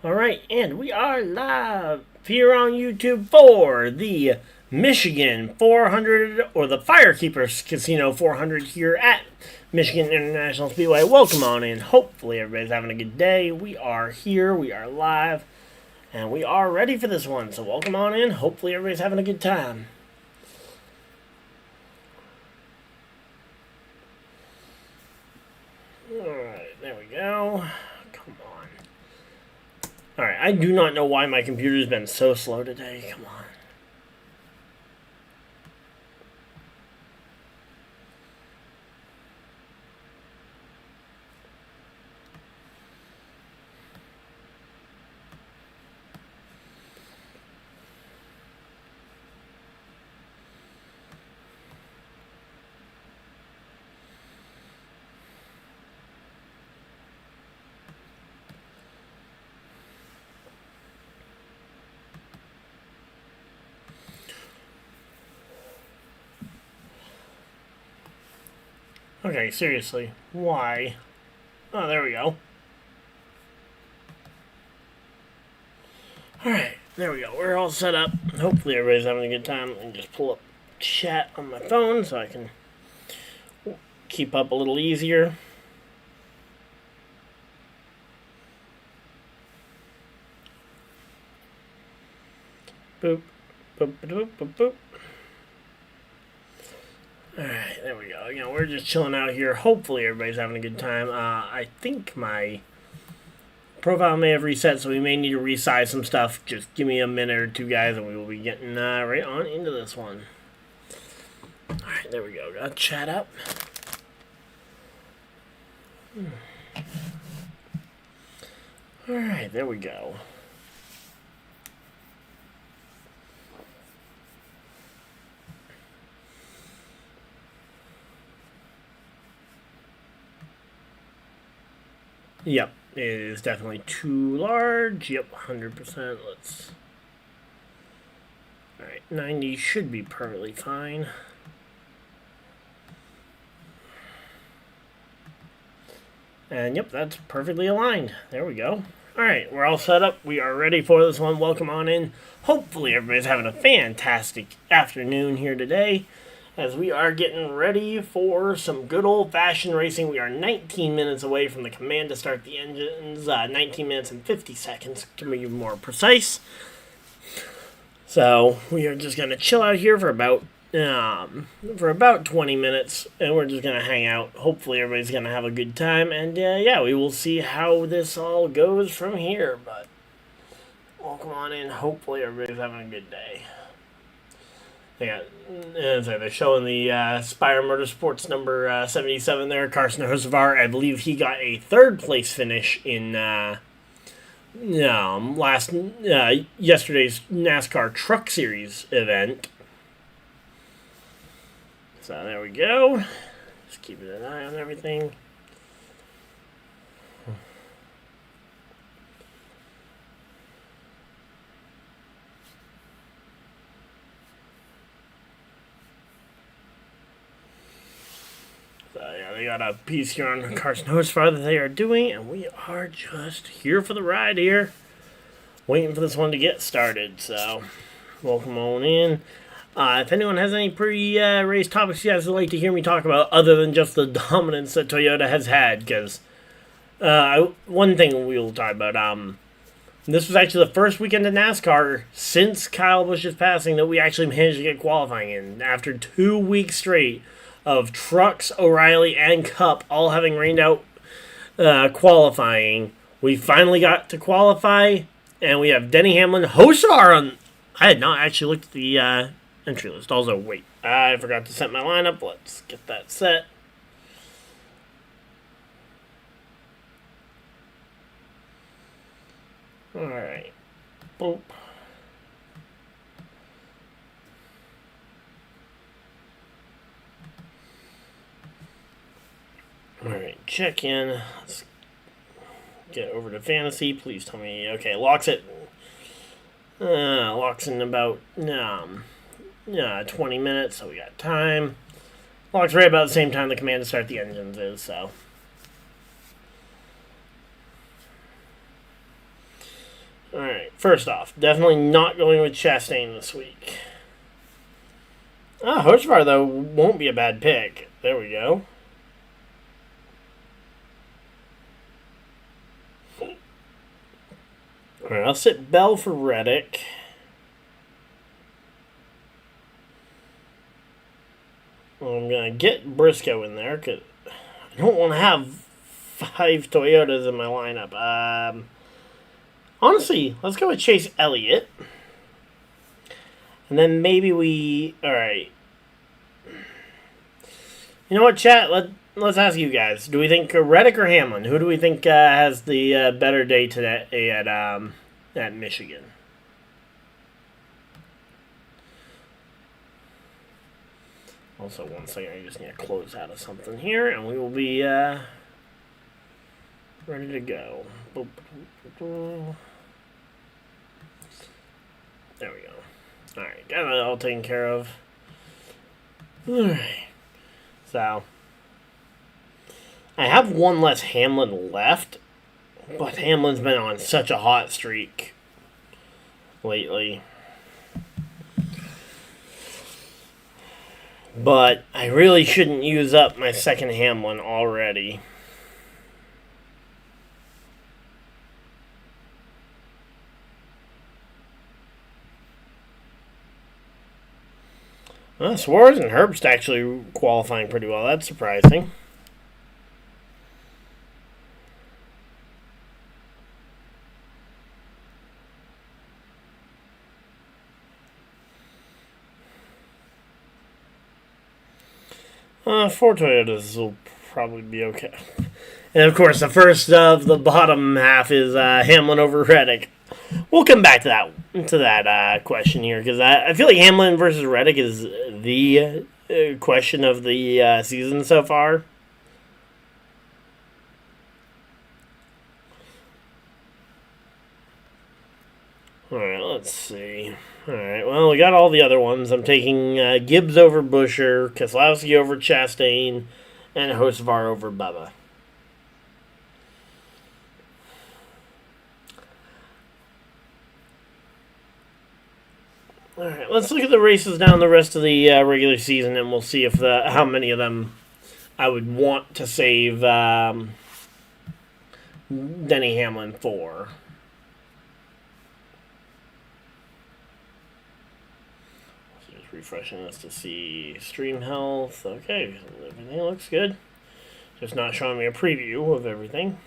Alright, and we are live here on YouTube for the Michigan 400, or the Firekeepers Casino 400 here at Michigan International Speedway. Welcome on in. Hopefully everybody's having a good day. We are here, we are live, and we are ready for this one. So welcome on in. Hopefully everybody's having a good time. Alright, there we go. Alright, I do not know why my computer's been so slow today. Come on. Okay, seriously. Why? Oh, there we go. Alright, there we go. We're all set up. Hopefully everybody's having a good time. And just pull up chat on my phone so I can keep up a little easier. Boop. Boop, boop, boop, boop. Alright, there we go. We're just chilling out here. Hopefully everybody's having a good time. I think my profile may have reset, so we may need to resize some stuff. Just give me a minute or two, guys, and we will be getting right on into this one. Alright, there we go. Got chat up. Alright, there we go. Yep, it is definitely too large. Yep, 100%. Let's... Alright, 90 should be perfectly fine. And yep, that's perfectly aligned. There we go. Alright, we're all set up. We are ready for this one. Welcome on in. Hopefully everybody's having a fantastic afternoon here today, as we are getting ready for some good old-fashioned racing. We are 19 minutes away from the command to start the engines. 19 minutes and 50 seconds to be more precise. So we are just going to chill out here for about 20 minutes, and we're just going to hang out. Hopefully everybody's going to have a good time, and yeah, we will see how this all goes from here. But welcome on in. Hopefully everybody's having a good day. They're showing the Spire Motorsports number 77 there. Carson Hocevar, I believe he got a third place finish in yesterday's NASCAR Truck Series event. So there we go. Just keeping an eye on everything. They got a piece here on Carson Hocevar that they are doing, and we are just here for the ride here. Waiting for this one to get started, so welcome on in. If anyone has any pre-race topics you guys would like to hear me talk about, other than just the dominance that Toyota has had, because one thing we will talk about, this was actually the first weekend of NASCAR since Kyle Busch's passing that we actually managed to get qualifying in. After 2 weeks straight of Trucks, O'Reilly, and Cup all having rained out qualifying, we finally got to qualify, and we have Denny Hamlin, Hocevar on... I had not actually looked at the entry list. Also, wait, I forgot to set my lineup. Let's get that set. Alright. Boop. Alright, check in. Let's get over to fantasy. Please tell me. Okay, locks in about 20 minutes, so we got time. Locks right about the same time the command to start the engines is, so. Alright, first off, definitely not going with Chastain this week. Hocevar, though, won't be a bad pick. There we go. Alright, I'll sit Bell for Reddick. I'm going to get Briscoe in there because I don't want to have 5 Toyotas in my lineup. Honestly, let's go with Chase Elliott. And then maybe we... Alright. You know what, chat? Let's ask you guys. Do we think Reddick or Hamlin? Who do we think has the better day today at Michigan? Also, one second, I just need to close out of something here, and we will be ready to go. There we go. Alright, got it all taken care of. Alright. So, I have one less Hamlin left, but Hamlin's been on such a hot streak lately. But I really shouldn't use up my second Hamlin already. Suarez and Herbst actually qualifying pretty well. That's surprising. Four Toyotas will probably be okay. And of course, the first of the bottom half is Hamlin over Reddick. We'll come back to that question here because I feel like Hamlin versus Reddick is the question of the season so far. All right, let's see. All right, well, we got all the other ones. I'm taking Gibbs over Buescher, Keselowski over Chastain, and Hocevar over Bubba. All right, let's look at the races down the rest of the regular season, and we'll see if how many of them I would want to save Denny Hamlin for. Just refreshing this to see stream health. Okay, everything looks good. Just not showing me a preview of everything.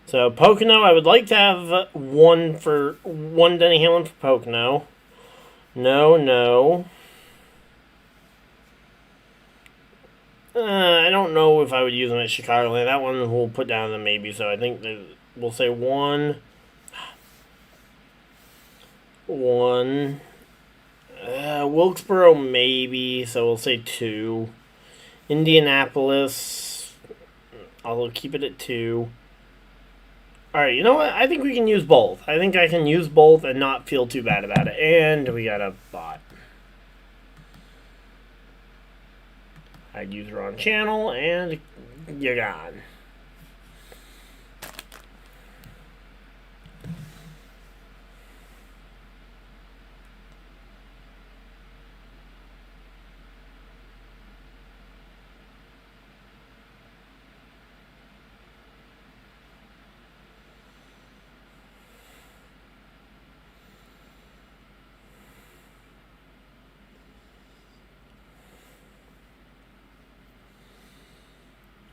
So, Pocono, I would like to have one Denny Hamlin for Pocono. No. I don't know if I would use him at Chicagoland. That one we'll put down the maybe, so I think we'll say one. Wilkesboro, maybe, so we'll say 2. Indianapolis, I'll keep it at 2. Alright, you know what? I think we can use both. I think I can use both and not feel too bad about it. And we got a bot. I'd use wrong channel, and you're gone.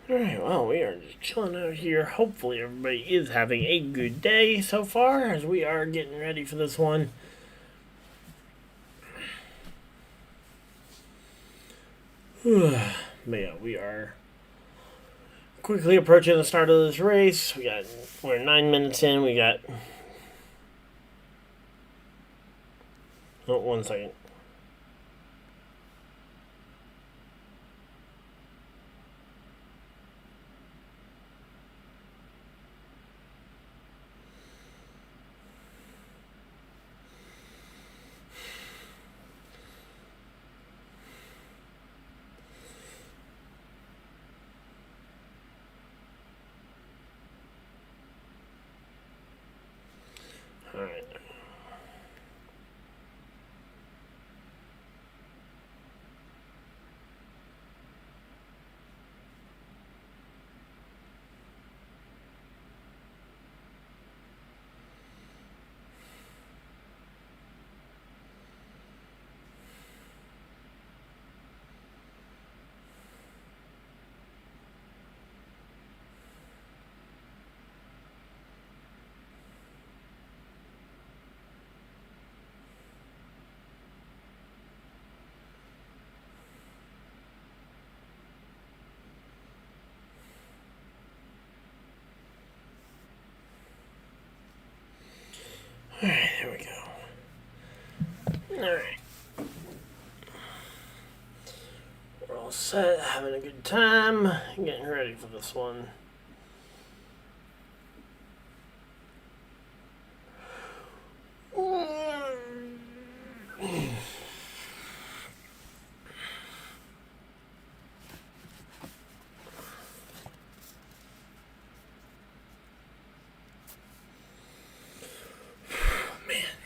Alright, well, we are just chilling out here. Hopefully everybody is having a good day so far as we are getting ready for this one. But yeah, we are quickly approaching the start of this race. We're 9 minutes in. We got... Oh, 1 second. Alright. Alright, there we go. Alright. We're all set, having a good time, getting ready for this one.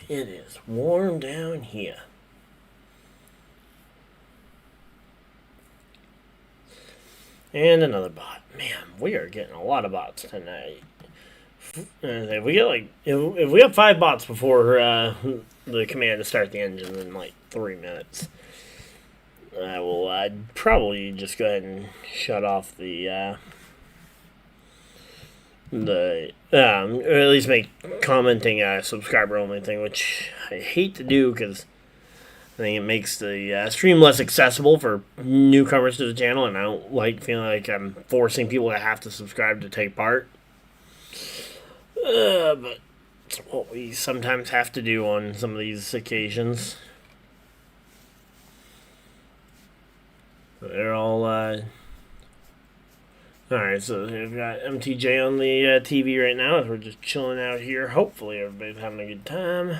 It is warm down here. And another bot. Man, we are getting a lot of bots tonight. If we get if we have 5 bots before the command to start the engine in like 3 minutes, I will probably just go ahead and shut off or at least make commenting a subscriber only thing, which I hate to do because I think it makes the stream less accessible for newcomers to the channel, and I don't like feeling like I'm forcing people to have to subscribe to take part. But it's what we sometimes have to do on some of these occasions. They're all alright, so we've got MTJ on the TV right now as we're just chilling out here. Hopefully everybody's having a good time.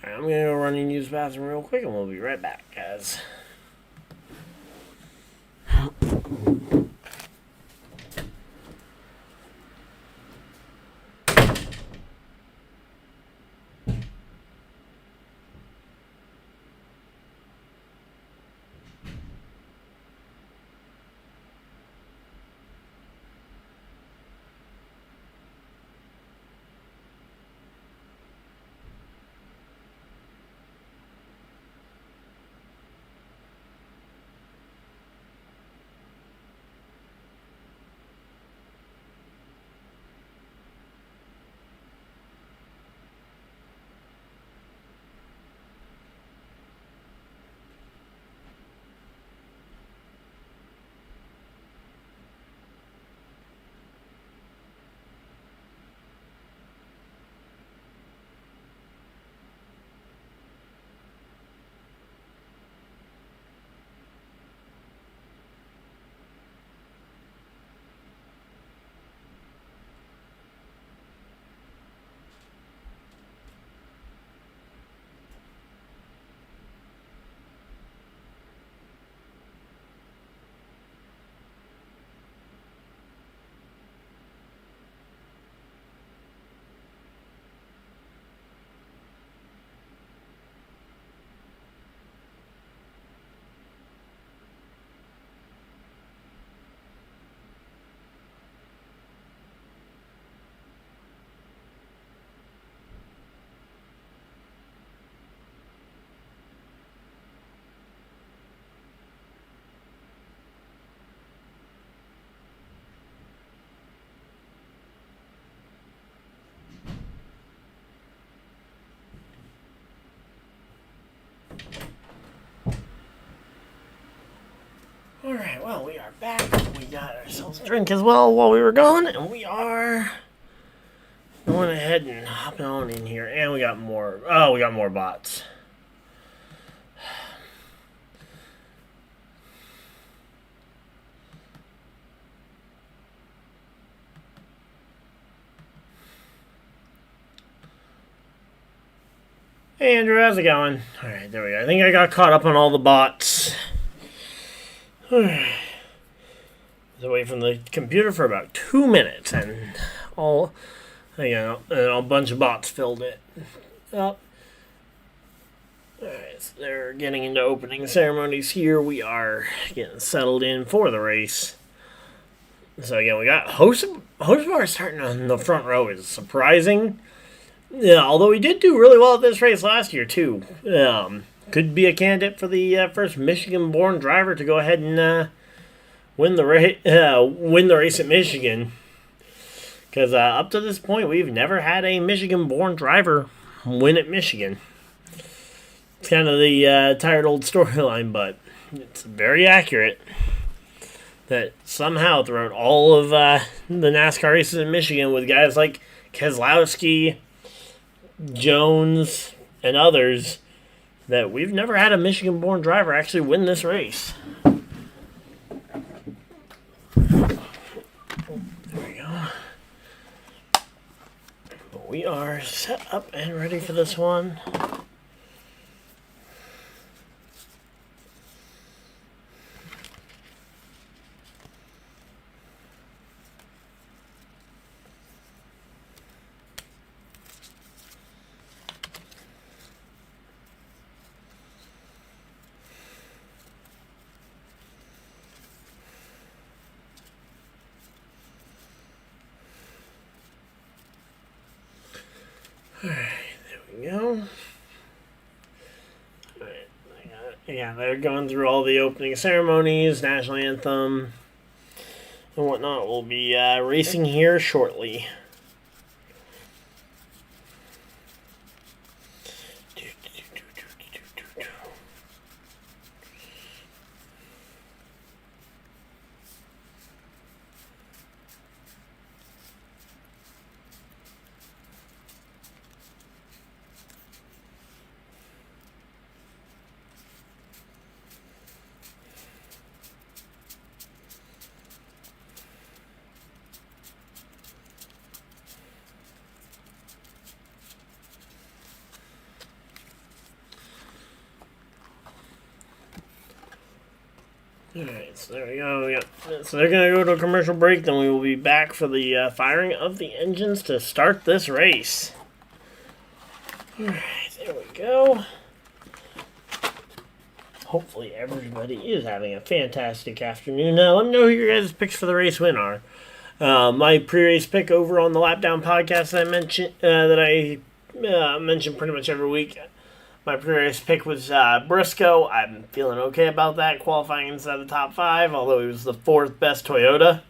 I'm going to go run and use the bathroom real quick, and we'll be right back, guys. Alright, well, we are back. We got ourselves a drink as well while we were gone, and we are going ahead and hopping on in here. And we got more. Oh, we got more bots. Hey Andrew, how's it going? Alright, there we go. I think I got caught up on all the bots. I was away from the computer for about 2 minutes and a bunch of bots filled it up. Alright, so they're getting into opening ceremonies here. We are getting settled in for the race. So again, we got Hosebar starting on the front row is surprising. Yeah, although he did do really well at this race last year, too. Could be a candidate for the first Michigan-born driver to go ahead and win the race at Michigan. Because up to this point, we've never had a Michigan-born driver win at Michigan. It's kind of the tired old storyline, but it's very accurate that somehow throughout all of the NASCAR races in Michigan with guys like Keselowski, Jones, and others, that we've never had a Michigan-born driver actually win this race. There we go. But we are set up and ready for this one. Alright, there we go. Alright, yeah, they're going through all the opening ceremonies, national anthem, and whatnot. We'll be racing here shortly. Alright, so there we go. So they're going to go to a commercial break, then we will be back for the firing of the engines to start this race. Alright, there we go. Hopefully everybody is having a fantastic afternoon. Now, let me know who your guys' picks for the race win are. My pre-race pick over on the Lap Down podcast that I mention pretty much every week. My pre-race pick was Briscoe. I'm feeling okay about that, qualifying inside the top 5, although he was the 4th best Toyota.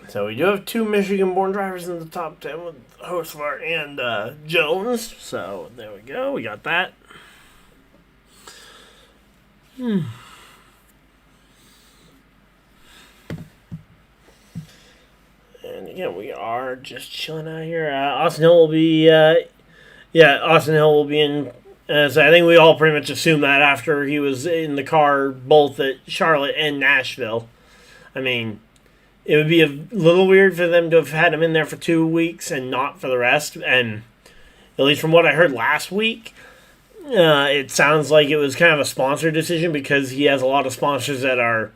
So we do have 2 Michigan-born drivers in the top 10 with Hosevar and Jones. So there we go. We got that. And again, we are just chilling out here. Austin Hill will be, Austin Hill will be in. So I think we all pretty much assumed that after he was in the car both at Charlotte and Nashville. I mean, it would be a little weird for them to have had him in there for 2 weeks and not for the rest. And at least from what I heard last week, it sounds like it was kind of a sponsor decision because he has a lot of sponsors that are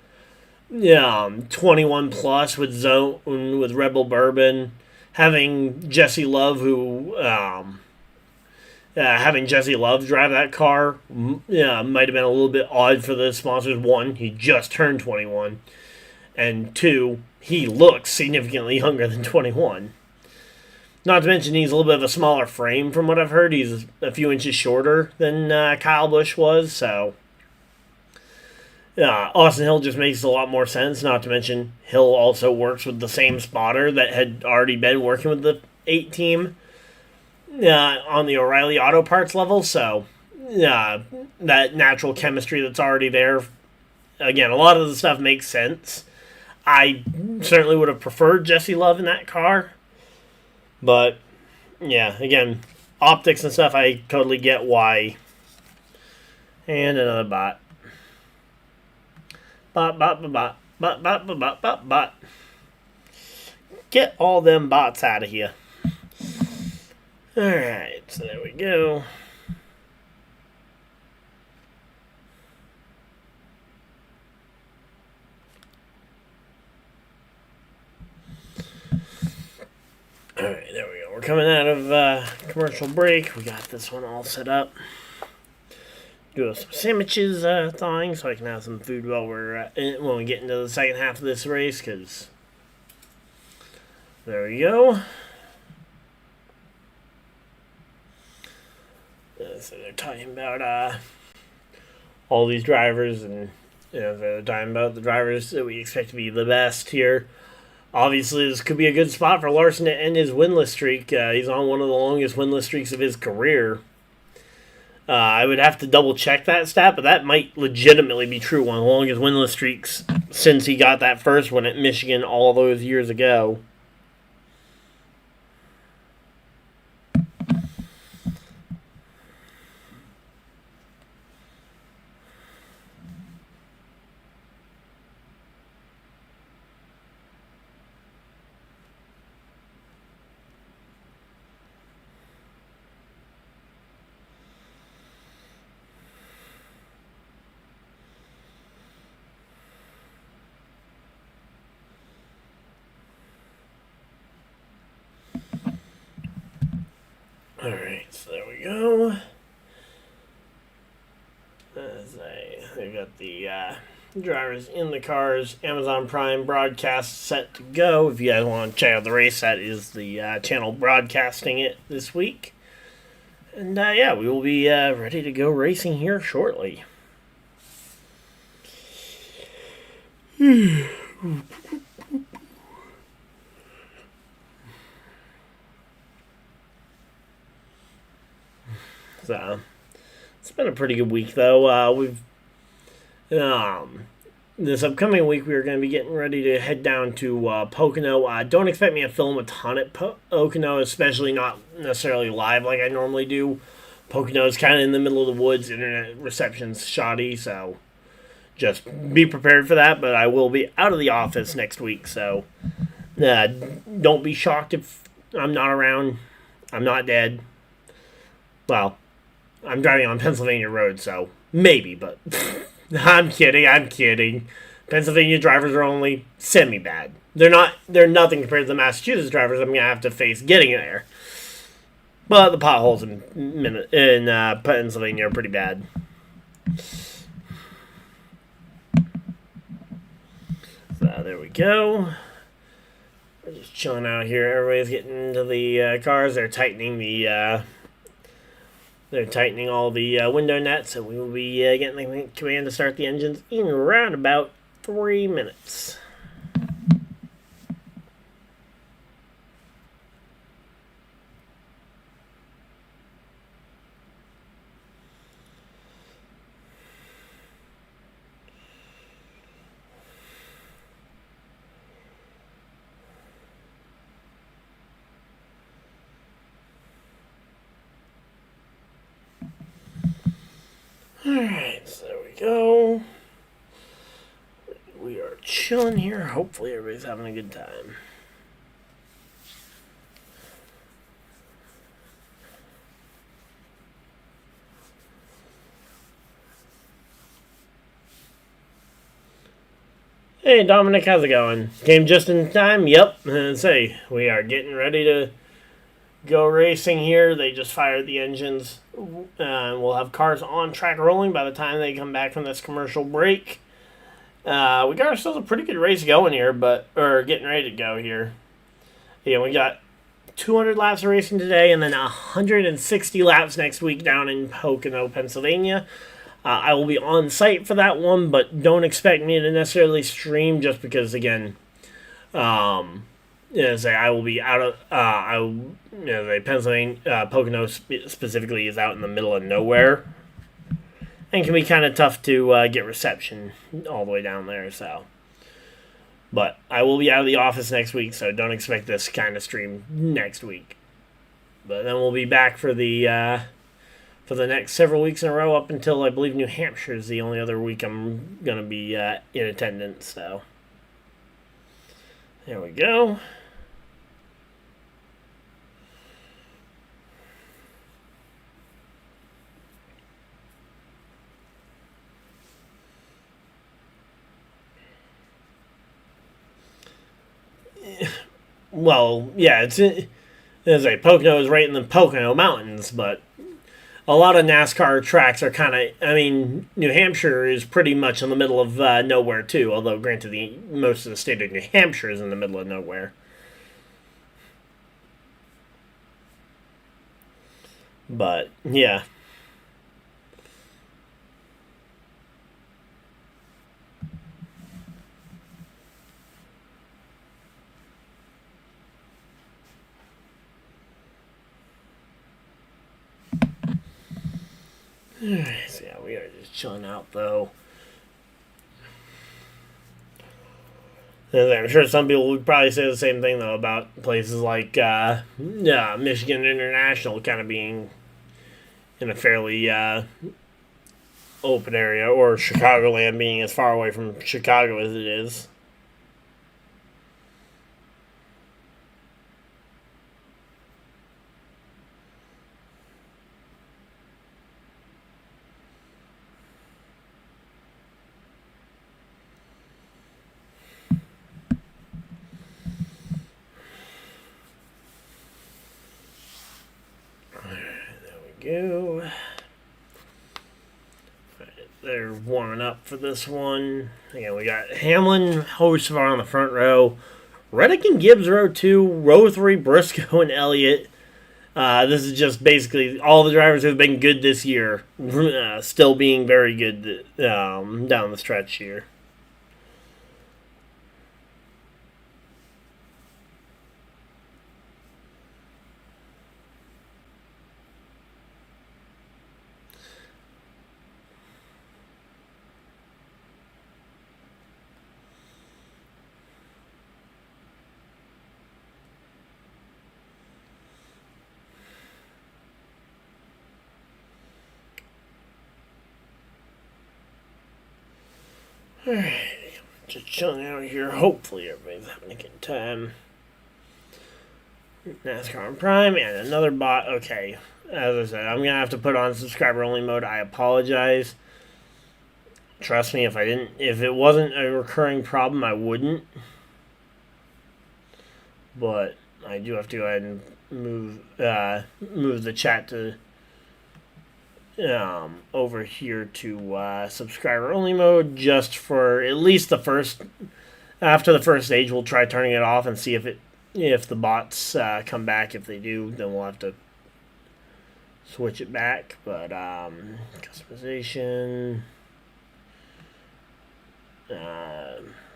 21 plus with Zone, with Rebel Bourbon, having Jesse Love having Jesse Love drive that car, might have been a little bit odd for the sponsors. 1, he just turned 21, and 2, he looks significantly younger than 21. Not to mention he's a little bit of a smaller frame from what I've heard. He's a few inches shorter than Kyle Busch was, so Austin Hill just makes a lot more sense. Not to mention, Hill also works with the same spotter that had already been working with the 8 team on the O'Reilly Auto Parts level. So, that natural chemistry that's already there. Again, a lot of the stuff makes sense. I certainly would have preferred Jesse Love in that car. But, yeah, again, optics and stuff, I totally get why. And another bot. Bot. Get all them bots out of here. Alright, so there we go. Alright, there we go. We're coming out of commercial break. We got this one all set up. Do some sandwiches thawing so I can have some food while when we get into the second half of this race, because there we go. So they're talking about all these drivers, and they're talking about the drivers that we expect to be the best here. Obviously, this could be a good spot for Larson to end his winless streak. He's on one of the longest winless streaks of his career. I would have to double check that stat, but that might legitimately be true. One of the longest winless streaks since he got that first one at Michigan all those years ago. Alright, so there we go. They've got the drivers in the cars. Amazon Prime broadcast set to go. If you guys want to check out the race, that is the channel broadcasting it this week. And yeah, we will be ready to go racing here shortly. So, it's been a pretty good week, though. This upcoming week, we're going to be getting ready to head down to Pocono. Don't expect me to film a ton at Pocono, especially not necessarily live like I normally do. Pocono is kind of in the middle of the woods. Internet reception's shoddy, so just be prepared for that. But I will be out of the office next week, so don't be shocked if I'm not around. I'm not dead. Well, I'm driving on Pennsylvania road, so maybe, but I'm kidding. Pennsylvania drivers are only semi-bad. They're nothing compared to the Massachusetts drivers I'm going to have to face getting there. But the potholes in Pennsylvania are pretty bad. So there we go. We're just chilling out here. Everybody's getting into the cars. They're tightening all the window nets, so we will be getting the command to start the engines in around about 3 minutes. Alright, so there we go. We are chilling here. Hopefully everybody's having a good time. Hey Dominic, how's it going? Came just in time? Yep. And say, we are getting ready to go racing here. They just fired the engines. We'll have cars on track rolling by the time they come back from this commercial break. We got ourselves a pretty good race going here, or getting ready to go here. Yeah, we got 200 laps of racing today, and then 160 laps next week down in Pocono, Pennsylvania. I will be on site for that one, but don't expect me to necessarily stream just because, again, I will be out of Pennsylvania. Pocono specifically is out in the middle of nowhere, and can be kind of tough to get reception all the way down there. So, but I will be out of the office next week, so don't expect this kind of stream next week. But then we'll be back for the next several weeks in a row up until I believe New Hampshire is the only other week I'm gonna be in attendance. So there we go. well, yeah, it's like Pocono is right in the Pocono Mountains, but a lot of NASCAR tracks are kind of. I mean, New Hampshire is pretty much in the middle of nowhere too. Although, granted, most of the state of New Hampshire is in the middle of nowhere. But yeah. Alright, so yeah, we are just chilling out though. And I'm sure some people would probably say the same thing though about places like Michigan International kind of being in a fairly open area, or Chicagoland being as far away from Chicago as it is. Go. They're warming up for this one. Again, we got Hamlin, Hocevar on the front row. Reddick and Gibbs row 2, row 3, Briscoe and Elliott. This is just basically all the drivers who've been good this year, still being very good down the stretch here. Alright, just chilling out here. Hopefully everybody's having a good time. NASCAR on Prime and another bot. Okay, as I said, I'm going to have to put on subscriber only mode. I apologize. Trust me, if it wasn't a recurring problem, I wouldn't. But I do have to go ahead and move the chat to over here to subscriber only mode, just for at least after the first stage. We'll try turning it off and see if the bots come back. If they do, then we'll have to switch it back. But customization,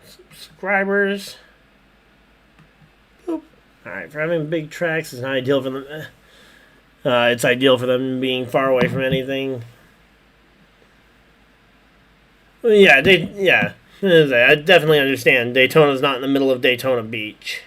subscribers. Boop. All right, for having big tracks, it's not ideal for them. It's ideal for them being far away from anything. Yeah, I definitely understand. Daytona's not in the middle of Daytona Beach.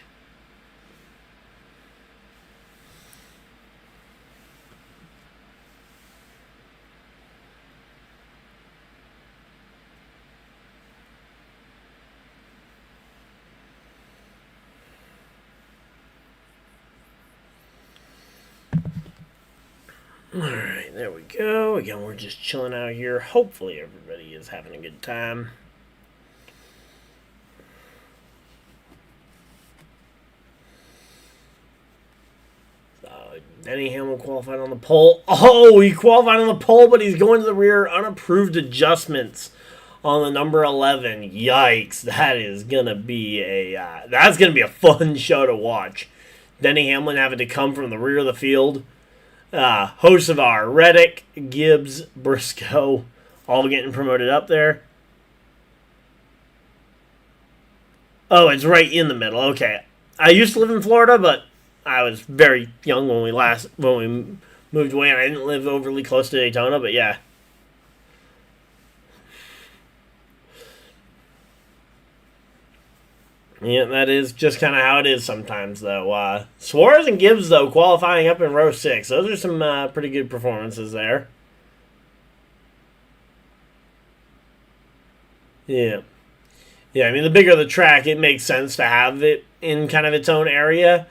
Alright, there we go. Again, we're just chilling out here. Hopefully everybody is having a good time. Denny Hamlin qualified on the pole. Oh, he qualified on the pole, but he's going to the rear. Unapproved adjustments on the number 11. Yikes! That is gonna be a fun show to watch. Denny Hamlin having to come from the rear of the field. Hocevar, Reddick, Gibbs, Briscoe, all getting promoted up there. Oh, it's right in the middle. Okay, I used to live in Florida, but I was very young when we moved away, and I didn't live overly close to Daytona. But yeah. Yeah, that is just kind of how it is sometimes, though. Suarez and Gibbs, though, qualifying up in row 6. Those are some pretty good performances there. Yeah. Yeah, I mean, the bigger the track, it makes sense to have it in kind of its own area.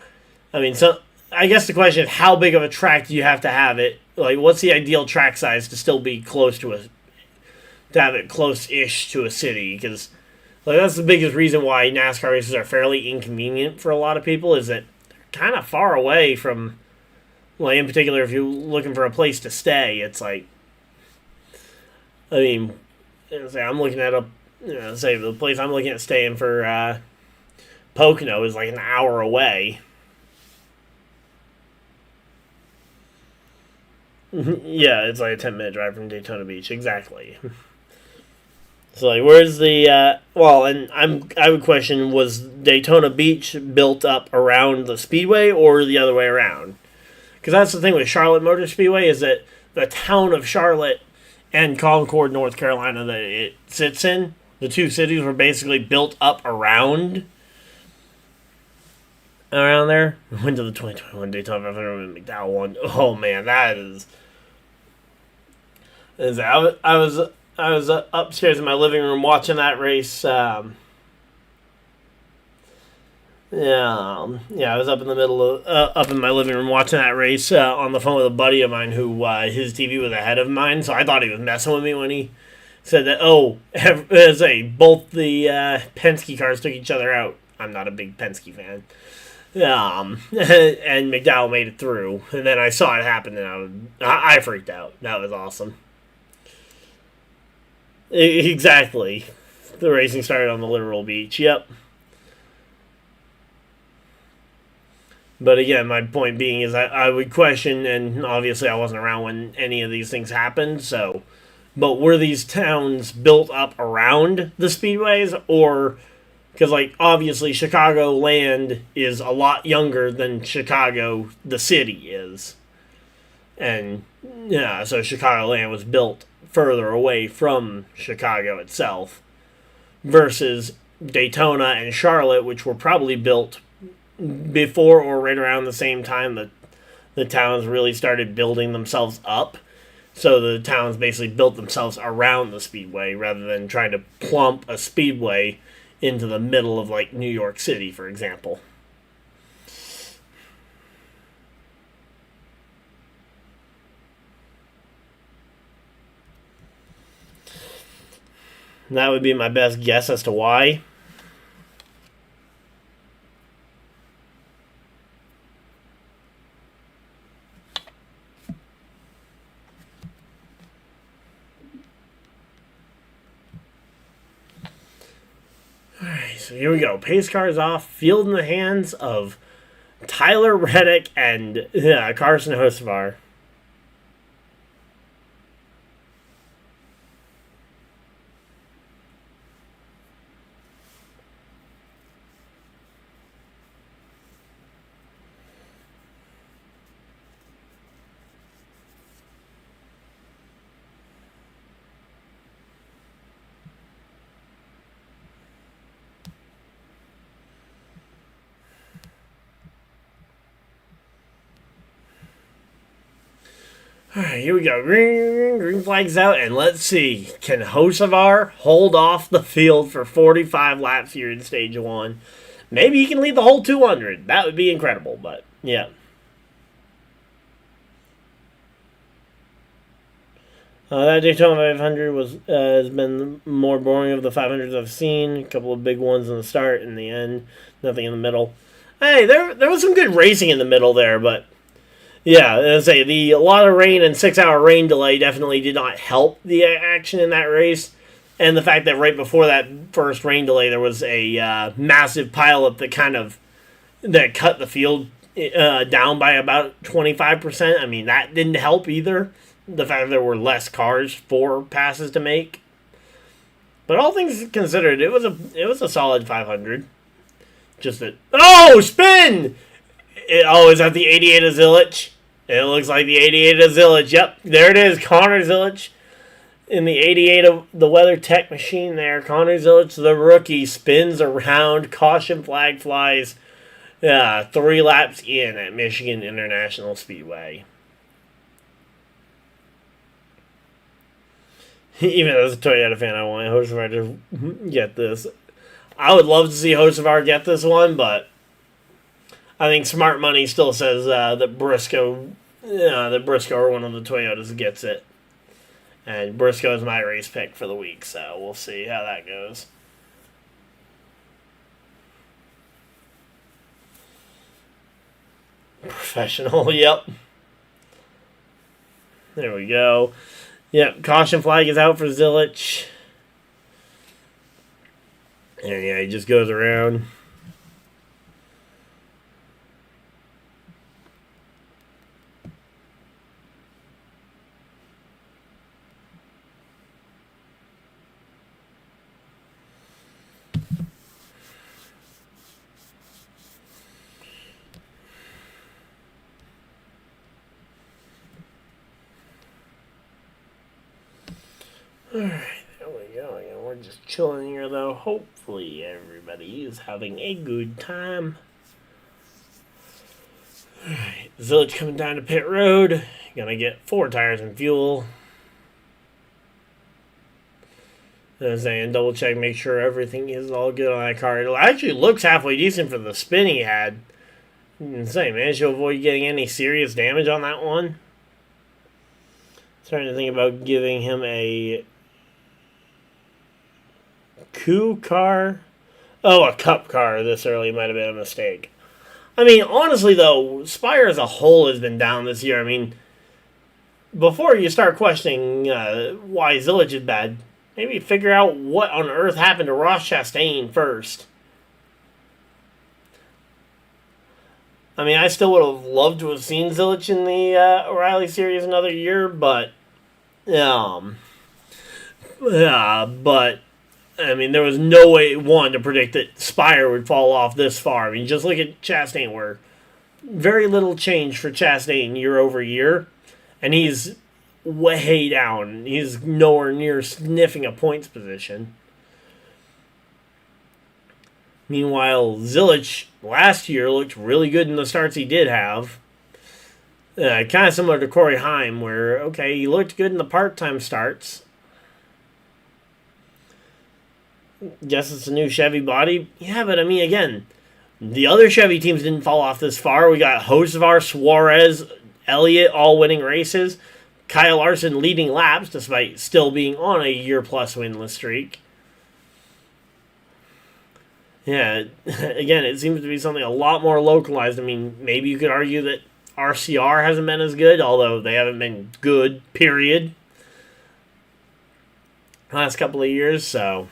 I mean, so I guess the question is, how big of a track do you have to have it? Like, what's the ideal track size to still be close to to have it close-ish to a city? Because Like, that's the biggest reason why NASCAR races are fairly inconvenient for a lot of people, is that they're kind of far away from, like, in particular, if you're looking for a place to stay, it's like, I mean, say I'm looking at say the place I'm looking at staying for Pocono is like an hour away. Yeah, it's like a 10-minute drive from Daytona Beach, exactly. So, like, where's the and I would question, was Daytona Beach built up around the Speedway or the other way around? Because that's the thing with Charlotte Motor Speedway, is that the town of Charlotte and Concord, North Carolina, that it sits in, the two cities were basically built up around there. We went to the 2021 Daytona 500 when McDowell won. Oh man, that is. I was upstairs in my living room watching that race. I was up in the middle of up in my living room watching that race on the phone with a buddy of mine who his TV was ahead of mine, so I thought he was messing with me when he said that. Both the Penske cars took each other out. I'm not a big Penske fan. And McDowell made it through, and then I saw it happen, and I freaked out. That was awesome. Exactly. The racing started on the literal beach. Yep. But again, my point being is I would question, and obviously I wasn't around when any of these things happened, so. But were these towns built up around the speedways, or. Because, like, obviously Chicagoland is a lot younger than Chicago, the city, is. And, yeah, so Chicagoland was built further away from Chicago itself, versus Daytona and Charlotte, which were probably built before or right around the same time that the towns really started building themselves up. So the towns basically built themselves around the speedway rather than trying to plump a speedway into the middle of, like, New York City, for example. And that would be my best guess as to why. Alright, so here we go. Pace cars off. Field in the hands of Tyler Reddick and Carson Hocevar. Alright, here we go. Green flag's out, and let's see. Can Hocevar hold off the field for 45 laps here in Stage 1? Maybe he can lead the whole 200. That would be incredible, but yeah. That Daytona 500 has been more boring of the 500s I've seen. A couple of big ones in the start, in the end, nothing in the middle. Hey, there was some good racing in the middle there, but yeah, as I say, a lot of rain and 6-hour rain delay definitely did not help the action in that race. And the fact that right before that first rain delay, there was a massive pileup that cut the field down by about 25%. I mean, that didn't help either. The fact that there were less cars for passes to make. But all things considered, it was a solid 500. Just that, spin! Is that the 88 of Zilich? It looks like the 88 of Zilich. Yep, there it is. Connor Zilich in the 88 of the WeatherTech machine there. Connor Zilich, the rookie, spins around. Caution flag flies 3 laps in at Michigan International Speedway. Even as a Toyota fan, I want Hocevar to get this. I would love to see Hocevar get this one, but I think smart money still says that Briscoe or one of the Toyotas gets it. And Briscoe is my race pick for the week, so we'll see how that goes. Professional, yep. There we go. Yep, caution flag is out for Zilich. And yeah, he just goes around. Alright, there we go. And we're just chilling here, though. Hopefully everybody is having a good time. Alright, Zilich coming down to pit road. Gonna get 4 tires and fuel. And double check, make sure everything is all good on that car. It actually looks halfway decent for the spin he had. Insane, managed to avoid getting any serious damage on that one. Starting to think about giving him a coup car. Oh, a cup car this early might have been a mistake. I mean, honestly, though, Spire as a whole has been down this year. I mean, before you start questioning why Zilich is bad, maybe figure out what on earth happened to Ross Chastain first. I mean, I still would have loved to have seen Zilich in the O'Reilly Series another year, but I mean, there was no way, one, to predict that Spire would fall off this far. I mean, just look at Chastain, where very little change for Chastain year over year, and he's way down. He's nowhere near sniffing a points position. Meanwhile, Zilich last year looked really good in the starts he did have. Kind of similar to Corey Heim, where, okay, he looked good in the part-time starts. Guess it's a new Chevy body. Yeah, but I mean, again, the other Chevy teams didn't fall off this far. We got Hocevar, Suarez, Elliott all winning races. Kyle Larson leading laps despite still being on a year-plus winless streak. Yeah, again, it seems to be something a lot more localized. I mean, maybe you could argue that RCR hasn't been as good, although they haven't been good, period, last couple of years, so...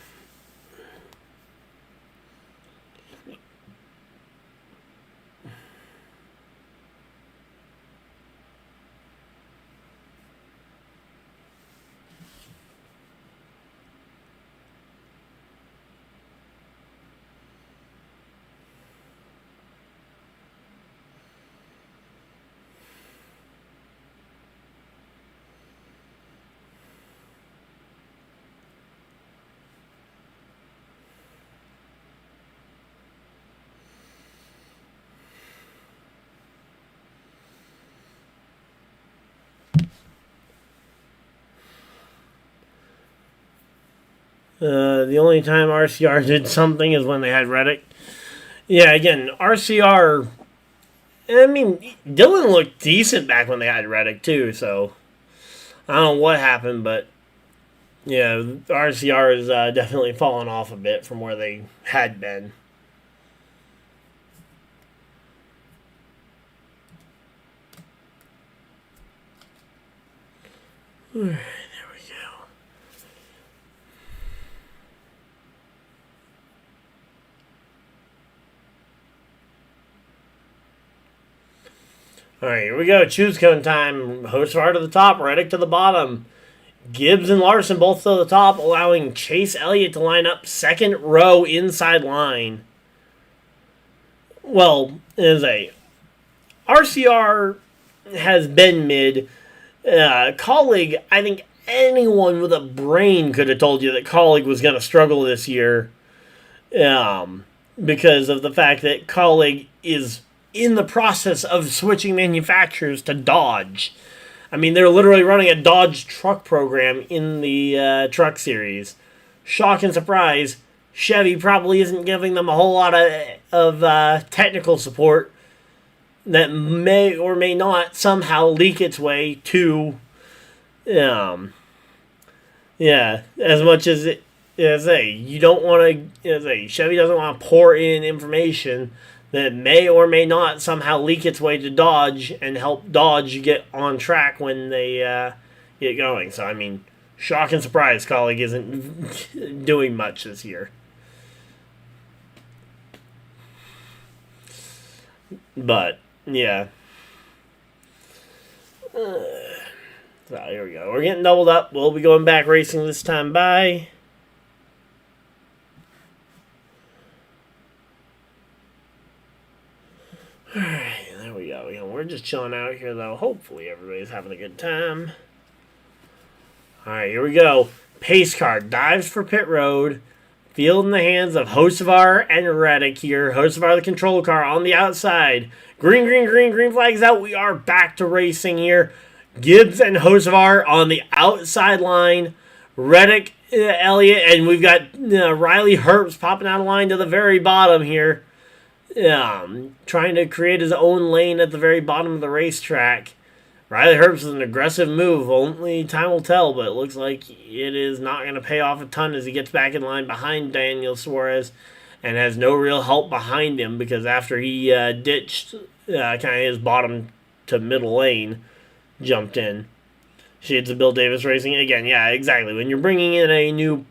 The only time RCR did something is when they had Reddick. Yeah, again, RCR... I mean, Dylan looked decent back when they had Reddick, too, so... I don't know what happened, but... Yeah, RCR has definitely fallen off a bit from where they had been. Alright, there we go. Alright, here we go. Choose cone time. Hocevar to the top, Reddick to the bottom. Gibbs and Larson both to the top, allowing Chase Elliott to line up second row inside line. Well, as a RCR has been mid. Colleague, I think anyone with a brain could have told you that Colleague was going to struggle this year because of the fact that Colleague is in the process of switching manufacturers to Dodge. I mean, they're literally running a Dodge truck program in the truck series. Shock and surprise, Chevy probably isn't giving them a whole lot of technical support that may or may not somehow leak its way to, as much as you don't want to, Chevy doesn't want to pour in information that may or may not somehow leak its way to Dodge and help Dodge get on track when they get going. So, I mean, shock and surprise, Colleague isn't doing much this year. But, yeah. So, here we go. We're getting doubled up. We'll be going back racing this time by. Alright, there we go. We're just chilling out here, though. Hopefully everybody's having a good time. Alright, here we go. Pace car dives for pit road. Field in the hands of Hocevar and Reddick here. Hocevar, the control car, on the outside. Green flags out. We are back to racing here. Gibbs and Hocevar on the outside line. Reddick, Elliott, and we've got Riley Herbst popping out of line to the very bottom here. Trying to create his own lane at the very bottom of the racetrack. Riley Herbst is an aggressive move. Only time will tell, but it looks like it is not going to pay off a ton as he gets back in line behind Daniel Suarez and has no real help behind him because after he ditched kind of his bottom to middle lane, jumped in. Shades of Bill Davis Racing. Again, yeah, exactly. When you're bringing in a new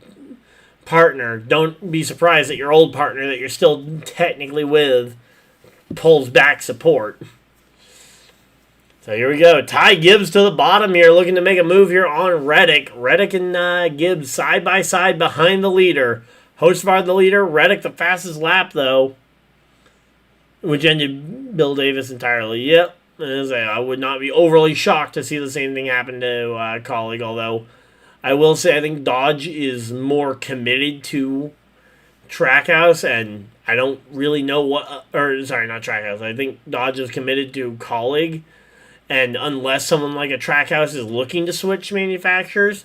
partner, don't be surprised that your old partner that you're still technically with pulls back support. So here we go. Ty Gibbs to the bottom here, looking to make a move here on Reddick. Reddick and Gibbs side by side behind the leader. Hocevar the leader. Reddick the fastest lap, though. Which ended Bill Davis entirely. Yep. I would not be overly shocked to see the same thing happen to Colleague, although I will say I think Dodge is more committed to Trackhouse, and I don't really know what... not Trackhouse. I think Dodge is committed to Colleague. And unless someone like a Trackhouse is looking to switch manufacturers,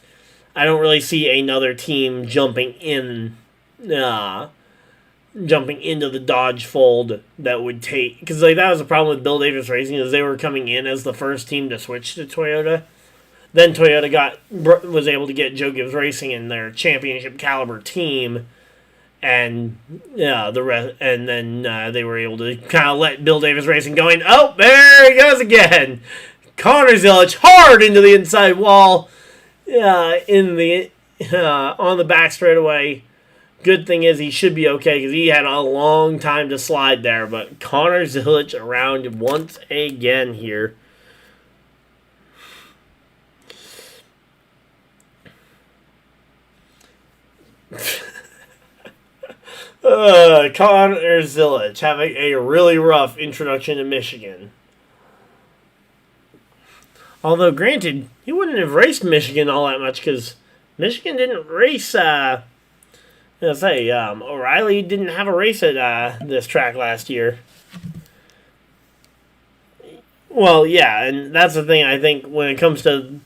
I don't really see another team jumping into the Dodge fold that would take... Because that was the problem with Bill Davis Racing, is they were coming in as the first team to switch to Toyota. Then Toyota was able to get Joe Gibbs Racing in their championship caliber team, and the rest, and then they were able to kind of let Bill Davis Racing go in. Oh, there he goes again. Connor Zilic hard into the inside wall, on the back straightaway. Good thing is he should be okay because he had a long time to slide there. But Connor Zilic around once again here. Connor Zilic having a really rough introduction to Michigan. Although, granted, he wouldn't have raced Michigan all that much because Michigan didn't race. O'Reilly didn't have a race at this track last year. Well, yeah, and that's the thing. I think when it comes to,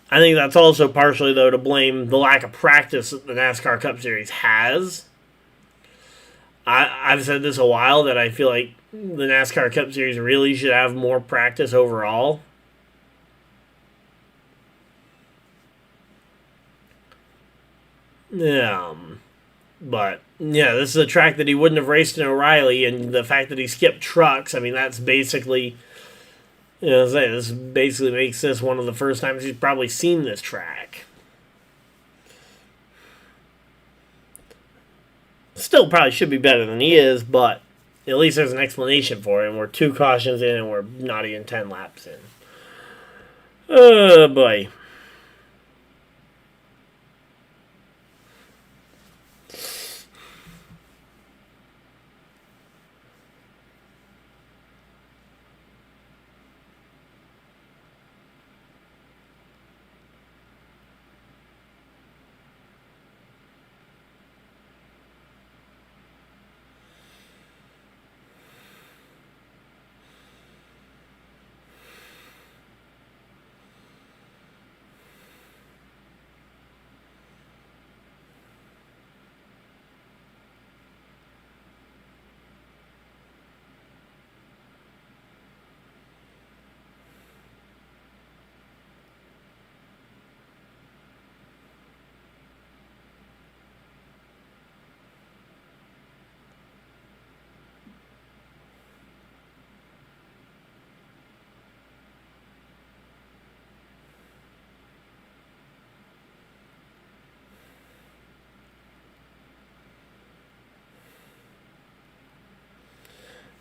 I think that's also partially though to blame the lack of practice that the NASCAR Cup Series has. I've said this a while that I feel like the NASCAR Cup Series really should have more practice overall. But, this is a track that he wouldn't have raced in O'Reilly, and the fact that he skipped trucks, I mean, that's basically, this basically makes this one of the first times he's probably seen this track. Still probably should be better than he is, but at least there's an explanation for it, and we're 2 cautions in, and we're not even 10 laps in. Oh, boy.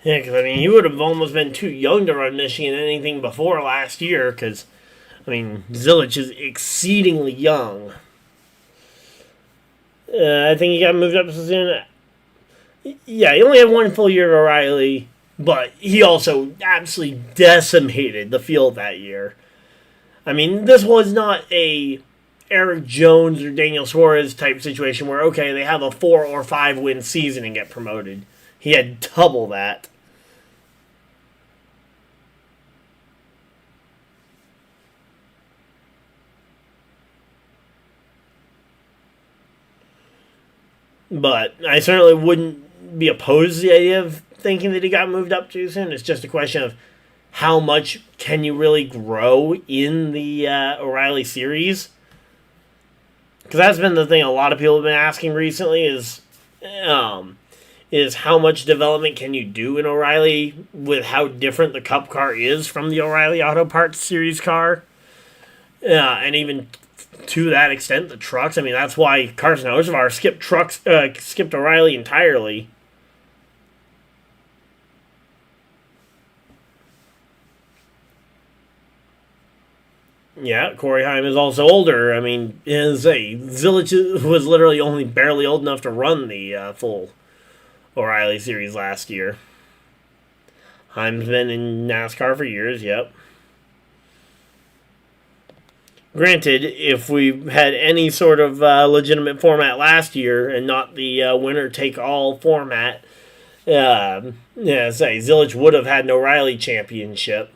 Yeah, because, I mean, he would have almost been too young to run Michigan anything before last year, because, I mean, Zilich is exceedingly young. I think he got moved up to soon. Yeah, he only had one full year of O'Reilly, but he also absolutely decimated the field that year. I mean, this was not a Eric Jones or Daniel Suarez type situation where, okay, they have a 4 or 5 win season and get promoted. He had double that. But I certainly wouldn't be opposed to the idea of thinking that he got moved up too soon. It's just a question of how much can you really grow in the O'Reilly series? Because that's been the thing a lot of people have been asking recently is how much development can you do in O'Reilly with how different the Cup car is from the O'Reilly Auto Parts Series car. And even to that extent, the trucks. I mean, that's why Carson Hocevar skipped O'Reilly entirely. Yeah, Corey Heim is also older. I mean, Zilich was literally only barely old enough to run the full O'Reilly series last year. Heim's been in NASCAR for years, yep. Granted, if we had any sort of legitimate format last year and not the winner-take-all format, Zilich would have had an O'Reilly championship.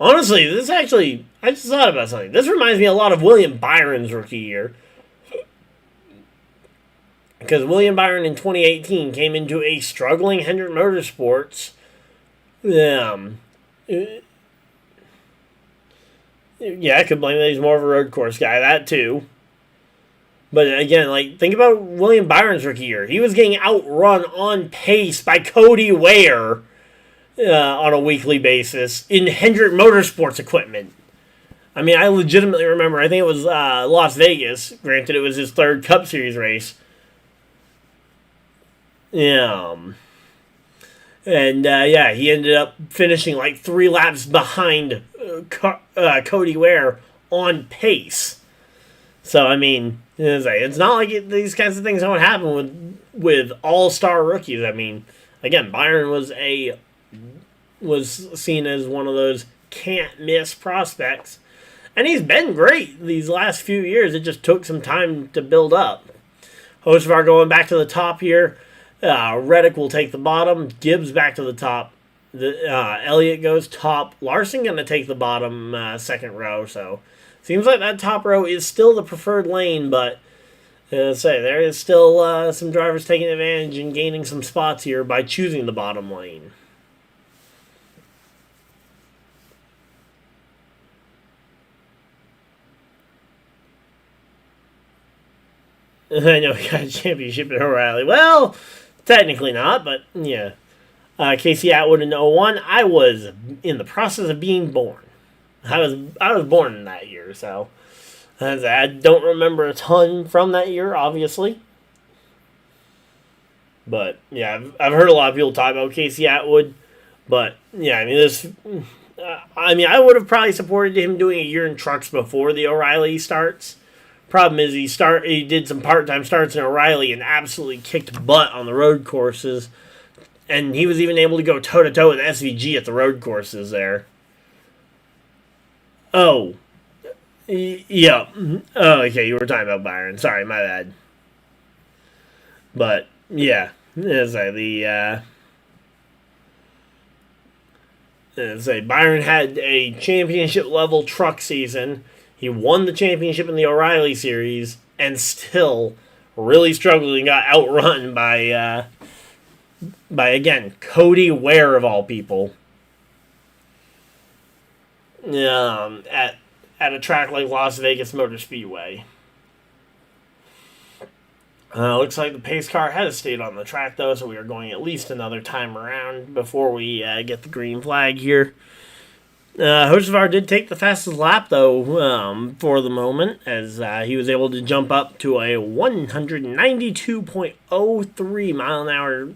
Honestly, I just thought about something. This reminds me a lot of William Byron's rookie year. Because William Byron in 2018 came into a struggling Hendrick Motorsports. Yeah, I could blame that he's more of a road course guy. That too. But again, think about William Byron's rookie year. He was getting outrun on pace by Cody Ware on a weekly basis in Hendrick Motorsports equipment. I mean, I legitimately remember, I think it was Las Vegas. Granted, it was his third Cup Series race. Yeah. And, he ended up finishing 3 laps behind Cody Ware on pace. So, I mean, it's not like these kinds of things don't happen with all-star rookies. I mean, again, Byron was seen as one of those can't-miss prospects. And he's been great these last few years. It just took some time to build up. Hocevar going back to the top here. Reddick will take the bottom. Gibbs back to the top. Elliott goes top. Larson going to take the bottom second row. So seems like that top row is still the preferred lane, but there is still some drivers taking advantage and gaining some spots here by choosing the bottom lane. I know we got a championship in O'Reilly. Well, technically not, but yeah. Casey Atwood in 01. I was in the process of being born. I was born in that year, so I don't remember a ton from that year, obviously. But yeah, I've heard a lot of people talk about Casey Atwood, but yeah, I would have probably supported him doing a year in trucks before the O'Reilly starts. Problem is, he did some part-time starts in O'Reilly and absolutely kicked butt on the road courses. And he was even able to go toe-to-toe with SVG at the road courses there. Oh. Yeah. Oh, okay, you were talking about Byron. Sorry, my bad. But, yeah. Byron had a championship-level truck season. He won the championship in the O'Reilly series and still really struggled and got outrun by again, Cody Ware of all people. At a track like Las Vegas Motor Speedway. Looks like the pace car has stayed on the track though, so we are going at least another time around before we get the green flag here. Hocevar did take the fastest lap, though, for the moment, as he was able to jump up to a 192.03 mile an hour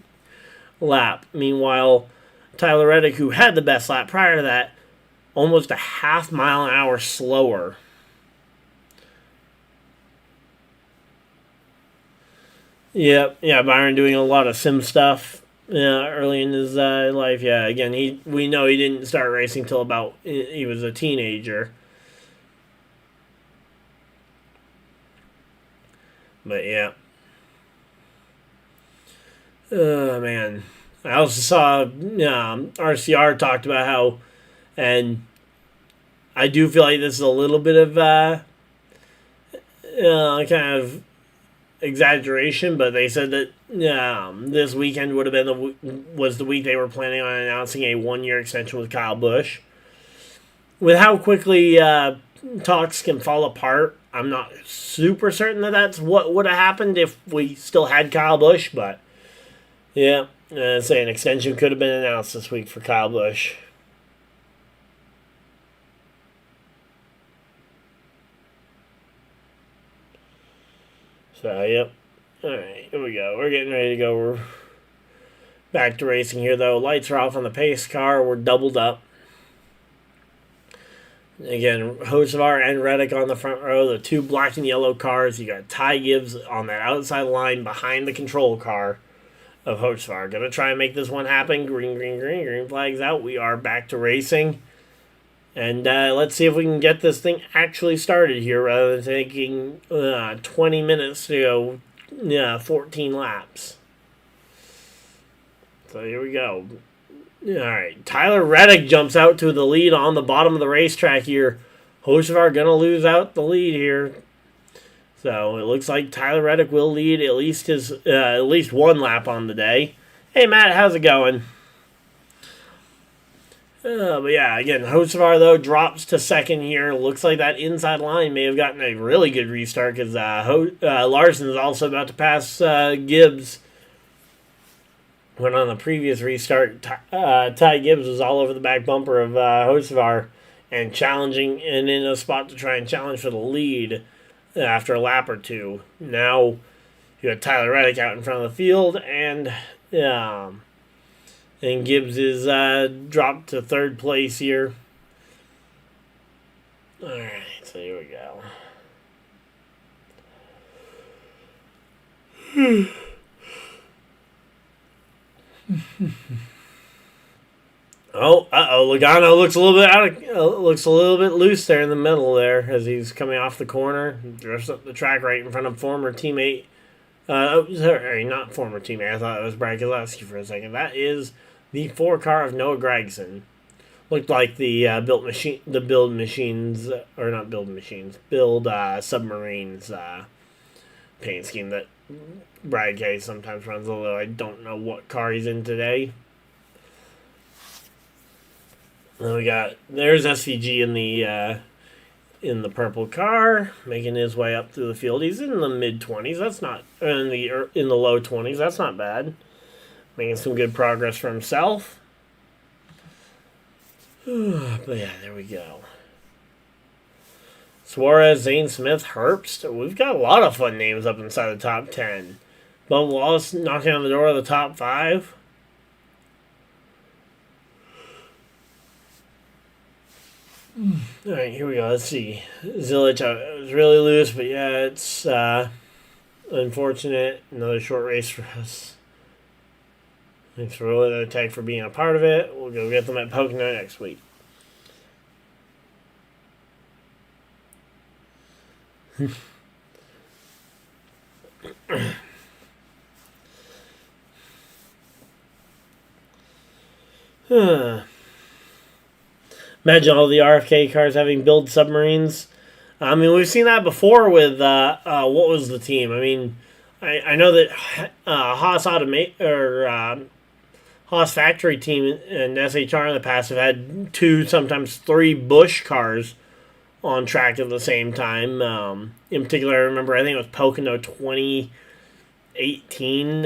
lap. Meanwhile, Tyler Reddick, who had the best lap prior to that, almost a half mile an hour slower. Yep, yeah, Byron doing a lot of sim stuff early in his life. Yeah, again, we know he didn't start racing till about he was a teenager. But yeah. Man. I also saw RCR talked about how, and I do feel like this is a little bit of kind of exaggeration, but they said that this weekend would have been was the week they were planning on announcing a 1-year extension with Kyle Busch. With how quickly talks can fall apart, I'm not super certain that that's what would have happened if we still had Kyle Busch, but yeah, say an extension could have been announced this week for Kyle Busch. So, yep. Alright, here we go. We're getting ready to go. We're back to racing here, though. Lights are off on the pace car. We're doubled up. Again, Hocevar and Reddick on the front row. The two black and yellow cars. You got Ty Gibbs on that outside line behind the control car of Hocevar. Gonna try and make this one happen. Green, green, green. Green flags out. We are back to racing. And let's see if we can get this thing actually started here rather than taking 20 minutes to go 14 laps. So here we go. All right, Tyler Reddick jumps out to the lead on the bottom of the racetrack here. Hocevar going to lose out the lead here. So it looks like Tyler Reddick will lead at least one lap on the day. Hey, Matt, how's it going? But yeah, again, Hocevar, though, drops to second here. Looks like that inside line may have gotten a really good restart because Larson is also about to pass Gibbs. When on the previous restart, Ty Gibbs was all over the back bumper of Hocevar and challenging and in a spot to try and challenge for the lead after a lap or two. Now you have Tyler Reddick out in front of the field, and Gibbs is dropped to third place here. All right, so here we go. Logano looks a little bit loose there in the middle there as he's coming off the corner. Drifts up the track right in front of former teammate. Sorry, not former teammate. I thought it was Brad Keselowski for a second. That is the 4 car of Noah Gragson. Looked like the build submarines paint scheme that Brad K sometimes runs, although I don't know what car he's in today. Then there's SVG in the purple car, making his way up through the field. He's in the mid-20s. That's not in the low 20s. That's not bad. Making some good progress for himself. But yeah, there we go. Suarez, Zane Smith, Herbst. We've got a lot of fun names up inside the top 10. Bubba Wallace knocking on the door of the top 5. Alright, here we go. Let's see. Zilich, it was really loose, but yeah, it's unfortunate. Another short race for us. Thanks for rolling the tag for being a part of it. We'll go get them at Pocono next week. Imagine all the RFK cars having build submarines. I mean, we've seen that before with what was the team? I mean, I know that Haas Factory Team and SHR in the past have had 2, sometimes 3 Busch cars on track at the same time. In particular, I remember, I think it was Pocono 2018.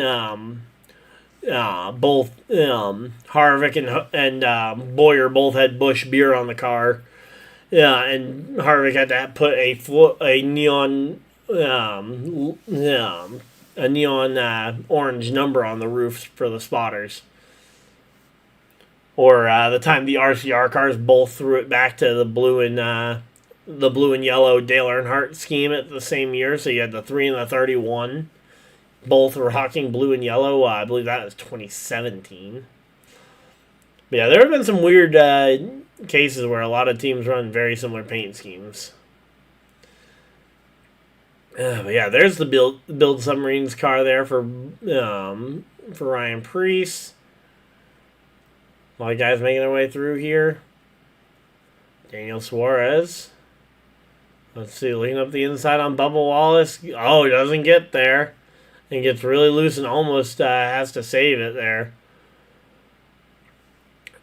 Both Harvick and Boyer both had Busch beer on the car. Yeah, and Harvick had to put a neon a neon orange number on the roof for the spotters. Or the time the RCR cars both threw it back to the blue and yellow Dale Earnhardt scheme at the same year. So you had the 3 and the 31, both rocking blue and yellow. I believe that was 2017. But yeah, there have been some weird cases where a lot of teams run very similar paint schemes. But yeah, there's the build submarines car there for Ryan Preece. A lot of guys making their way through here. Daniel Suarez. Let's see, looking up the inside on Bubba Wallace. Oh, he doesn't get there. And gets really loose and almost has to save it there.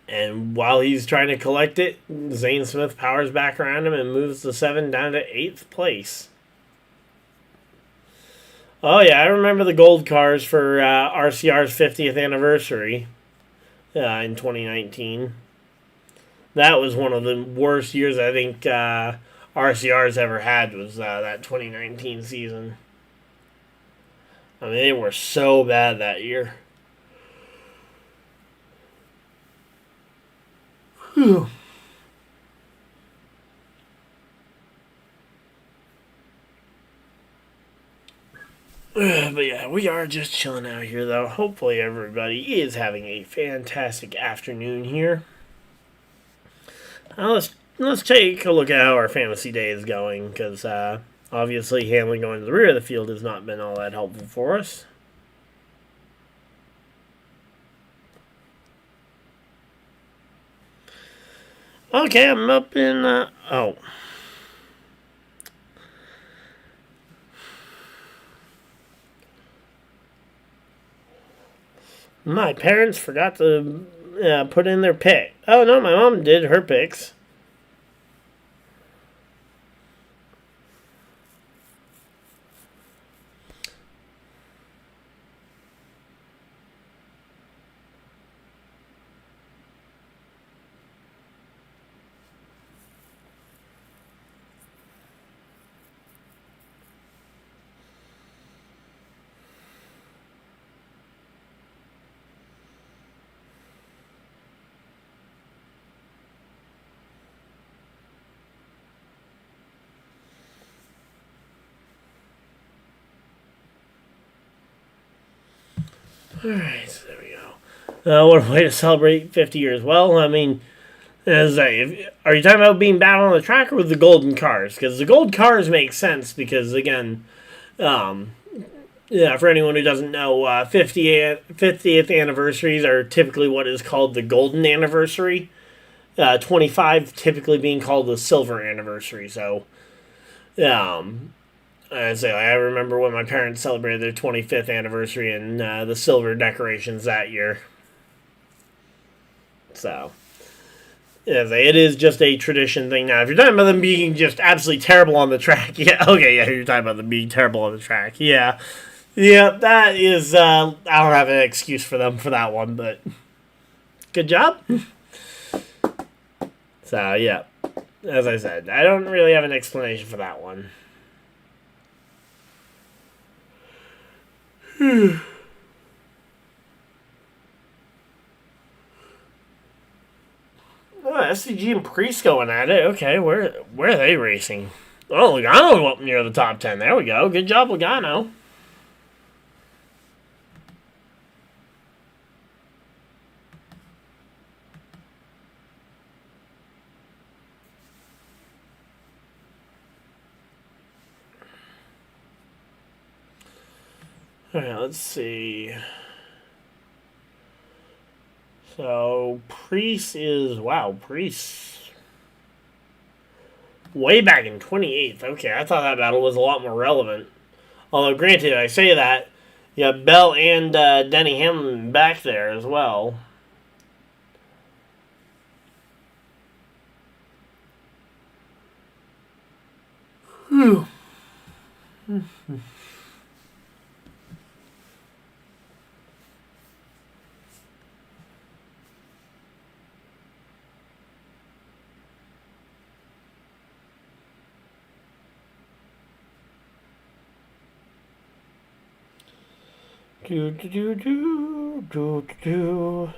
And while he's trying to collect it, Zane Smith powers back around him and moves the 7 down to 8th place. Oh, yeah, I remember the gold cars for RCR's 50th anniversary in 2019. That was one of the worst years I think RCR's ever had, was that 2019 season. I mean, they were so bad that year. Whew. But yeah, we are just chilling out here, though. Hopefully everybody is having a fantastic afternoon here. Now let's take a look at how our fantasy day is going, because obviously Hamlin going to the rear of the field has not been all that helpful for us. Okay, I'm up in... oh. My parents forgot to put in their pick. Oh, no, my mom did her picks. Alright, so there we go. What a way to celebrate 50 years. Well, I mean, as I say, are you talking about being bad on the track or with the golden cars? Because the gold cars make sense because, again, for anyone who doesn't know, 50th anniversaries are typically what is called the golden anniversary. 25 typically being called the silver anniversary. So, I remember when my parents celebrated their 25th anniversary and the silver decorations that year. So, it is just a tradition thing now. If you're talking about them being just absolutely terrible on the track, you're talking about them being terrible on the track. Yeah, that is, I don't have an excuse for them for that one, but good job. So, yeah, as I said, I don't really have an explanation for that one. Oh, SCG and Priest going at it. Okay, where are they racing? Oh, Logano up near the top 10. There we go. Good job, Logano. Alright, let's see. So, Priest way back in 28th. Okay, I thought that battle was a lot more relevant. Although, granted, I say that, you have Bell and Denny Hamlin back there as well. Whew. Do do do do do do.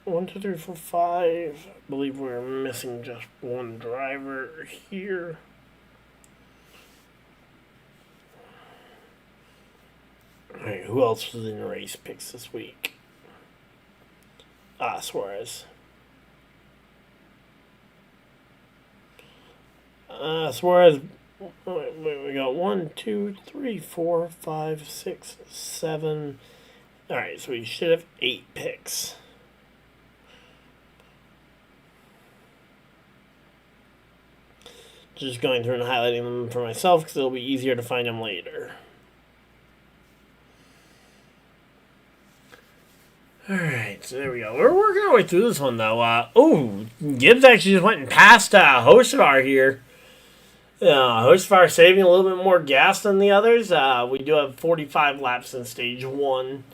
1, 2, 3, 4, 5. I believe we're missing just one driver here. Alright, who else was in race picks this week? Suarez. Suarez. We got 1, 2, 3, 4, 5, 6, 7. Alright, so we should have 8 picks. Just going through and highlighting them for myself because it'll be easier to find them later. Alright, so there we go. We're working our way through this one, though. Gibbs actually just went and passed Hocevar here. Hocevar saving a little bit more gas than the others. We do have 45 laps in Stage 1.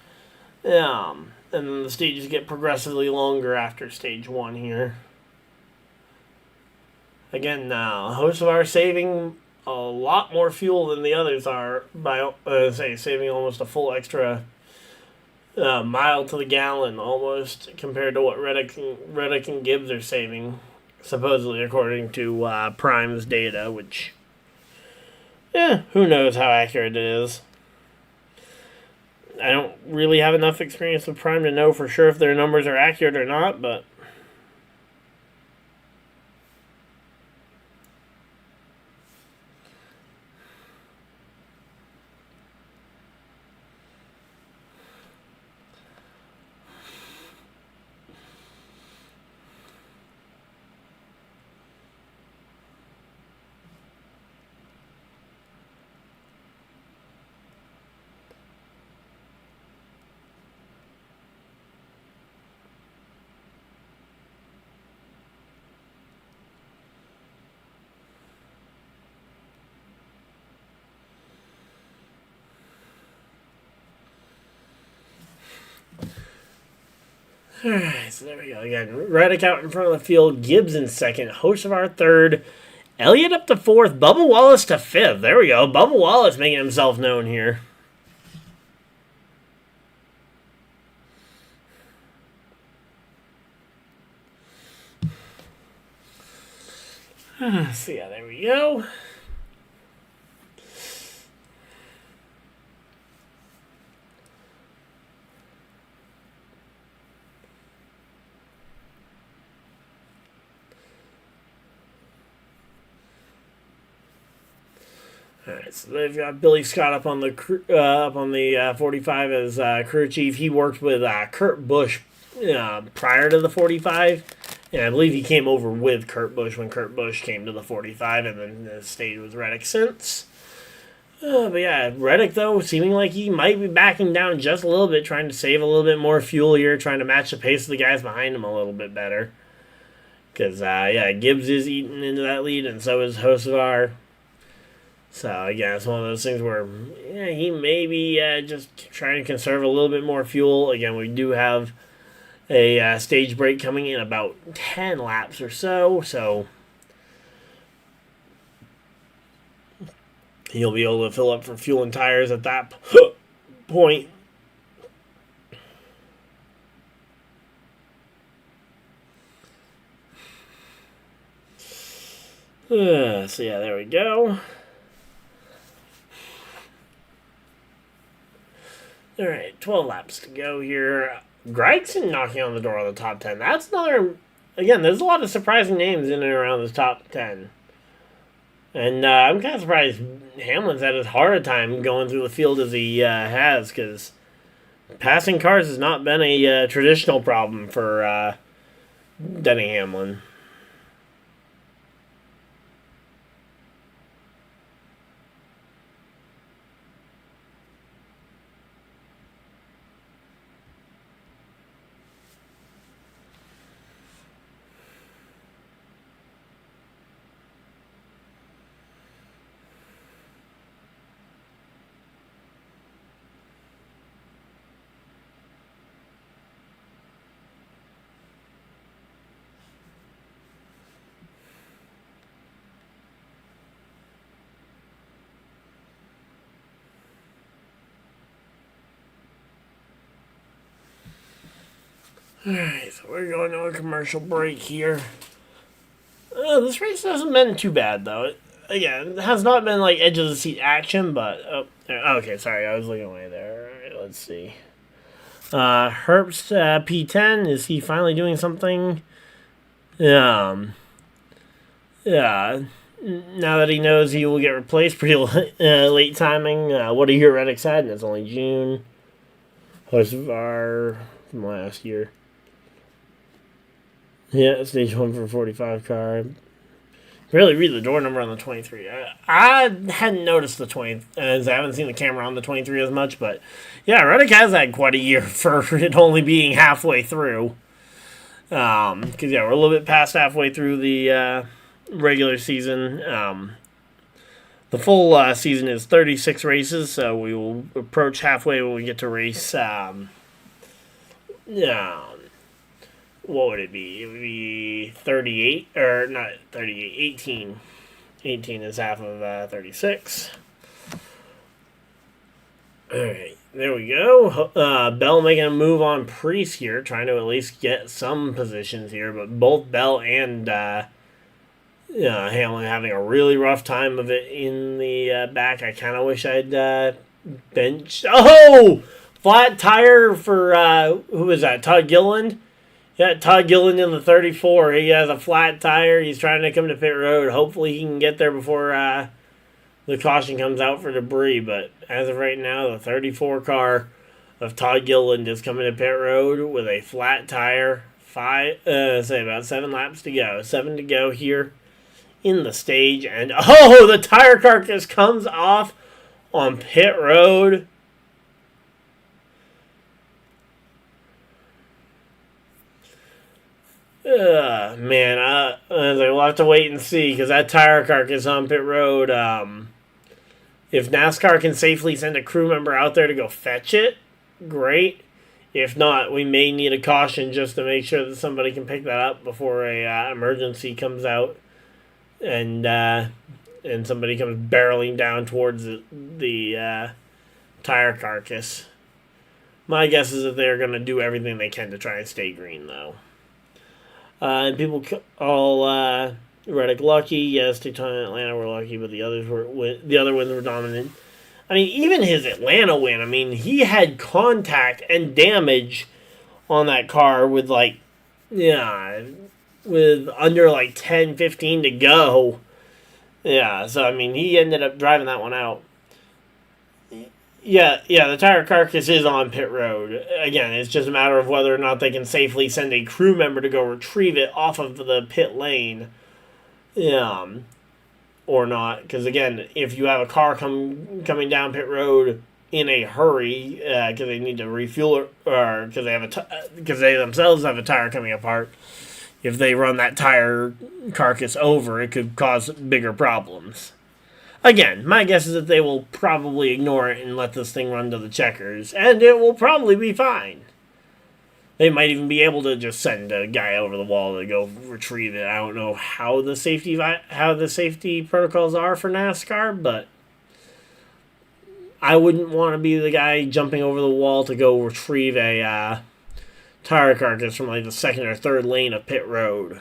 And then the stages get progressively longer after Stage 1 here. Again, Hocevar saving a lot more fuel than the others are by, saving almost a full extra mile to the gallon, almost, compared to what Reddick and Gibbs are saving, supposedly according to Prime's data, which, who knows how accurate it is. I don't really have enough experience with Prime to know for sure if their numbers are accurate or not, but alright, so there we go. Again, Reddick out in front of the field, Gibbs in second, Hocevar third, Elliott up to fourth, Bubba Wallace to fifth. There we go. Bubba Wallace making himself known here. So yeah, there we go. Alright, so they've got Billy Scott up on the 45 as crew chief. He worked with Kurt Busch prior to the 45, and I believe he came over with Kurt Busch when Kurt Busch came to the 45, and then stayed with Reddick since. But yeah, Reddick, though, seeming like he might be backing down just a little bit, trying to save a little bit more fuel here, trying to match the pace of the guys behind him a little bit better. Because, Gibbs is eating into that lead, and so is Hocevar. So, again, it's one of those things where he may be just trying to conserve a little bit more fuel. Again, we do have a stage break coming in about 10 laps or so. So, he'll be able to fill up for fuel and tires at that point. So, yeah, there we go. Alright, 12 laps to go here. Gregson knocking on the door of the top 10. That's another... Again, there's a lot of surprising names in and around this top 10. And I'm kind of surprised Hamlin's had as hard a time going through the field as he has, because passing cars has not been a traditional problem for Denny Hamlin. Alright, so we're going to a commercial break here. This race hasn't been too bad, though. Again, it has not been like edge of the seat action, but okay, sorry, I was looking away there. All right, let's see. Herbst P10, is he finally doing something? Yeah. Now that he knows he will get replaced, pretty late timing. What a year Reddick's had, and it's only June. Hocevar from last year. Yeah, stage 1 for 45 car. Barely read the door number on the 23. I hadn't noticed the 20, as I haven't seen the camera on the 23 as much, but yeah, Reddick has had quite a year for it only being halfway through. Because yeah, we're a little bit past halfway through the regular season. The full season is 36 races, so we will approach halfway when we get to race. What would it be? It would be 38, or not 38, 18. 18 is half of 36. Alright, there we go. Bell making a move on Priest here, trying to at least get some positions here, but both Bell and Hamlin having a really rough time of it in the back. I kind of wish I'd benched. Oh! Flat tire for, who was that, Todd Gilliland? Yeah, Todd Gilliland in the 34. He has a flat tire. He's trying to come to pit road. Hopefully he can get there before the caution comes out for debris. But as of right now, the 34 car of Todd Gilliland is coming to pit road with a flat tire. About 7 laps to go. 7 to go here in the stage. And, oh, the tire carcass comes off on pit road. Man, we'll have to wait and see, because that tire carcass on pit road, if NASCAR can safely send a crew member out there to go fetch it, great. If not, we may need a caution just to make sure that somebody can pick that up before a emergency comes out and somebody comes barreling down towards the tire carcass. My guess is that they're going to do everything they can to try and stay green, though. And people call Reddick lucky. Yes, Daytona and Atlanta were lucky, but the other wins were dominant. I mean, even his Atlanta win, I mean, he had contact and damage on that car with under 10, 15 to go. Yeah, so I mean, he ended up driving that one out. Yeah, the tire carcass is on pit road. Again, it's just a matter of whether or not they can safely send a crew member to go retrieve it off of the pit lane. Or not. Because, again, if you have a car coming down pit road in a hurry because they need to refuel it, or because they themselves have a tire coming apart, if they run that tire carcass over, it could cause bigger problems. Again, my guess is that they will probably ignore it and let this thing run to the checkers, and it will probably be fine. They might even be able to just send a guy over the wall to go retrieve it. I don't know how the safety protocols are for NASCAR, but I wouldn't want to be the guy jumping over the wall to go retrieve a tire carcass from the second or third lane of pit road.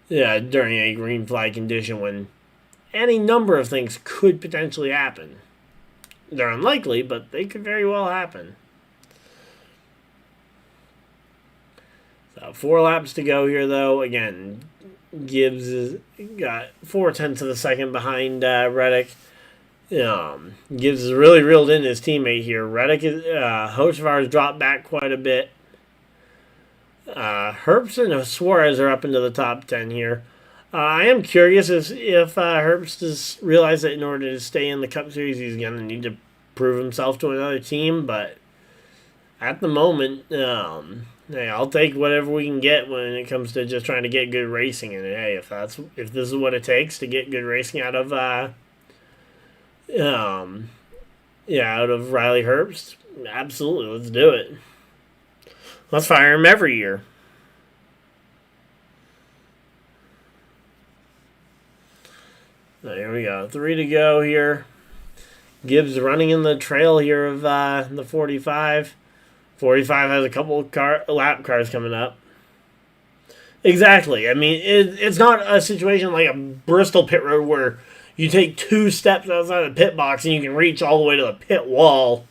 Yeah, during a green flag condition when any number of things could potentially happen. They're unlikely, but they could very well happen. So 4 laps to go here, though. Again, Gibbs has got 0.4 of a second behind Reddick. Gibbs has really reeled in his teammate here. Reddick Hocevar has dropped back quite a bit. Herbst and Suarez are up into the top 10 here. I am curious if Herbst has realized that in order to stay in the Cup Series, he's going to need to prove himself to another team. But at the moment, hey, I'll take whatever we can get when it comes to just trying to get good racing. And hey, if this is what it takes to get good racing out of Riley Herbst, absolutely, let's do it. Let's fire him every year. There we go. 3 to go here. Gibbs running in the trail here of the 45. 45 has a couple of lap cars coming up. Exactly. I mean, it's not a situation like a Bristol pit road where you take 2 steps outside the pit box and you can reach all the way to the pit wall.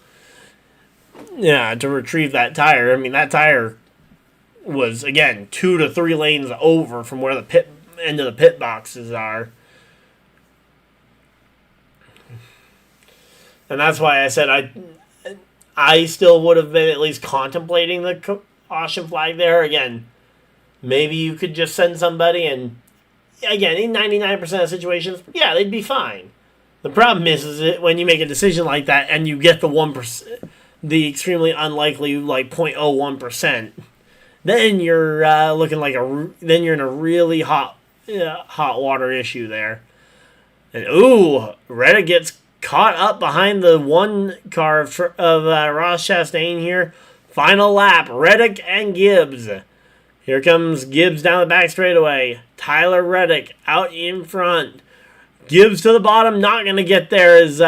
Yeah, to retrieve that tire. I mean, that tire was, again, 2 to 3 lanes over from where the pit end of the pit boxes are. And that's why I said I still would have been at least contemplating the caution flag there. Again, maybe you could just send somebody, and again, in 99% of situations, yeah, they'd be fine. The problem is it when you make a decision like that and you get the 1%, the extremely unlikely like 0.01%, then you're looking like then you're in a really hot water issue there. And Reddick gets caught up behind the one car of Ross Chastain here. Final lap, Reddick and Gibbs. Here comes Gibbs down the back straightaway. Tyler Reddick out in front. Gibbs to the bottom, not going to get there as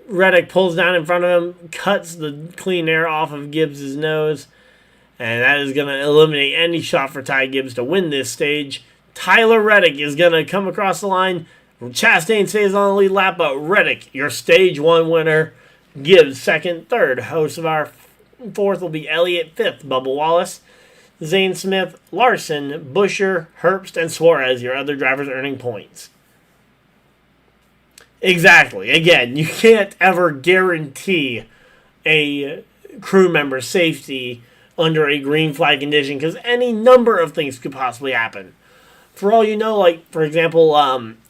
Reddick pulls down in front of him, cuts the clean air off of Gibbs' nose. And that is going to eliminate any shot for Ty Gibbs to win this stage. Tyler Reddick is going to come across the line. Chastain stays on the lead lap, but Reddick, your stage 1 winner. Gibbs, second, third. Host of our fourth will be Elliott, fifth. Bubba Wallace, Zane Smith, Larson, Buscher, Herbst, and Suarez, your other drivers earning points. Exactly. Again, you can't ever guarantee a crew member's safety under a green flag condition because any number of things could possibly happen. For all you know, like, for example,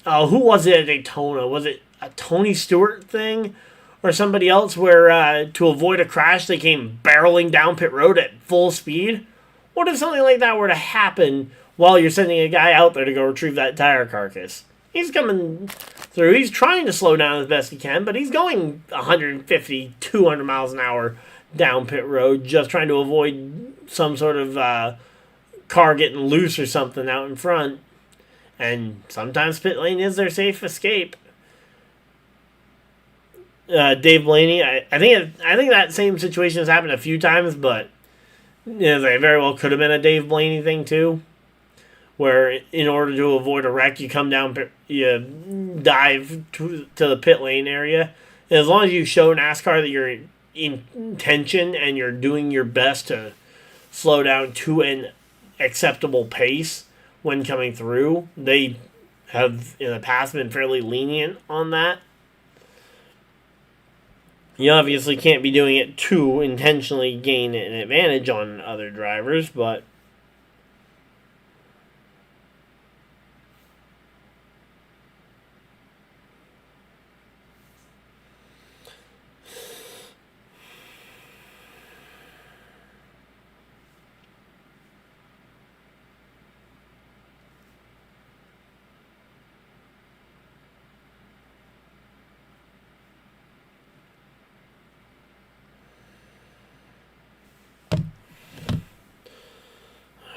who was it at Daytona? Was it a Tony Stewart thing? Or somebody else where, to avoid a crash, they came barreling down pit road at full speed? What if something like that were to happen while you're sending a guy out there to go retrieve that tire carcass? He's coming through. He's trying to slow down as best he can, but he's going 150, 200 miles an hour down pit road, just trying to avoid some sort of car getting loose or something out in front. And sometimes pit lane is their safe escape. Dave Blaney, I think that same situation has happened a few times, but it very well could have been a Dave Blaney thing too, where in order to avoid a wreck, you come down, you dive to the pit lane area. And as long as you show NASCAR that you're in intention and you're doing your best to slow down to an acceptable pace when coming through, they have in the past been fairly lenient on that. You obviously can't be doing it to intentionally gain an advantage on other drivers, but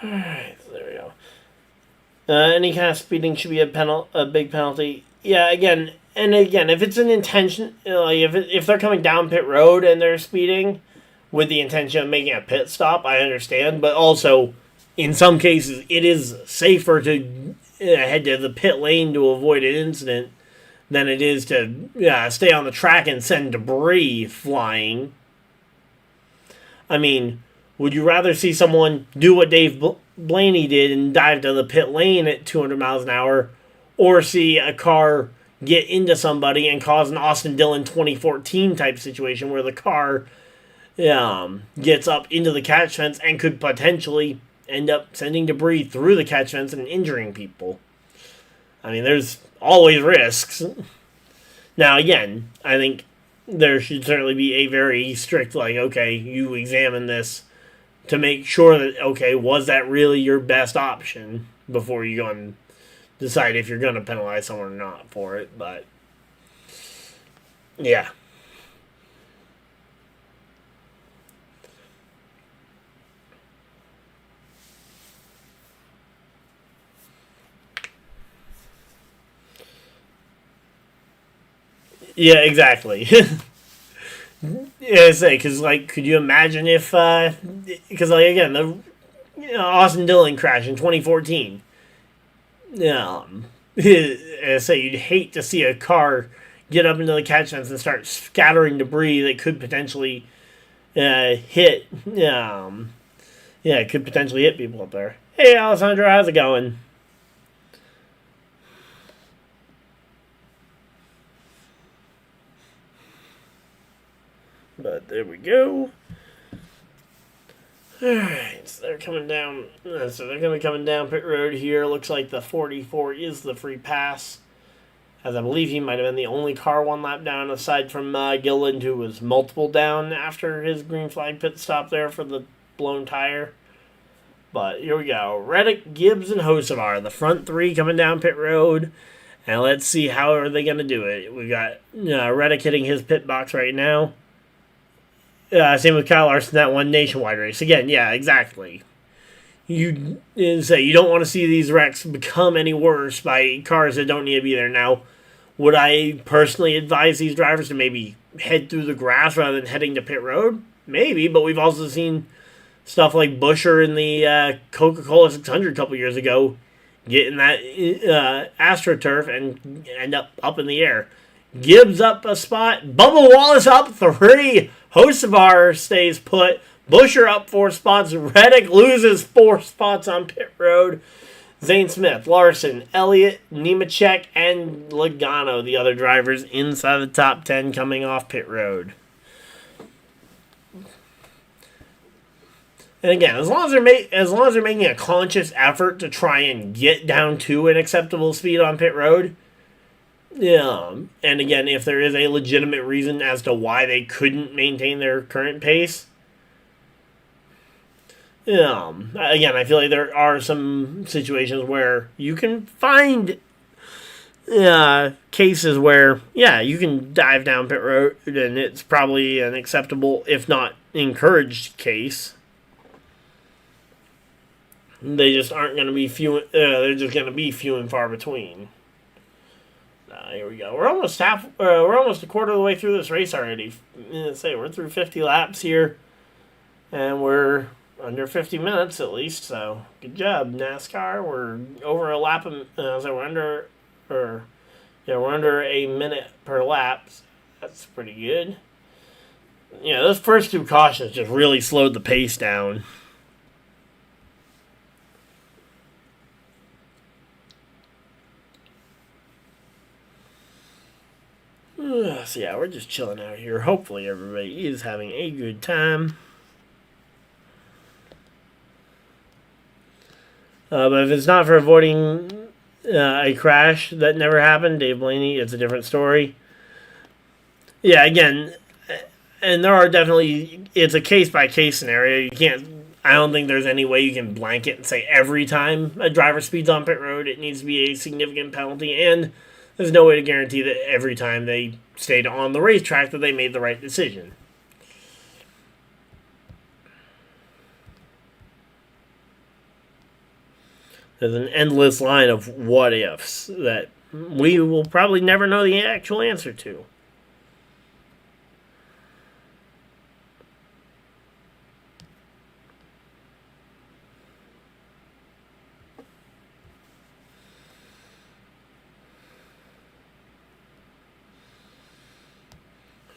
alright, so there we go. Any kind of speeding should be a big penalty. Yeah, again, if it's an intention, if they're coming down pit road and they're speeding with the intention of making a pit stop, I understand. But also, in some cases, it is safer to head to the pit lane to avoid an incident than it is to stay on the track and send debris flying. I mean, would you rather see someone do what Dave Blaney did and dive to the pit lane at 200 miles an hour, or see a car get into somebody and cause an Austin Dillon 2014 type situation where the car gets up into the catch fence and could potentially end up sending debris through the catch fence and injuring people? I mean, there's always risks. Now, again, I think there should certainly be a very strict, you examine this to make sure that, was that really your best option before you go and decide if you're going to penalize someone or not for it. But, yeah. Yeah, exactly. I say, because like, could you imagine if, because like again, the Austin Dillon crash in 2014. I say you'd hate to see a car get up into the catch fence and start scattering debris that could potentially hit. Yeah, it could potentially hit people up there. Hey, Alessandro, how's it going? But there we go. Alright, so they're coming down. So they're going to be coming down pit road here. Looks like the 44 is the free pass. As I believe he might have been the only car one lap down, aside from Gilliland, who was multiple down after his green flag pit stop there for the blown tire. But here we go. Reddick, Gibbs, and Hocevar, the front three coming down pit road. And let's see how are they going to do it. We got Reddick hitting his pit box right now. Same with Kyle Larson, that one nationwide race. Again, yeah, exactly. You say you don't want to see these wrecks become any worse by cars that don't need to be there. Now, would I personally advise these drivers to maybe head through the grass rather than heading to pit road? Maybe, but we've also seen stuff like Buscher in the Coca-Cola 600 a couple years ago getting that AstroTurf and end up in the air. Gibbs up a spot. Bubba Wallace up 3. Hocevar stays put. Buscher up 4 spots. Reddick loses 4 spots on pit road. Zane Smith, Larson, Elliott, Nemechek, and Logano, the other drivers inside the top 10 coming off pit road. And again, as long as they're making a conscious effort to try and get down to an acceptable speed on pit road, and again, if there is a legitimate reason as to why they couldn't maintain their current pace, again, I feel like there are some situations where you can find cases where, you can dive down pit road and it's probably an acceptable, if not encouraged, case. They just aren't going to be few. They're just going to be few and far between. Here we go. We're almost a quarter of the way through this race already. We're through 50 laps here, and we're under 50 minutes at least. So good job, NASCAR. We're over a lap. We're under a minute per lap. So that's pretty good. Those first 2 cautions just really slowed the pace down. So we're just chilling out here. Hopefully everybody is having a good time. But if it's not for avoiding a crash that never happened, Dave Blaney, it's a different story. Yeah, again, and there are definitely, it's a case-by-case scenario. I don't think there's any way you can blanket and say every time a driver speeds on pit road, it needs to be a significant penalty, and there's no way to guarantee that every time they stayed on the racetrack that they made the right decision. There's an endless line of what ifs that we will probably never know the actual answer to.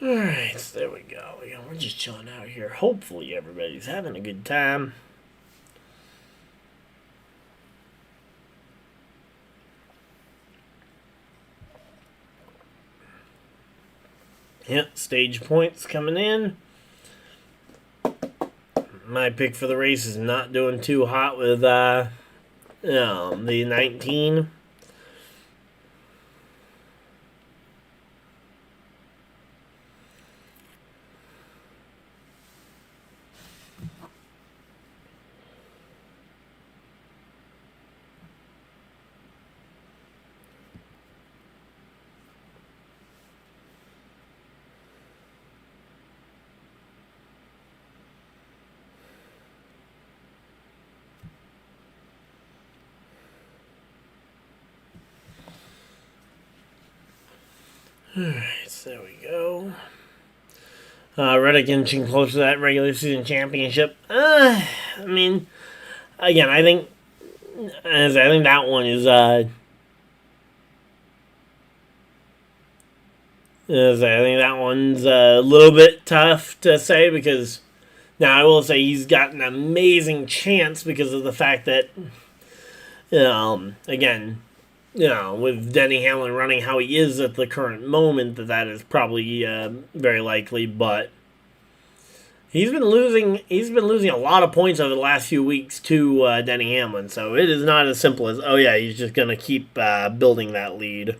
Alright, so there we go. We're just chilling out here. Hopefully everybody's having a good time. Yep, stage points coming in. My pick for the race is not doing too hot with the 19. Alright, so there we go. Reddick inching close to that regular season championship. I mean, again, I think that one is I think that one's a little bit tough to say because now I will say he's got an amazing chance because of the fact that again, with Denny Hamlin running how he is at the current moment, that is probably very likely. But he's been losing a lot of points over the last few weeks to Denny Hamlin. So it is not as simple as he's just gonna keep building that lead.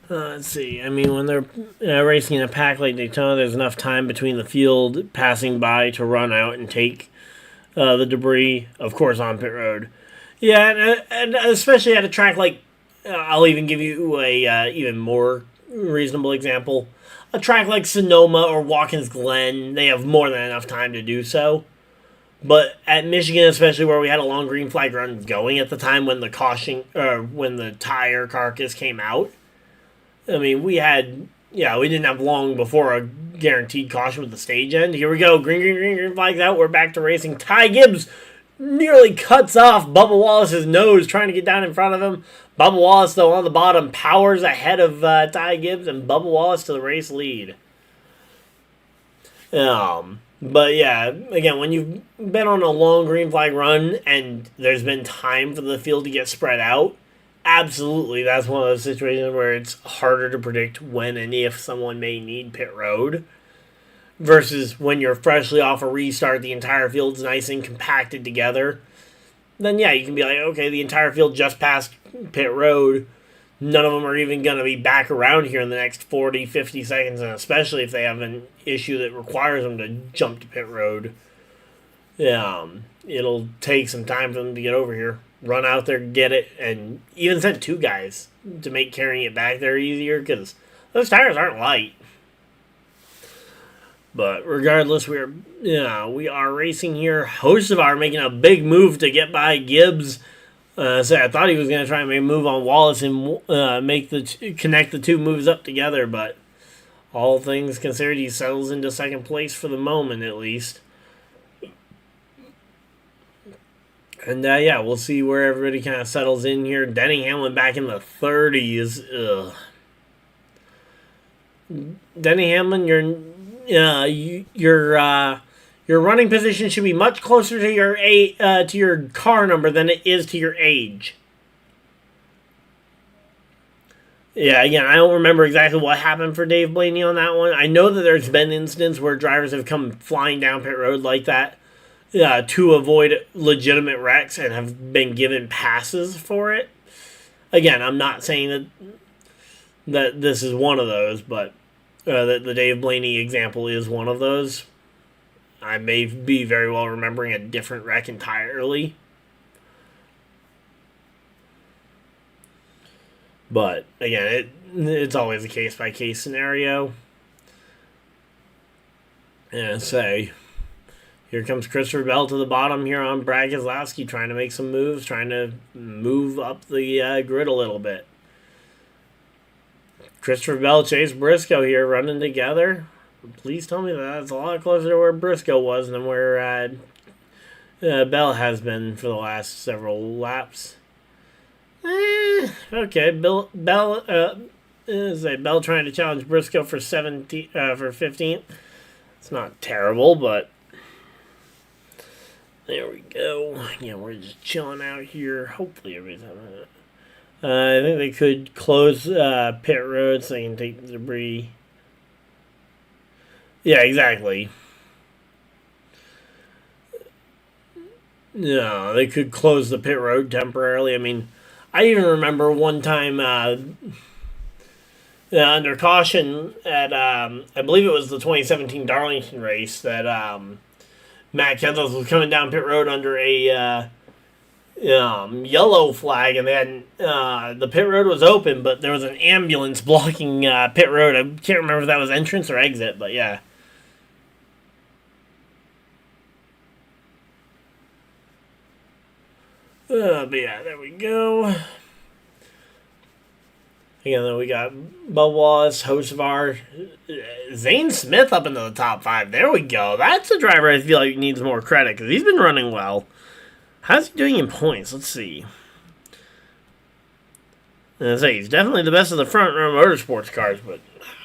Let's see. I mean, when they're racing in a pack like Daytona, there's enough time between the field passing by to run out and take the debris, of course, on pit road. Yeah, and especially at a track like, I'll even give you a even more reasonable example. A track like Sonoma or Watkins Glen, they have more than enough time to do so. But at Michigan, especially where we had a long green flag run going at the time when when the tire carcass came out, I mean, we didn't have long before a guaranteed caution with the stage end. Here we go. Green flags out. We're back to racing. Ty Gibbs nearly cuts off Bubba Wallace's nose trying to get down in front of him. Bubba Wallace, though, on the bottom, powers ahead of Ty Gibbs and Bubba Wallace to the race lead. But yeah, again, when you've been on a long green flag run and there's been time for the field to get spread out, absolutely, that's one of those situations where it's harder to predict when and if someone may need pit road versus when you're freshly off a restart, the entire field's nice and compacted together. Then, yeah, you can be like, okay, the entire field just passed pit road. None of them are even going to be back around here in the next 40, 50 seconds, and especially if they have an issue that requires them to jump to pit road. It'll take some time for them to get over here. Run out there, get it, and even send two guys to make carrying it back there easier because those tires aren't light. But regardless, we are racing here. Hocevar making a big move to get by Gibbs. I thought he was going to try and make a move on Wallace and connect the two moves up together, but all things considered, he settles into second place for the moment at least. And, we'll see where everybody kind of settles in here. Denny Hamlin back in the 30s. Ugh. Denny Hamlin, your running position should be much closer to your car number than it is to your age. Yeah, again, I don't remember exactly what happened for Dave Blaney on that one. I know that there's been incidents where drivers have come flying down pit road like that. To avoid legitimate wrecks and have been given passes for it. Again, I'm not saying that this is one of those, but that the Dave Blaney example is one of those. I may be very well remembering a different wreck entirely. But, again, it's always a case-by-case scenario. And say... Here comes Christopher Bell to the bottom here on Brad Keselowski, trying to make some moves, trying to move up the grid a little bit. Christopher Bell, Chase Briscoe here running together. Please tell me that's a lot closer to where Briscoe was than where Bell has been for the last several laps. Okay, Bell trying to challenge Briscoe for 15th. It's not terrible, but. There we go. Yeah, we're just chilling out here. Hopefully everybody's having it. I think they could close pit road so they can take the debris. Yeah, exactly. No, they could close the pit road temporarily. I mean, I even remember one time under caution at, I believe it was the 2017 Darlington race that Matt Kenseth was coming down pit road under a yellow flag, and then the pit road was open, but there was an ambulance blocking pit road. I can't remember if that was entrance or exit, but yeah. But yeah, there we go. Again, then we got Bubba Wallace, Hocevar, Zane Smith up into the top 5. There we go. That's a driver I feel like needs more credit because he's been running well. How's he doing in points? Let's see. I say he's definitely the best of the front row motorsports cars, but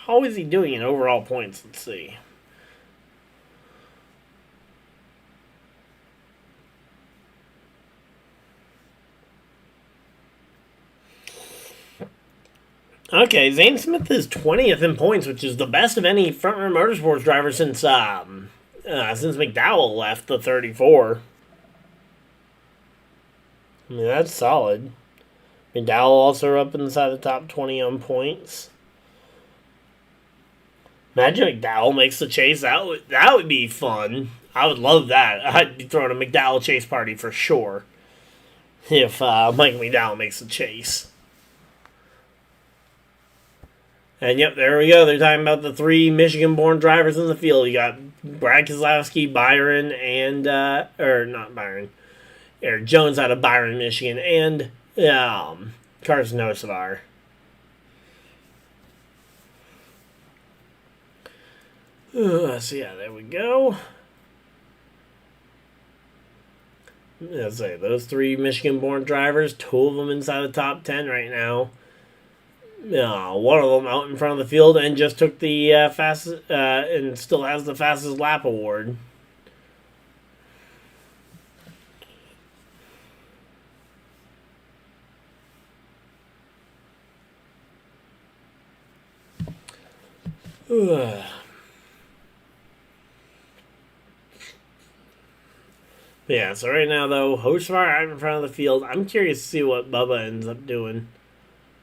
how is he doing in overall points? Let's see. Okay, Zane Smith is 20th in points, which is the best of any front row motorsports driver since McDowell left the 34. I mean, that's solid. McDowell also up inside the top 20 on points. Imagine McDowell makes the chase. That would be fun. I would love that. I'd be throwing a McDowell chase party for sure. If Mike McDowell makes the chase. And yep, there we go. They're talking about the 3 Michigan-born drivers in the field. You got Brad Keselowski, Byron, and not Byron. Eric Jones out of Byron, Michigan, and Carson Hocevar. So yeah, there we go. Let's say those 3 Michigan-born drivers, 2 of them inside the top 10 right now. One of them out in front of the field and just took the fastest and still has the fastest lap award. Yeah, so right now, though, Hocevar out in front of the field. I'm curious to see what Bubba ends up doing.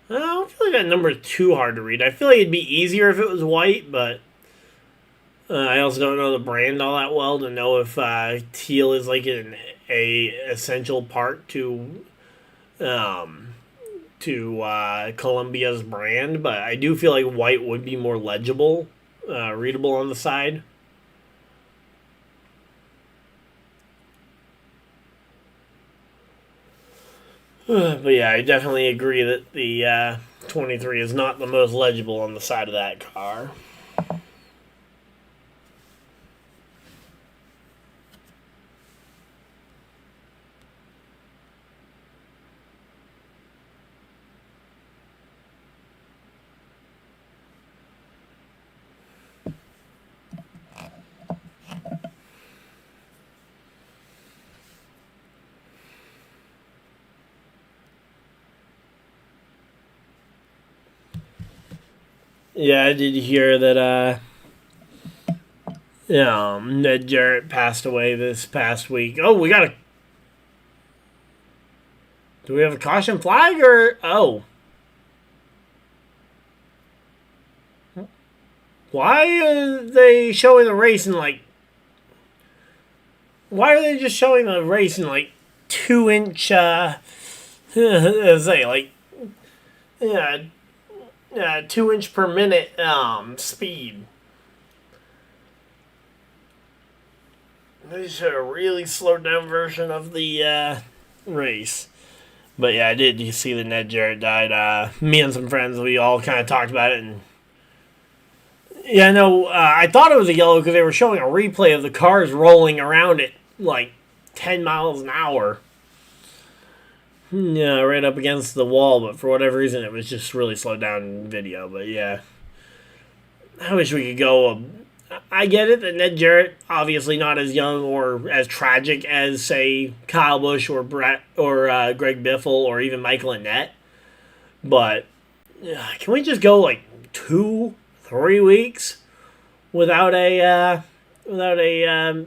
I don't feel like that number is too hard to read. I feel like it'd be easier if it was white, but I also don't know the brand all that well to know if teal is like a essential part to Columbia's brand. But I do feel like white would be more legible, readable on the side. But yeah, I definitely agree that the 23 is not the most legible on the side of that car. Yeah, I did hear that Ned Jarrett passed away this past week. Oh, we got a... Do we have a caution flag or... Oh. Why are they showing the race in like... Why are they just showing the race in like 2-inch... say like... Yeah... 2-inch per minute speed. They showed a really slowed down version of the race. But yeah, I did. You see that Ned Jarrett died. Me and some friends, we all kind of talked about it. And yeah, no, I thought it was a yellow because they were showing a replay of the cars rolling around it like 10 miles an hour. Yeah, right up against the wall, but for whatever reason, it was just really slowed down in video. But yeah, I wish we could go. I get it that Ned Jarrett, obviously not as young or as tragic as, say, Kyle Busch or Brett or Greg Biffle or even Michael Annett. But can we just go like 2-3 weeks without a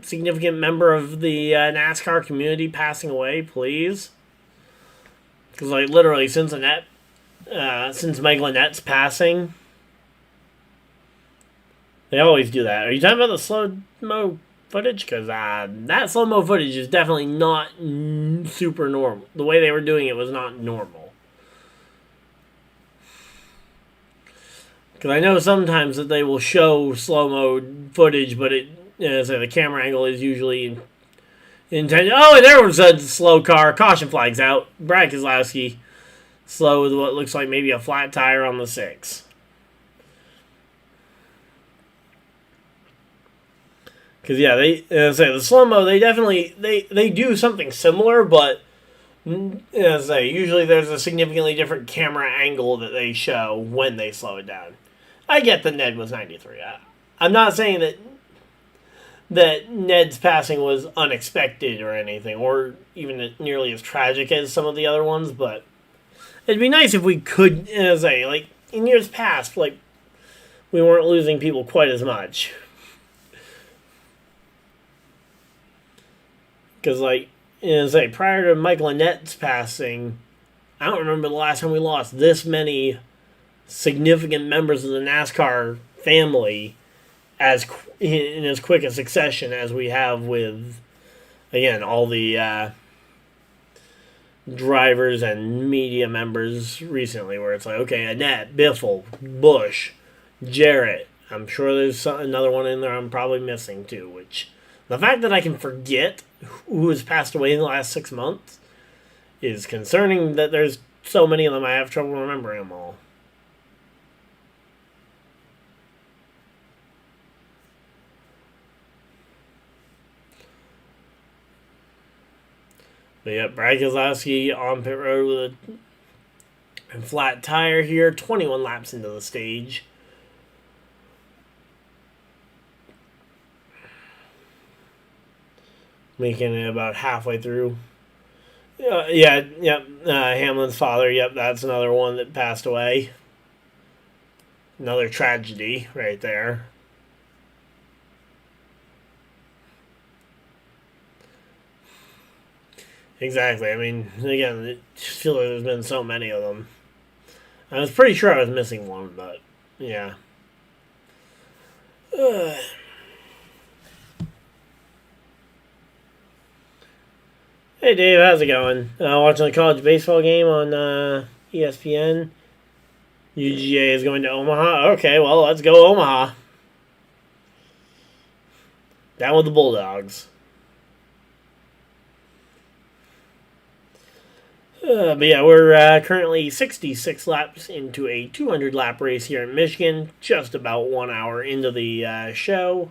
significant member of the NASCAR community passing away, please? Because, like, literally, since Michael Annett's passing, they always do that. Are you talking about the slow-mo footage, because that slow-mo footage is definitely not super normal. The way they were doing it was not normal. Because I know sometimes that they will show slow-mo footage, but so the camera angle is usually intended. Oh, there was a slow car. Caution flag's out. Brad Keselowski slow with what looks like maybe a flat tire on the 6. Because, yeah, the slow-mo, they definitely, they do something similar, but, usually there's a significantly different camera angle that they show when they slow it down. I get that Ned was 93. I'm not saying that Ned's passing was unexpected or anything, or even nearly as tragic as some of the other ones, but it'd be nice if we could, like, in years past, like, we weren't losing people quite as much. Because, like, prior to Michael Annette's passing, I don't remember the last time we lost this many significant members of the NASCAR family in as quick a succession as we have with, again, all the drivers and media members recently, where it's like, okay, Annette, Biffle, Busch, Jarrett. I'm sure there's another one in there I'm probably missing too, which the fact that I can forget who has passed away in the last 6 months is concerning, that there's so many of them I have trouble remembering them all. But yeah, Brad Keselowski on pit road with a flat tire here, 21 laps into the stage. Making it about halfway through. Hamlin's father, that's another one that passed away. Another tragedy right there. Exactly. I mean, again, it just feels like there's been so many of them. I was pretty sure I was missing one, but yeah. Hey Dave, how's it going? Watching the college baseball game on ESPN. UGA is going to Omaha. Okay, well, let's go Omaha. Down with the Bulldogs. But yeah, we're currently 66 laps into a 200-lap race here in Michigan. Just about 1 hour into the show.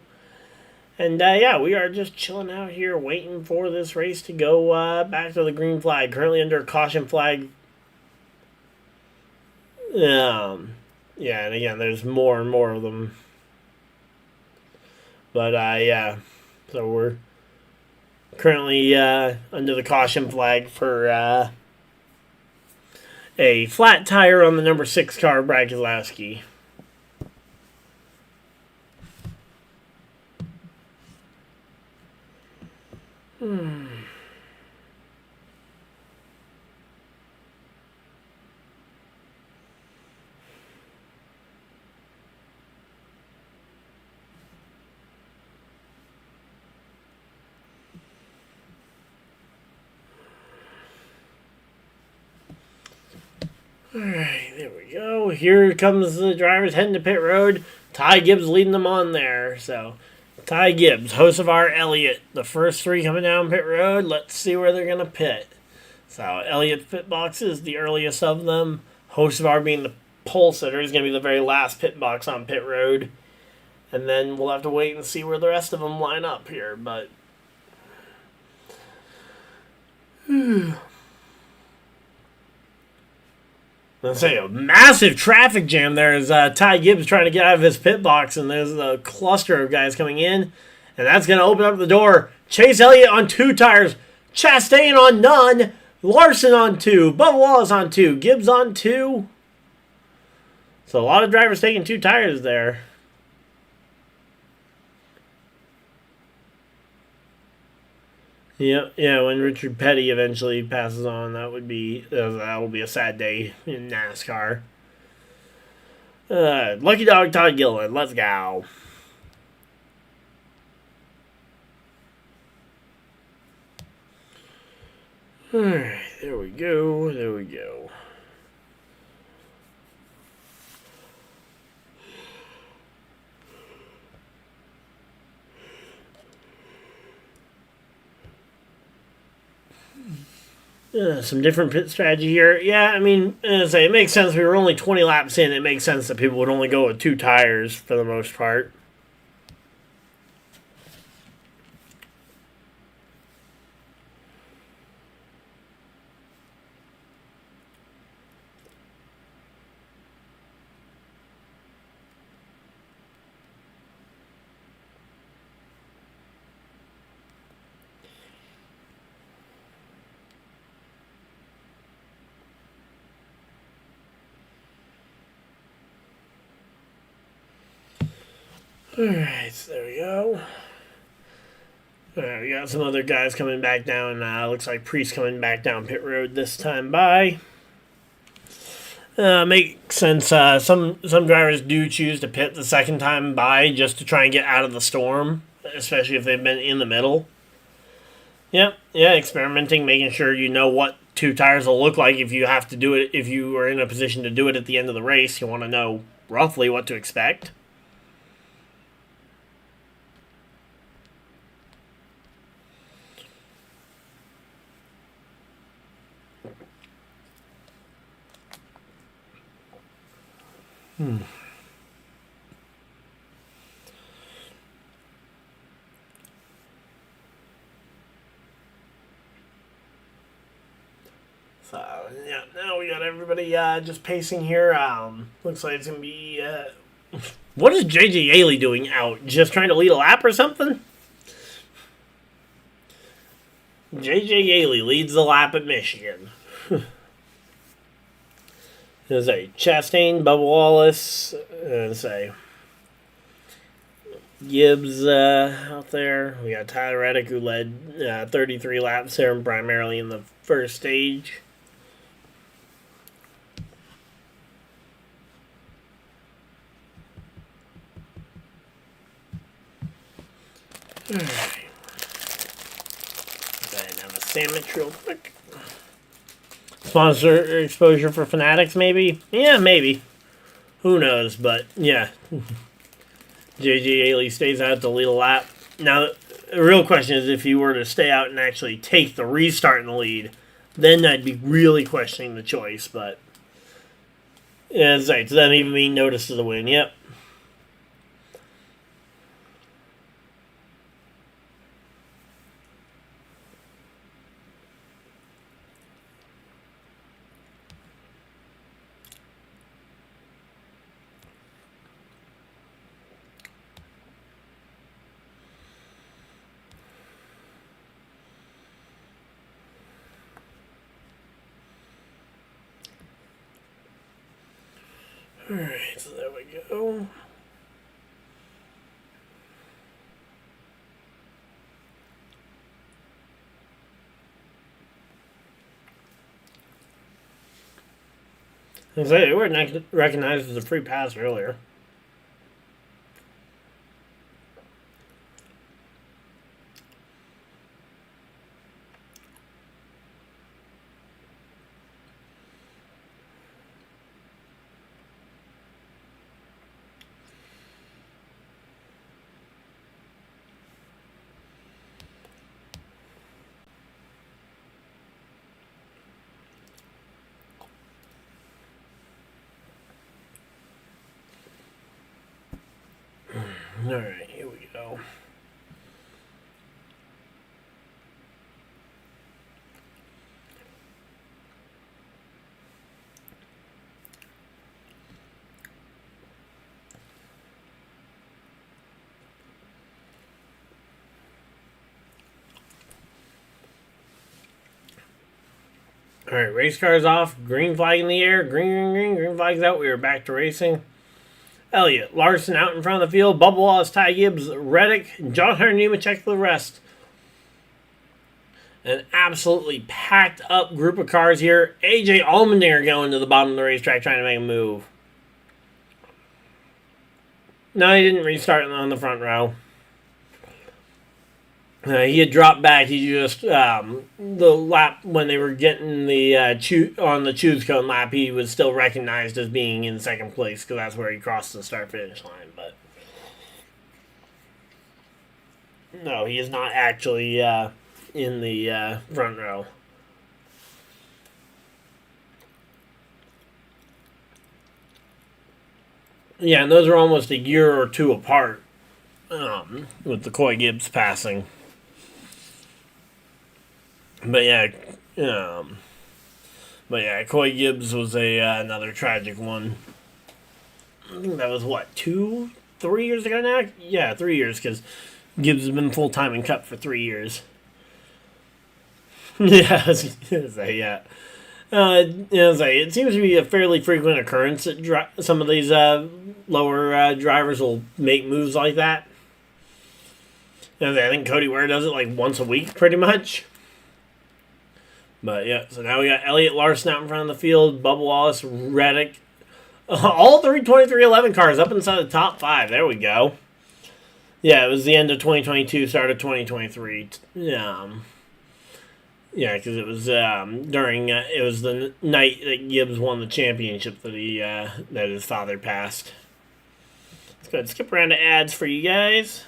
And we are just chilling out here waiting for this race to go back to the green flag. Currently under a caution flag. And again, there's more and more of them. But so we're currently under the caution flag for a flat tire on the number 6 car, Brad Keselowski. Alright, there we go. Here comes the drivers heading to pit road. Ty Gibbs leading them on there. So, Ty Gibbs, Hocevar, Elliott, the first 3 coming down pit road. Let's see where they're going to pit. So, Elliott's pit box is the earliest of them. Hocevar being the pole sitter is going to be the very last pit box on pit road. And then we'll have to wait and see where the rest of them line up here. But let's say a massive traffic jam there as Ty Gibbs trying to get out of his pit box, and there's a cluster of guys coming in, and that's going to open up the door. Chase Elliott on 2 tires, Chastain on none, Larson on 2, Bubba Wallace on 2, Gibbs on 2. So a lot of drivers taking 2 tires there. Yeah, when Richard Petty eventually passes on, that'll be a sad day in NASCAR. Lucky Dog Todd Gilliland, let's go. Alright, there we go. There we go. Some different pit strategy here. Yeah, I mean, as I say, it makes sense. We were only 20 laps in. It makes sense that people would only go with 2 tires for the most part. Alright, so there we go. Alright, we got some other guys coming back down. Looks like Priest coming back down pit road this time by. Makes sense. Some drivers do choose to pit the second time by just to try and get out of the storm, especially if they've been in the middle. Yep, yeah, experimenting, making sure you know what 2 tires will look like if you have to do it. If you are in a position to do it at the end of the race, you want to know roughly what to expect. So, yeah, now we got everybody just pacing here. Looks like it's going to be... what is J.J. Yaley doing out? Just trying to lead a lap or something? J.J. Yaley leads the lap at Michigan. There's a Chastain, Bubba Wallace, say Gibbs out there. We got Tyler Reddick, who led 33 laps there, primarily in the first stage. Alright. Have a sandwich real quick. Sponsor exposure for Fanatics, maybe? Yeah, maybe. Who knows, but yeah. J.J. Yaley stays out to lead a lap. Now, the real question is if he were to stay out and actually take the restart in the lead, then I'd be really questioning the choice, but... yeah, that's right. So that even mean notice to the win, yep. Alright, so there we go. I was saying, they weren't recognized as a free pass earlier. Alright, here we go. Alright, race car's off. Green flag in the air. Green flag's out. We are back to racing. Elliott, Larson out in front of the field. Bubba Wallace, Ty Gibbs, Reddick, John Hunter Nemechek for the rest. An absolutely packed up group of cars here. AJ Allmendinger going to the bottom of the racetrack trying to make a move. No, he didn't restart on the front row. He had dropped back. He just the lap when they were getting the on the choose cone lap, he was still recognized as being in second place because that's where he crossed the start finish line. But no, he is not actually in the front row. Yeah, and those are almost a year or two apart with the Coy Gibbs passing. But yeah, Coy Gibbs was another tragic one. I think that was what 3 years ago now. Yeah, 3 years because Gibbs has been full time in Cup for 3 years. Yeah, yeah. It seems to be a fairly frequent occurrence that some of these lower drivers will make moves like that. I think Cody Ware does it like once a week, pretty much. But yeah, so now we got Elliott Larson out in front of the field, Bubba Wallace, Reddick, all three 2311 cars up inside the top 5. There we go. Yeah, it was the end of 2022, start of 2023. Yeah, because it was during it was the night that Gibbs won the championship that that his father passed. Let's go ahead and skip around to ads for you guys.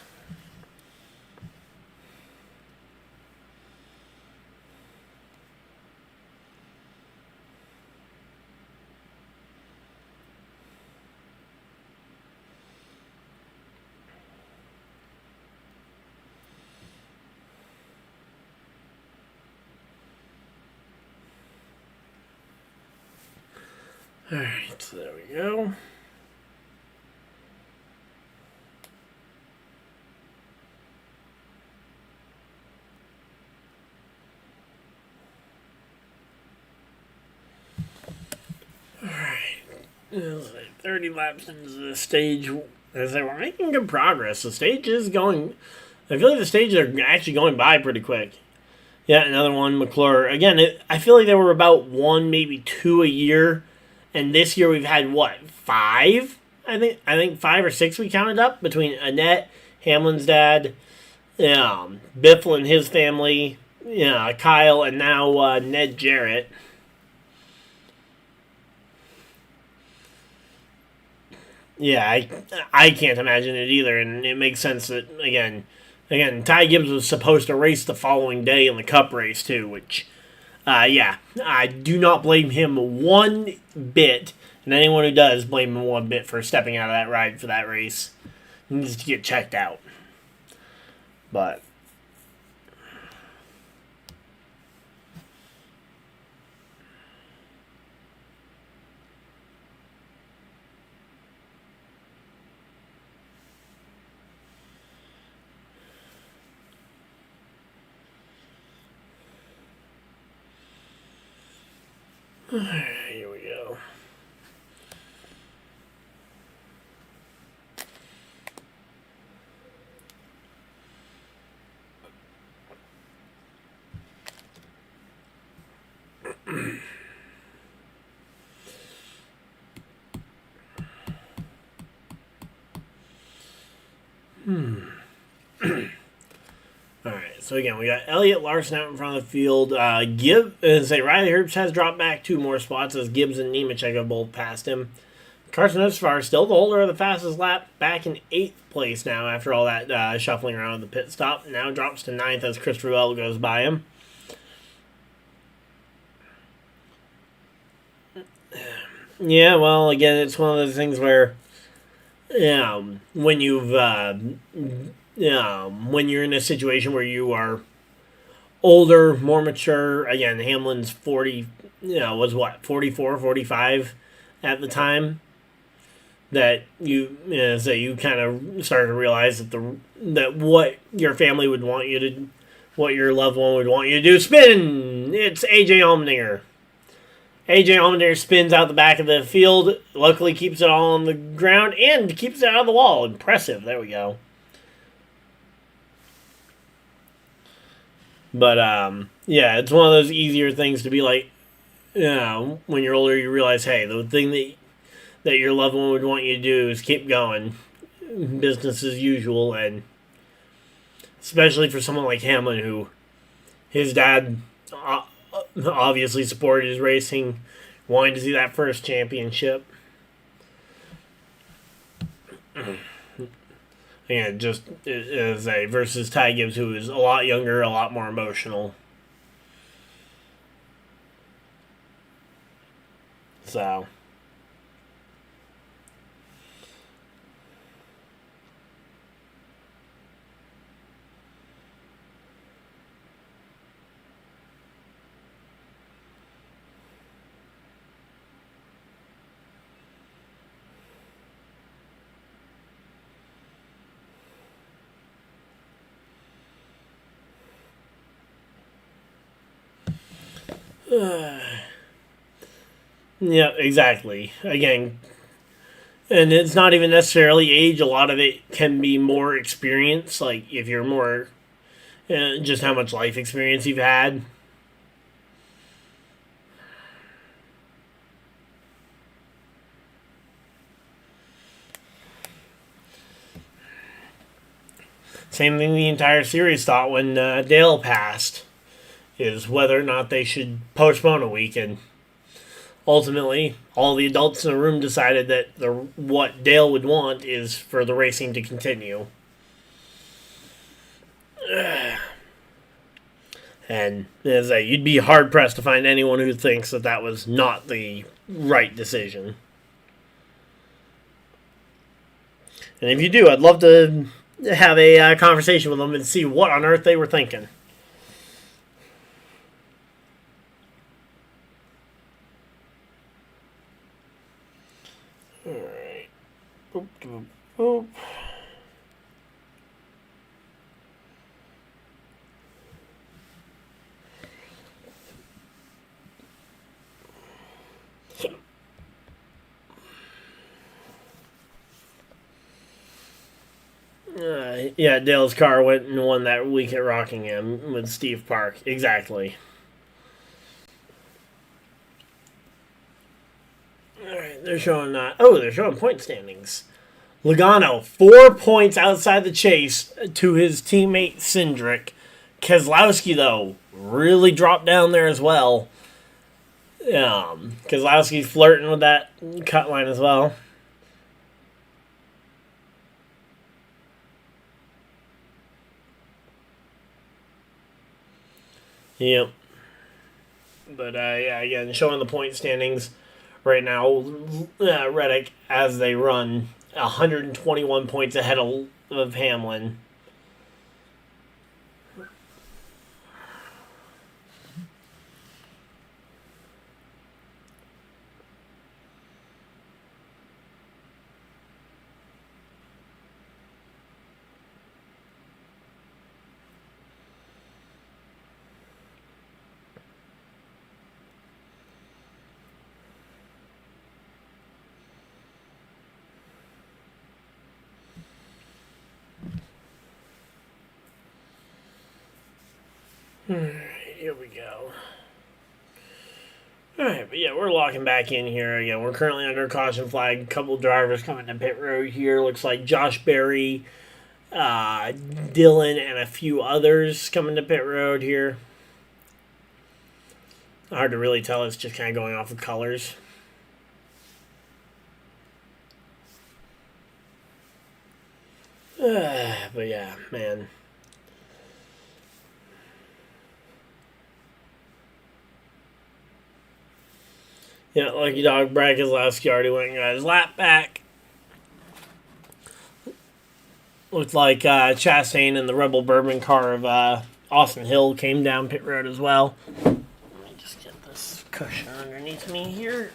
Alright, so there we go. Alright, 30 laps into the stage. As they were making good progress, the stage is going. I feel like the stages are actually going by pretty quick. Yeah, another one, McClure. Again, I feel like there were about 1, maybe 2 a year. And this year we've had, 5? I think 5 or 6 we counted up between Annette, Hamlin's dad, Biffle and his family, Kyle, and now Ned Jarrett. Yeah, I can't imagine it either, and it makes sense that, again, Ty Gibbs was supposed to race the following day in the Cup race, too, which... I do not blame him one bit, and anyone who does blame him one bit for stepping out of that ride for that race needs to get checked out. But here we go. Alright, so again, we got Elliott Larson out in front of the field. Riley Herbst has dropped back 2 more spots as Gibbs and Nemechek have both passed him. Carson Hocevar, still the holder of the fastest lap, back in 8th place now after all that shuffling around the pit stop. Now drops to 9th as Chris Ruel goes by him. Yeah, well, again, it's one of those things where, when you've, when you're in a situation where you are older, more mature, again, Hamlin's 40, was 44, 45 at the time, that you kind of started to realize that what your family would want you to, what your loved one would want you to do, spin! It's AJ Allmendinger. AJ Allmendinger spins out the back of the field, luckily keeps it all on the ground, and keeps it out of the wall. Impressive. There we go. But, it's one of those easier things to be like, when you're older, you realize, hey, the thing that your loved one would want you to do is keep going. Business as usual, and especially for someone like Hamlin, who his dad obviously supported his racing, wanting to see that first championship. And just as a versus Ty Gibbs, who is a lot younger, a lot more emotional. So. Yeah, exactly. Again, and it's not even necessarily age. A lot of it can be more experience. Like, if you're more, just how much life experience you've had. Same thing the entire series thought when Dale passed, is whether or not they should postpone a week. And ultimately, all the adults in the room decided that what Dale would want is for the racing to continue. And as you'd be hard pressed to find anyone who thinks that that was not the right decision. And if you do, I'd love to have a conversation with them and see what on earth they were thinking. All right. Boop, boop, boop. Yeah, Dale's car went and won that week at Rockingham with Steve Park. Exactly. Alright, they're showing they're showing point standings. Logano, 4 points outside the chase to his teammate Cindric. Keselowski, though, really dropped down there as well. Keselowski's flirting with that cut line as well. Yep. But, yeah, again, showing the point standings right now, Reddick, as they run, 121 points ahead of Hamlin. Alright, here we go. Alright, but yeah, we're locking back in here again. We're currently under caution flag. A couple drivers coming to pit road here. Looks like Josh Berry, Dylan, and a few others coming to pit road here. Hard to really tell. It's just kind of going off of colors. But yeah, man. Yeah, Lucky Dog Brad Keselowski already went and got his lap back. Looked like Chastain and the Rebel Bourbon car of Austin Hill came down pit road as well. Let me just get this cushion underneath me here.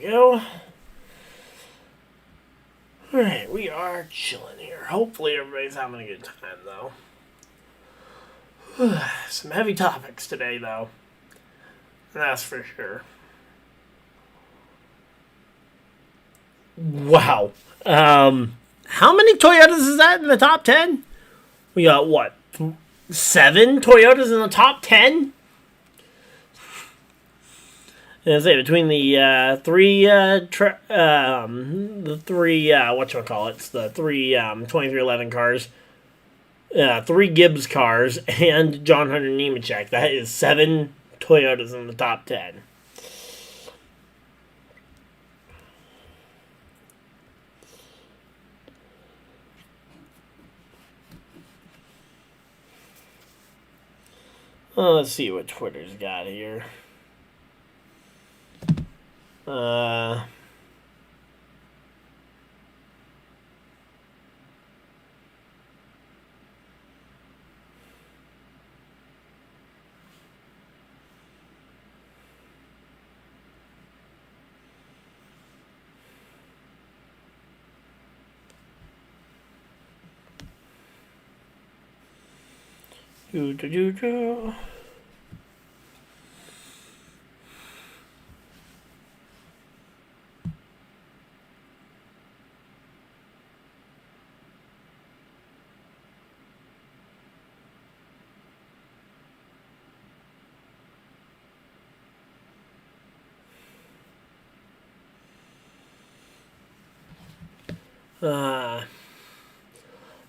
Go. Alright, we are chilling here. Hopefully everybody's having a good time, though. Some heavy topics today, though. That's for sure. Wow. How many Toyotas is that in the top 10? We got, what, 7 Toyotas in the top 10. And I say between the three whatchamacallits, the three 2311 cars, 3 Gibbs cars, and John Hunter Nemechek. That is 7 Toyotas in the top 10. Let's see what Twitter's got here. Do.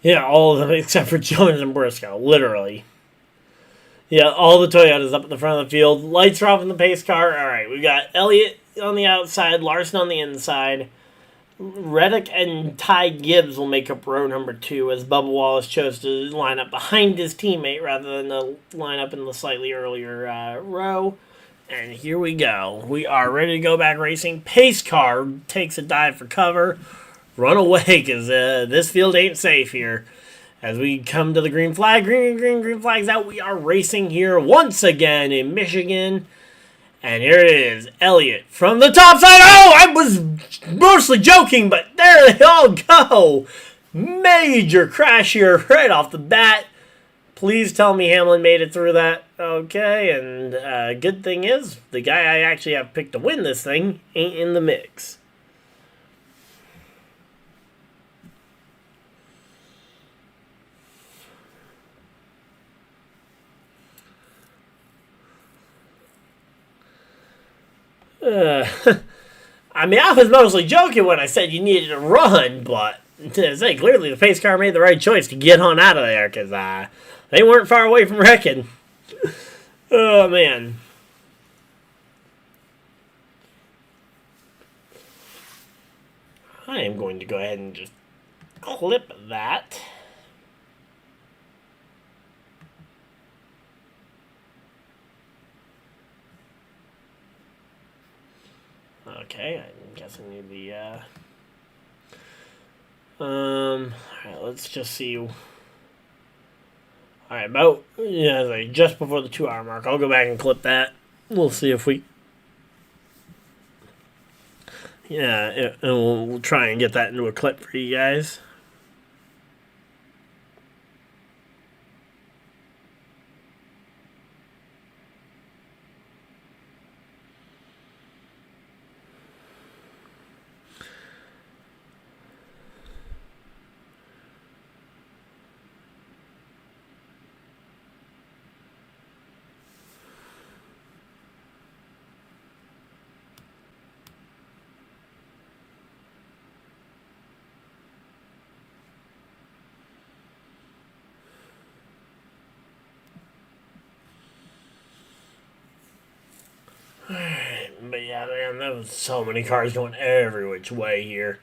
Yeah, all of them except for Jones and Briscoe, literally. Yeah, all the Toyotas up at the front of the field. Lights are off in the pace car. All right, we got Elliott on the outside, Larson on the inside. Reddick and Ty Gibbs will make up row number 2 as Bubba Wallace chose to line up behind his teammate rather than to line up in the slightly earlier row. And here we go. We are ready to go back racing. Pace car takes a dive for cover. Run away because this field ain't safe here. As we come to the green flag, green flag's out. We are racing here once again in Michigan. And here it is, Elliott from the top side. Oh, I was mostly joking, but there they all go. Major crash here right off the bat. Please tell me Hamlin made it through that. Okay, and good thing is, the guy I actually have picked to win this thing ain't in the mix. I mean, I was mostly joking when I said you needed to run, but to say, clearly the pace car made the right choice to get on out of there because they weren't far away from wrecking. Oh, man. I am going to go ahead and just clip that. Okay, I guess I need the, alright, let's just see. Alright, about, like just before the 2-hour mark. I'll go back and clip that. We'll see if we, and we'll try and get that into a clip for you guys. But yeah, man, there was so many cars going every which way here.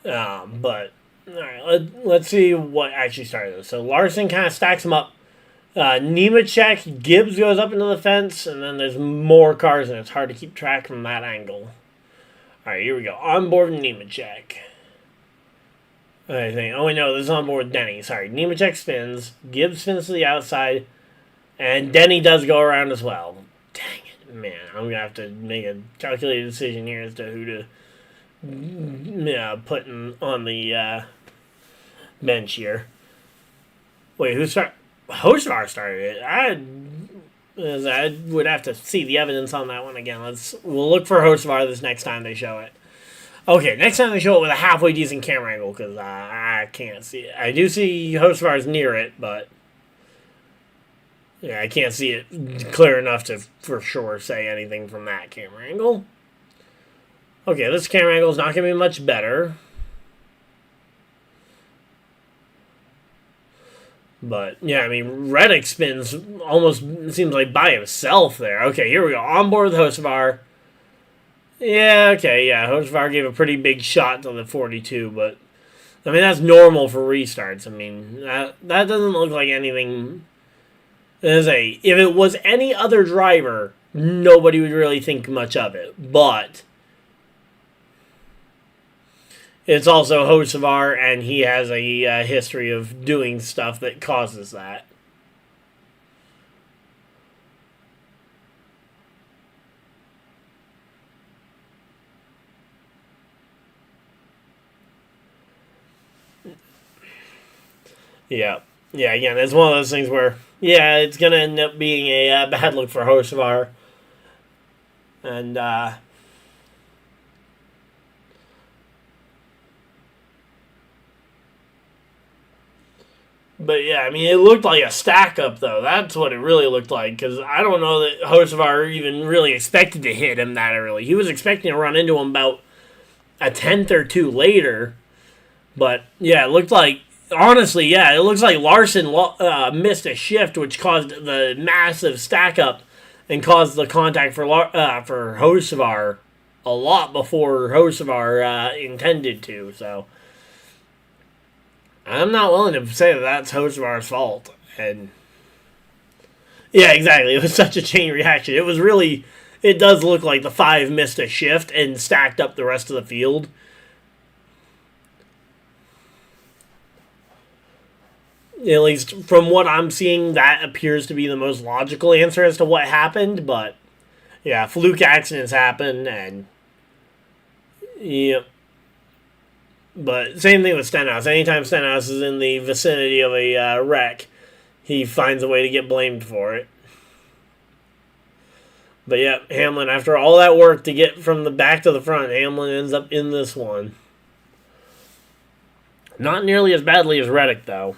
But alright, let's see what actually started this. So Larson kind of stacks them up. Nemechek, Gibbs goes up into the fence, and then there's more cars, and it's hard to keep track from that angle. Alright, here we go. Onboard Nemechek. I think. Oh, wait, no, this is onboard Denny. Sorry. Nemechek spins. Gibbs spins to the outside. And Denny does go around as well. Dang it. Man, I'm going to have to make a calculated decision here as to who to put on the bench here. Wait, who started? Hocevar started it. I would have to see the evidence on that one again. We'll look for Hocevar this next time they show it. Okay, next time they show it with a halfway decent camera angle because I can't see it. I do see Hocevar's near it, but Yeah, I can't see it clear enough to for sure say anything from that camera angle. Okay, this camera angle is not going to be much better. But, yeah, I mean, Reddick spins almost seems like by himself there. Okay, here we go. On board with Hocevar. Yeah, okay, yeah. Hocevar gave a pretty big shot to the 42, but, I mean, that's normal for restarts. I mean, that doesn't look like anything. If it was any other driver, nobody would really think much of it. But it's also Hocevar, and he has a history of doing stuff that causes that. Yeah. Yeah, again, it's one of those things where, yeah, it's going to end up being a bad look for Hocevar. And, but yeah, I mean, it looked like a stack up, though. That's what it really looked like, because I don't know that Hocevar even really expected to hit him that early. He was expecting to run into him about a tenth or two later. But yeah, it looked like, honestly, yeah, it looks like Larson missed a shift, which caused the massive stack up and caused the contact for Hocevar a lot before Hocevar intended to. So I'm not willing to say that that's Hocevar's fault. And yeah, exactly. It was such a chain reaction. It was really, it does look like the 5 missed a shift and stacked up the rest of the field. At least from what I'm seeing, that appears to be the most logical answer as to what happened. But yeah, fluke accidents happen, and yeah. But same thing with Stenhouse. Anytime Stenhouse is in the vicinity of a wreck, he finds a way to get blamed for it. But yeah, Hamlin, after all that work to get from the back to the front, Hamlin ends up in this one. Not nearly as badly as Reddick, though.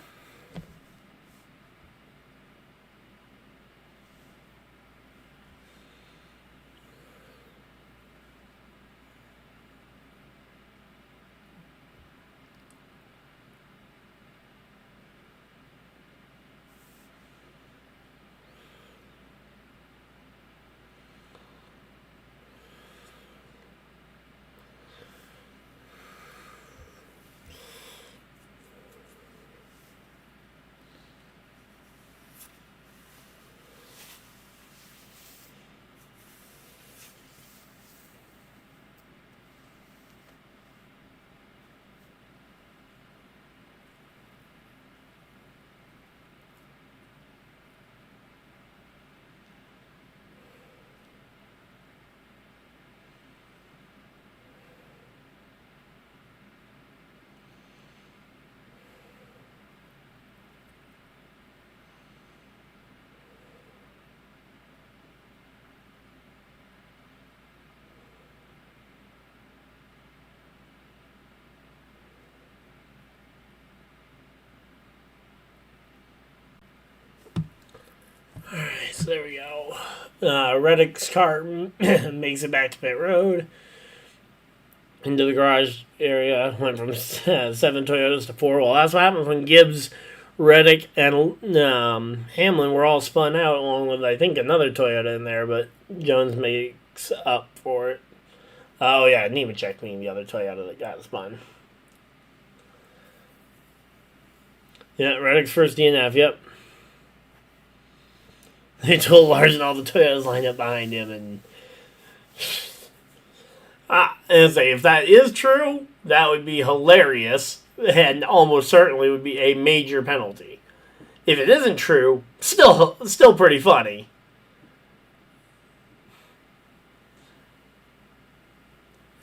Alright, so there we go. Reddick's car makes it back to pit road. Into the garage area. Went from 7 Toyotas to 4. Well, that's what happens when Gibbs, Reddick, and Hamlin were all spun out, along with, I think, another Toyota in there, but Jones makes up for it. Oh, yeah, Nemechek being the other Toyota that got spun. Yeah, Reddick's first DNF, yep. They told Larson all the Toyotas lined up behind him, and if that is true, that would be hilarious, and almost certainly would be a major penalty. If it isn't true, still pretty funny.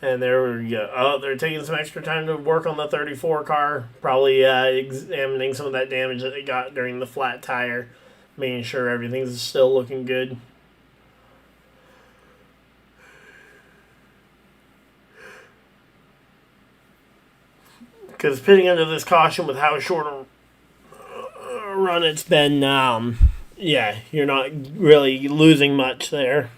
And there we go. Oh, they're taking some extra time to work on the 34 car, probably examining some of that damage that they got during the flat tire, making sure everything's still looking good. Because pitting under this caution with how short a run it's been, yeah, you're not really losing much there.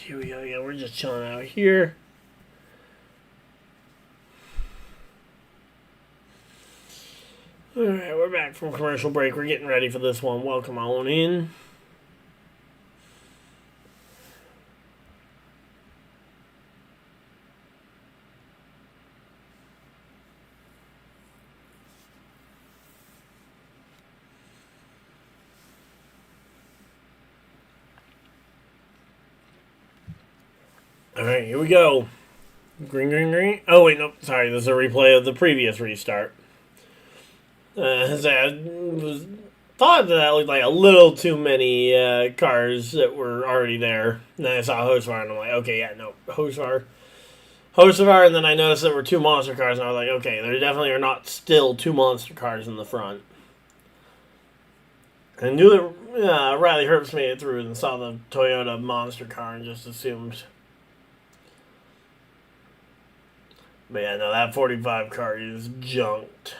Here we go. Yeah, we're just chilling out here. Alright, we're back from commercial break. We're getting ready for this one. Welcome on in. Alright, here we go. Green, green, green. Oh, wait, nope. Sorry, this is a replay of the previous restart. I thought that looked like a little too many cars that were already there. And then I saw Hocevar, and I'm like, okay, yeah, no, Hocevar, and then I noticed there were two monster cars, and I was like, okay, there definitely are not still two monster cars in the front. I knew that Riley Herbst made it through and saw the Toyota monster car and just assumed. But yeah, no, that 45 car is junked.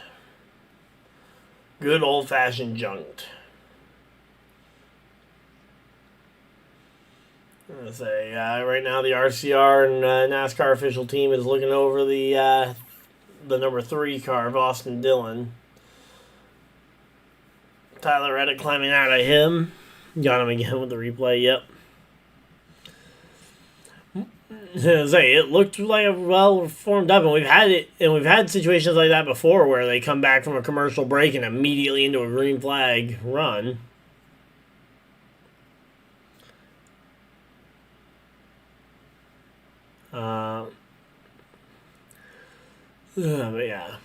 Good old-fashioned junked. I'm going to say, right now the RCR and NASCAR official team is looking over the number 3 car of Austin Dillon. Tyler Reddick climbing out of him. Got him again with the replay, yep. Say it looked like a well formed up, and we've had situations like that before where they come back from a commercial break and immediately into a green flag run. But yeah.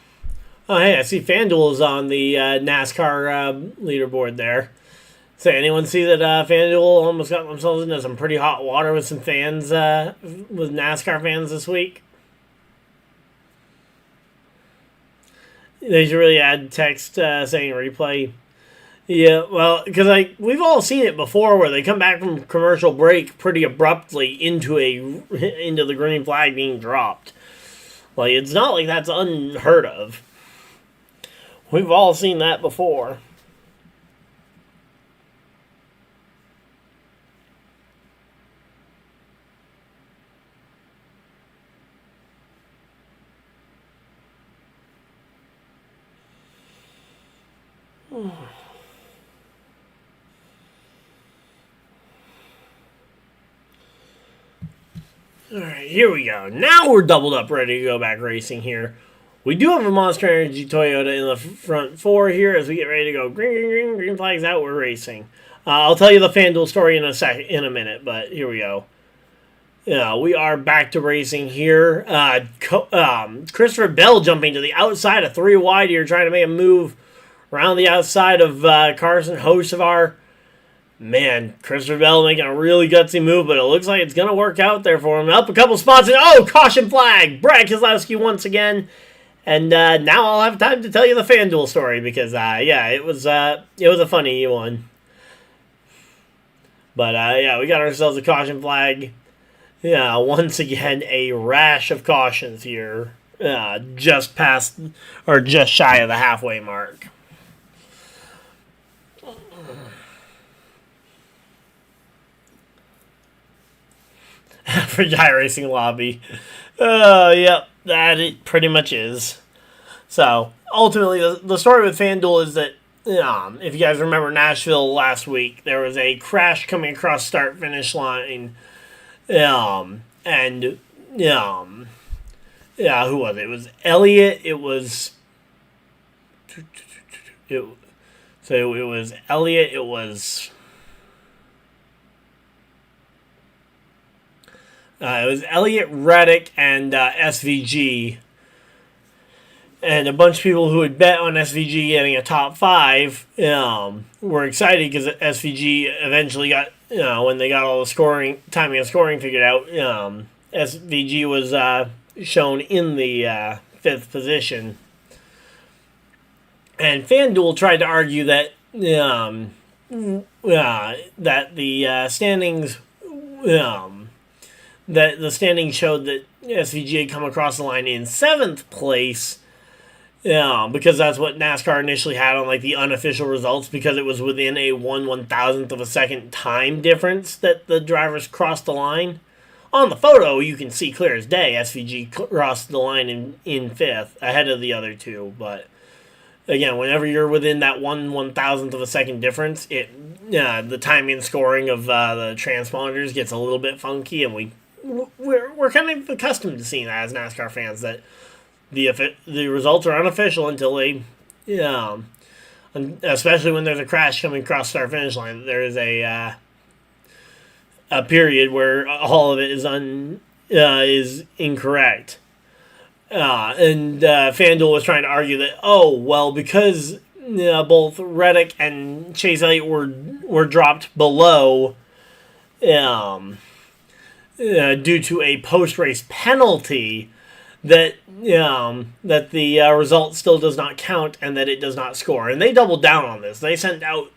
Oh hey, I see FanDuel is on the NASCAR leaderboard there. So anyone see that FanDuel almost got themselves into some pretty hot water with some fans, with NASCAR fans this week? They should really add text saying replay. Yeah, well, because we've all seen it before where they come back from commercial break pretty abruptly into the green flag being dropped. Like, it's not like that's unheard of. We've all seen that before. Alright, here we go. Now we're doubled up, ready to go back racing here. We do have a Monster Energy Toyota in the front 4 here as we get ready to go. Green flags out, we're racing. I'll tell you the FanDuel story in a minute, but here we go. Yeah, we are back to racing here. Christopher Bell jumping to the outside of 3 wide here, trying to make a move around the outside of Carson Hocevar. Man, Christopher Bell making a really gutsy move, but it looks like it's going to work out there for him. Up a couple spots, and caution flag! Brad Keselowski once again. And now I'll have time to tell you the FanDuel story, because, it was a funny one. But, we got ourselves a caution flag. Yeah, once again, a rash of cautions here, just past or just shy of the halfway mark. For iRacing Lobby. Yep, that it pretty much is. So, ultimately, the story with FanDuel is that, if you guys remember Nashville last week, there was a crash coming across start-finish line. And, yeah, who was it? It was Elliott. It was Elliott. It was Elliott, Reddick, and SVG. And a bunch of people who had bet on SVG getting a top 5 were excited because SVG eventually got, when they got all the scoring, timing and scoring figured out, SVG was shown in the 5th position. And FanDuel tried to argue that that the standings that the standings showed that SVG had come across the line in 7th place. Because that's what NASCAR initially had on like the unofficial results, because it was within a 1/1000th of a second time difference that the drivers crossed the line. On the photo, you can see clear as day SVG crossed the line in 5th, ahead of the other two. But again, whenever you're within that 1/1000th of a second difference, the timing and scoring of the transponders gets a little bit funky, and we're kind of accustomed to seeing that as NASCAR fans, that the results are unofficial until they, especially when there's a crash coming across start finish line. There is a period where all of it is incorrect, and FanDuel was trying to argue that because both Reddick and Chase Elliott were dropped below, due to a post race penalty, that the result still does not count and that it does not score. And they doubled down on this. They sent out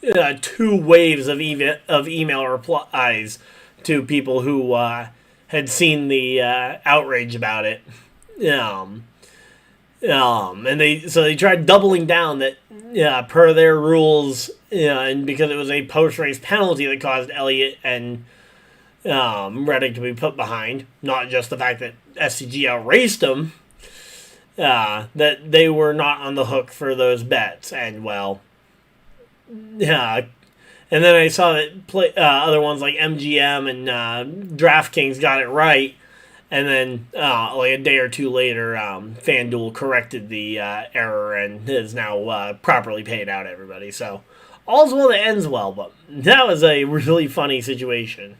2 waves of email replies to people who had seen the outrage about it. And they tried doubling down that per their rules, and because it was a post race penalty that caused Elliott and Reddick to be put behind, not just the fact that SCG outraced them, that they were not on the hook for those bets. And and then I saw that other ones like MGM and DraftKings got it right, and then like a day or two later, FanDuel corrected the error and is now properly paid out everybody. So all's well that ends well, but that was a really funny situation.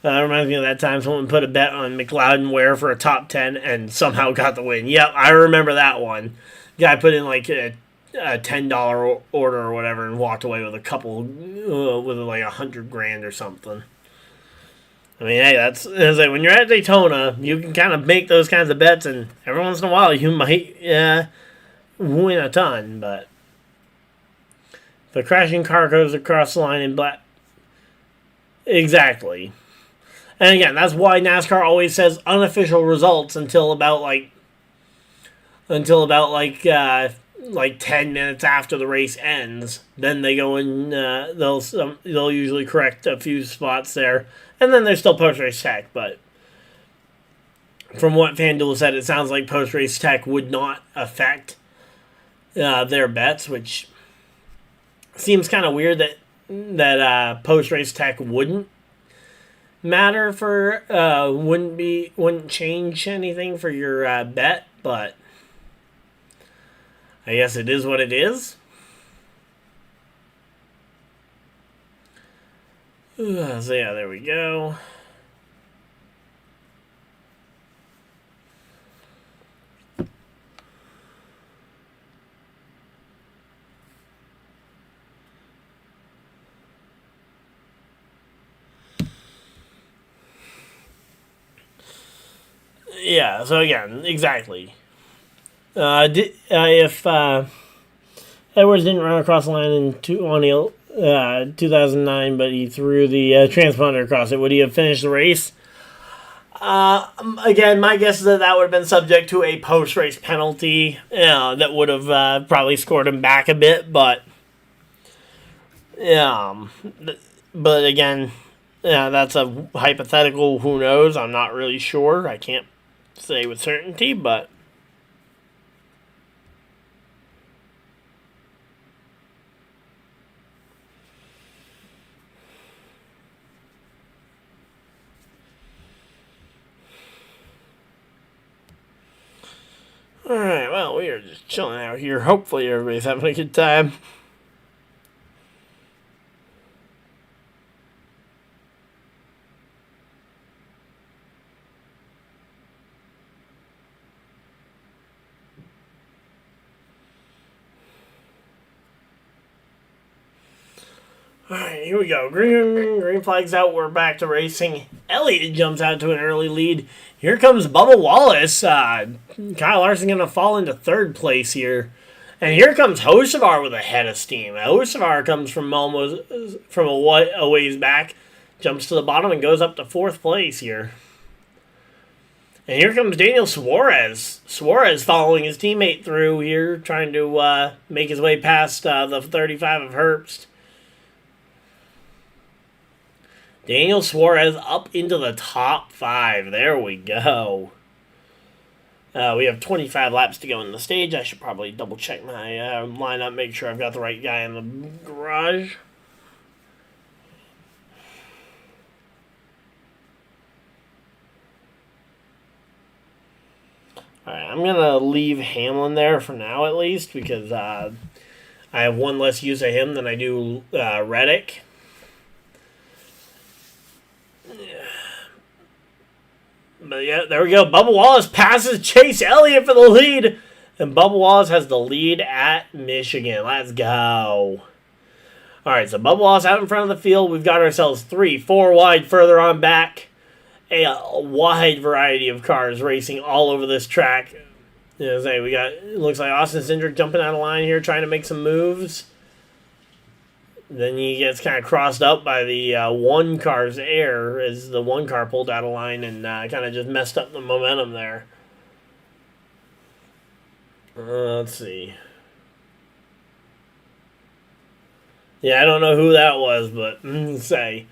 Reminds me of that time someone put a bet on McLeod Ware for a top 10 and somehow got the win. Yep, I remember that one. Guy put in like a $10 order or whatever and walked away with a couple, with like $100,000 or something. I mean, hey, that's like when you're at Daytona, you can kind of make those kinds of bets, and every once in a while you might win a ton. But if a crashing car goes across the line in black, exactly. And again, that's why NASCAR always says unofficial results until about 10 minutes after the race ends. Then they go and they'll usually correct a few spots there, and then there's still post race tech. But from what FanDuel said, it sounds like post race tech would not affect their bets, which seems kind of weird that post race tech wouldn't matter for wouldn't change anything for your bet, but I guess it is what it is. So yeah, there we go. Yeah, so again, exactly. If Edwards didn't run across the line in 2009, but he threw the transponder across it, would he have finished the race? Again, my guess is that would have been subject to a post-race penalty, that would have probably scored him back a bit, but but again, that's a hypothetical. Who knows? I'm not really sure. I can't say with certainty, but alright, well, we are just chilling out here. Hopefully everybody's having a good time. Alright, here we go. Green flag's out. We're back to racing. Elliott jumps out to an early lead. Here comes Bubba Wallace. Kyle Larson going to fall into third place here. And here comes Hocevar with a head of steam. Hocevar comes from a ways back, jumps to the bottom, and goes up to fourth place here. And here comes Daniel Suarez. Suarez following his teammate through here, trying to make his way past the 35 of Herbst. Daniel Suarez up into the top 5. There we go. We have 25 laps to go in the stage. I should probably double check my lineup, make sure I've got the right guy in the garage. Alright, I'm going to leave Hamlin there for now at least, because I have one less use of him than I do Reddick. But yeah, there we go. Bubba Wallace passes Chase Elliott for the lead. And Bubba Wallace has the lead at Michigan. Let's go. Alright, so Bubba Wallace out in front of the field. We've got ourselves 3, 4 wide further on back. A wide variety of cars racing all over this track. We got, it looks like Austin Cindric jumping out of line here, trying to make some moves. Then he gets kind of crossed up by the one car's air as the one car pulled out of line and kind of just messed up the momentum there. Let's see. Yeah, I don't know who that was, but say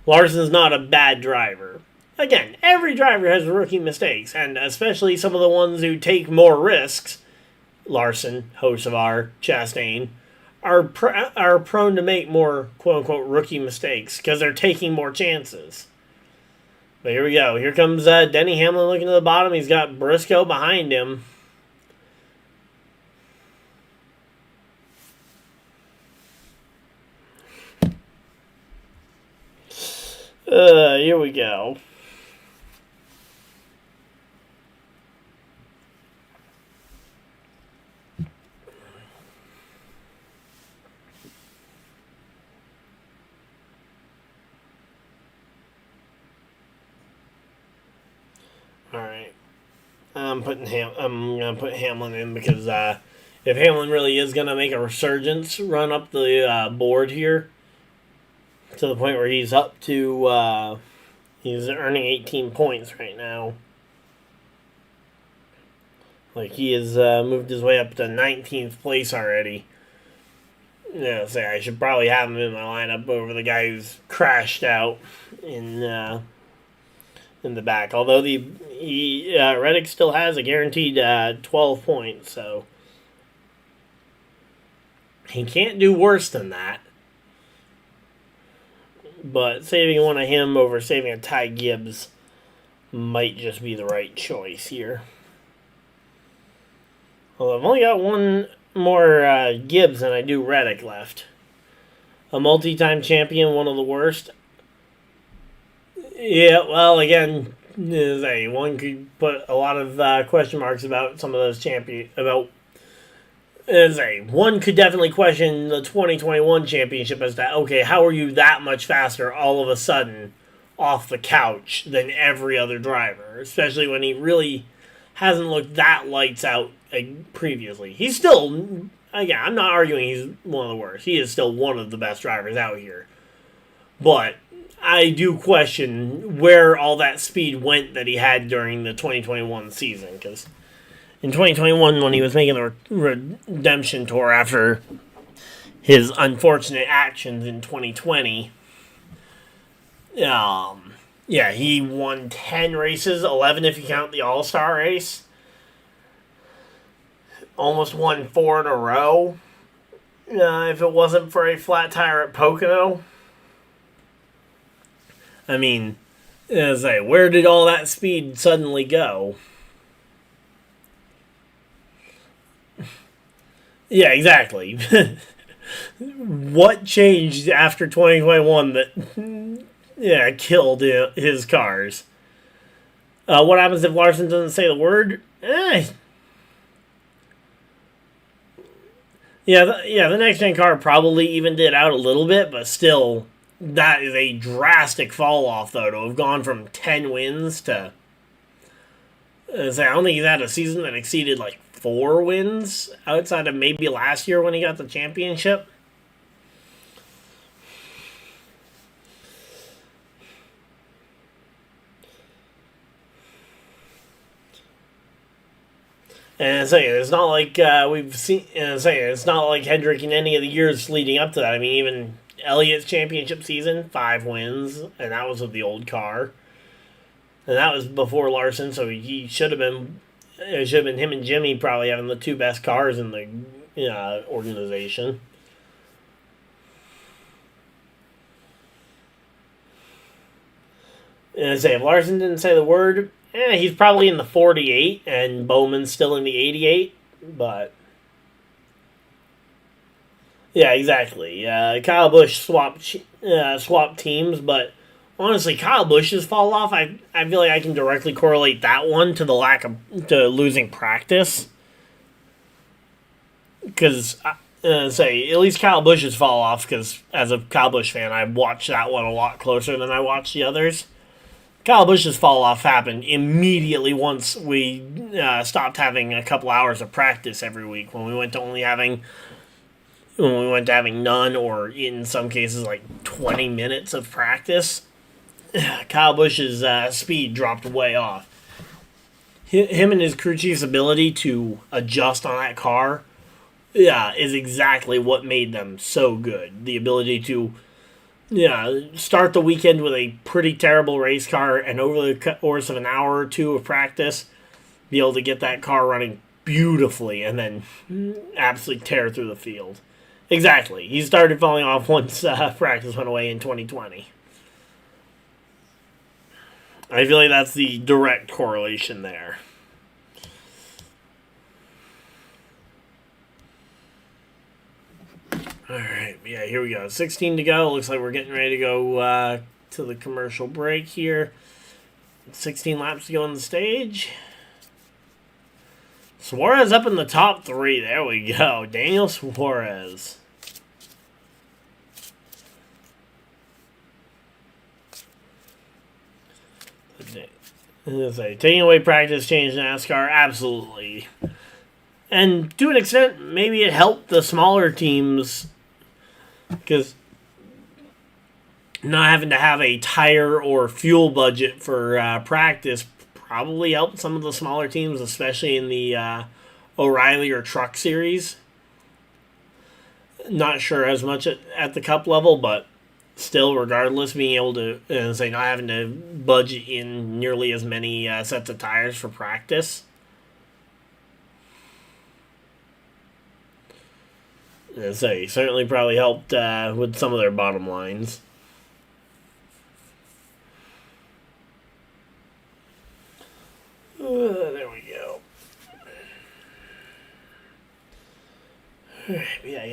Larson's not a bad driver. Again, every driver has rookie mistakes, and especially some of the ones who take more risks. Larson, Hocevar, Chastain are prone to make more quote-unquote rookie mistakes because they're taking more chances. But here we go. Here comes Denny Hamlin looking to the bottom. He's got Briscoe behind him. Here we go. Alright. I'm gonna put Hamlin in because if Hamlin really is gonna make a resurgence run up the board here to the point where he's up to he's earning 18 points right now. Like he has moved his way up to 19th place already. Yeah, say I should probably have him in my lineup over the guy who's crashed out in the back. Although Reddick still has a guaranteed 12 points, so he can't do worse than that. But saving one of him over saving a Ty Gibbs might just be the right choice here. Well, I've only got one more Gibbs than I do Reddick left. A multi-time champion, one of the worst. Yeah, well, again, one could put a lot of question marks about some of those one could definitely question the 2021 championship as to, okay, how are you that much faster all of a sudden off the couch than every other driver, especially when he really hasn't looked that lights out previously. He's still, again, I'm not arguing he's one of the worst. He is still one of the best drivers out here. But I do question where all that speed went that he had during the 2021 season. Because in 2021, when he was making the redemption tour after his unfortunate actions in 2020, yeah, he won 10 races, 11 if you count the All-Star race. Almost won 4 in a row. If it wasn't for a flat tire at Pocono. I mean, where did all that speed suddenly go? Yeah, exactly. What changed after 2021 that killed his cars? What happens if Larson doesn't say the word? The next gen car probably evened it out a little bit, but still, that is a drastic fall off, though, to have gone from 10 wins to. I don't think he's had a season that exceeded like 4 wins outside of maybe last year when he got the championship. And it's not like we've seen. It's not like Hendrick in any of the years leading up to that. I mean, even Elliott's championship season, 5 wins, and that was with the old car. And that was before Larson, so he should have been. It should have been him and Jimmy probably having the 2 best cars in the organization. And if Larson didn't say the word, he's probably in the 48, and Bowman's still in the 88. But yeah, exactly. Kyle Busch swapped teams, but honestly, Kyle Busch's fall off, I feel like I can directly correlate that one to the to losing practice. Because at least Kyle Busch's fall off, because as a Kyle Busch fan, I watched that one a lot closer than I watched the others. Kyle Busch's fall off happened immediately once we stopped having a couple hours of practice every week. When we went to having none, or in some cases like 20 minutes of practice, Kyle Busch's speed dropped way off. Him and his crew chief's ability to adjust on that car, is exactly what made them so good. The ability to start the weekend with a pretty terrible race car, and over the course of an hour or 2 of practice, be able to get that car running beautifully and then absolutely tear through the field. Exactly. He started falling off once practice went away in 2020. I feel like that's the direct correlation there. Alright, here we go. 16 to go. Looks like we're getting ready to go to the commercial break here. 16 laps to go on the stage. Suarez up in the top 3. There we go. Daniel Suarez. Taking away practice changed NASCAR? Absolutely. And to an extent, maybe it helped the smaller teams, because not having to have a tire or fuel budget for practice probably helped some of the smaller teams, especially in the O'Reilly or Truck Series. Not sure as much at the Cup level, but still, regardless, being able to not having to budget in nearly as many sets of tires for practice. Certainly probably helped with some of their bottom lines. There we go.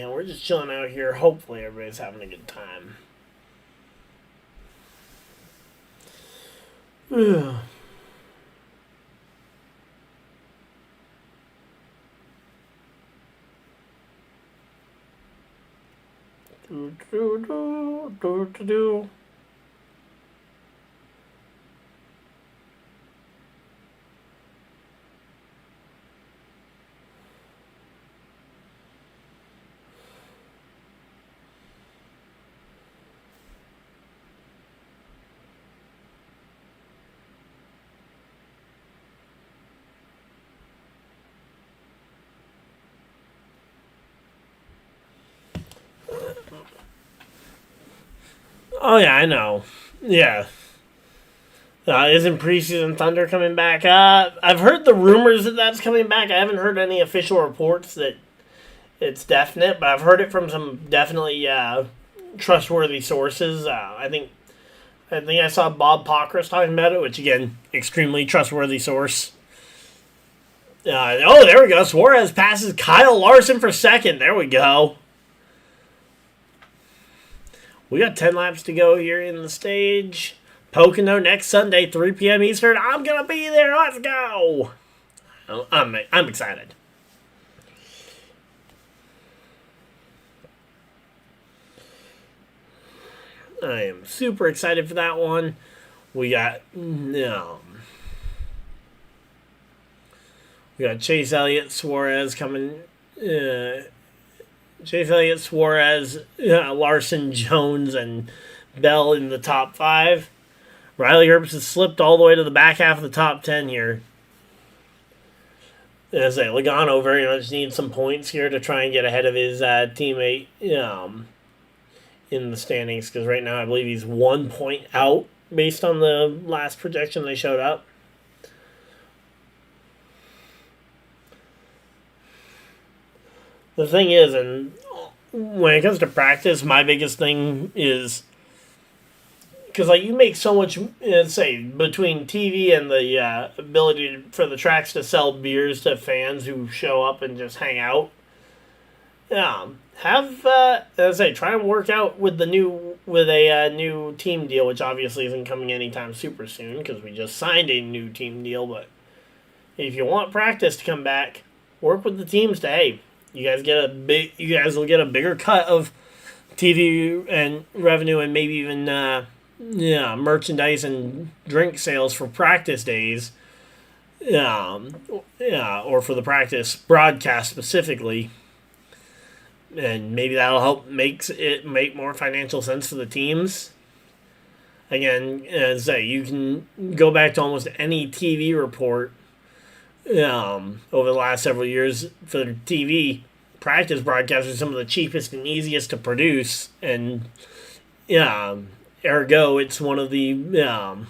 We're just chilling out here. Hopefully everybody's having a good time. Do. Oh, yeah, I know. Yeah. Isn't Preseason Thunder coming back? I've heard the rumors that that's coming back. I haven't heard any official reports that it's definite, but I've heard it from some definitely trustworthy sources. I think I saw Bob Pockris talking about it, which again, extremely trustworthy source. There we go. Suarez passes Kyle Larson for second. There we go. We got 10 laps to go here in the stage. Pocono next Sunday, 3 p.m. Eastern. I'm going to be there. Let's go. I'm excited. I am super excited for that one. We got Chase Elliott, Suarez coming. Chase Elliott, Suarez, Larson, Jones, and Bell in the top 5. Riley Herbst has slipped all the way to the back half of the top 10 here. As I say, Logano very much needs some points here to try and get ahead of his teammate in the standings, because right now I believe he's 1 point out based on the last projection they showed up. The thing is, and when it comes to practice, my biggest thing is, because you make so much, say, between TV and the ability for the tracks to sell beers to fans who show up and just hang out. Try and work out with a new team deal, which obviously isn't coming anytime super soon because we just signed a new team deal. But if you want practice to come back, work with the teams to, hey, you guys will get a bigger cut of TV and revenue, and maybe even merchandise and drink sales for practice days. Or for the practice broadcast specifically. And maybe that'll help make more financial sense for the teams. Again, as I say, you can go back to almost any TV report over the last several years for the TV practice broadcasts are some of the cheapest and easiest to produce, and ergo, it's one of the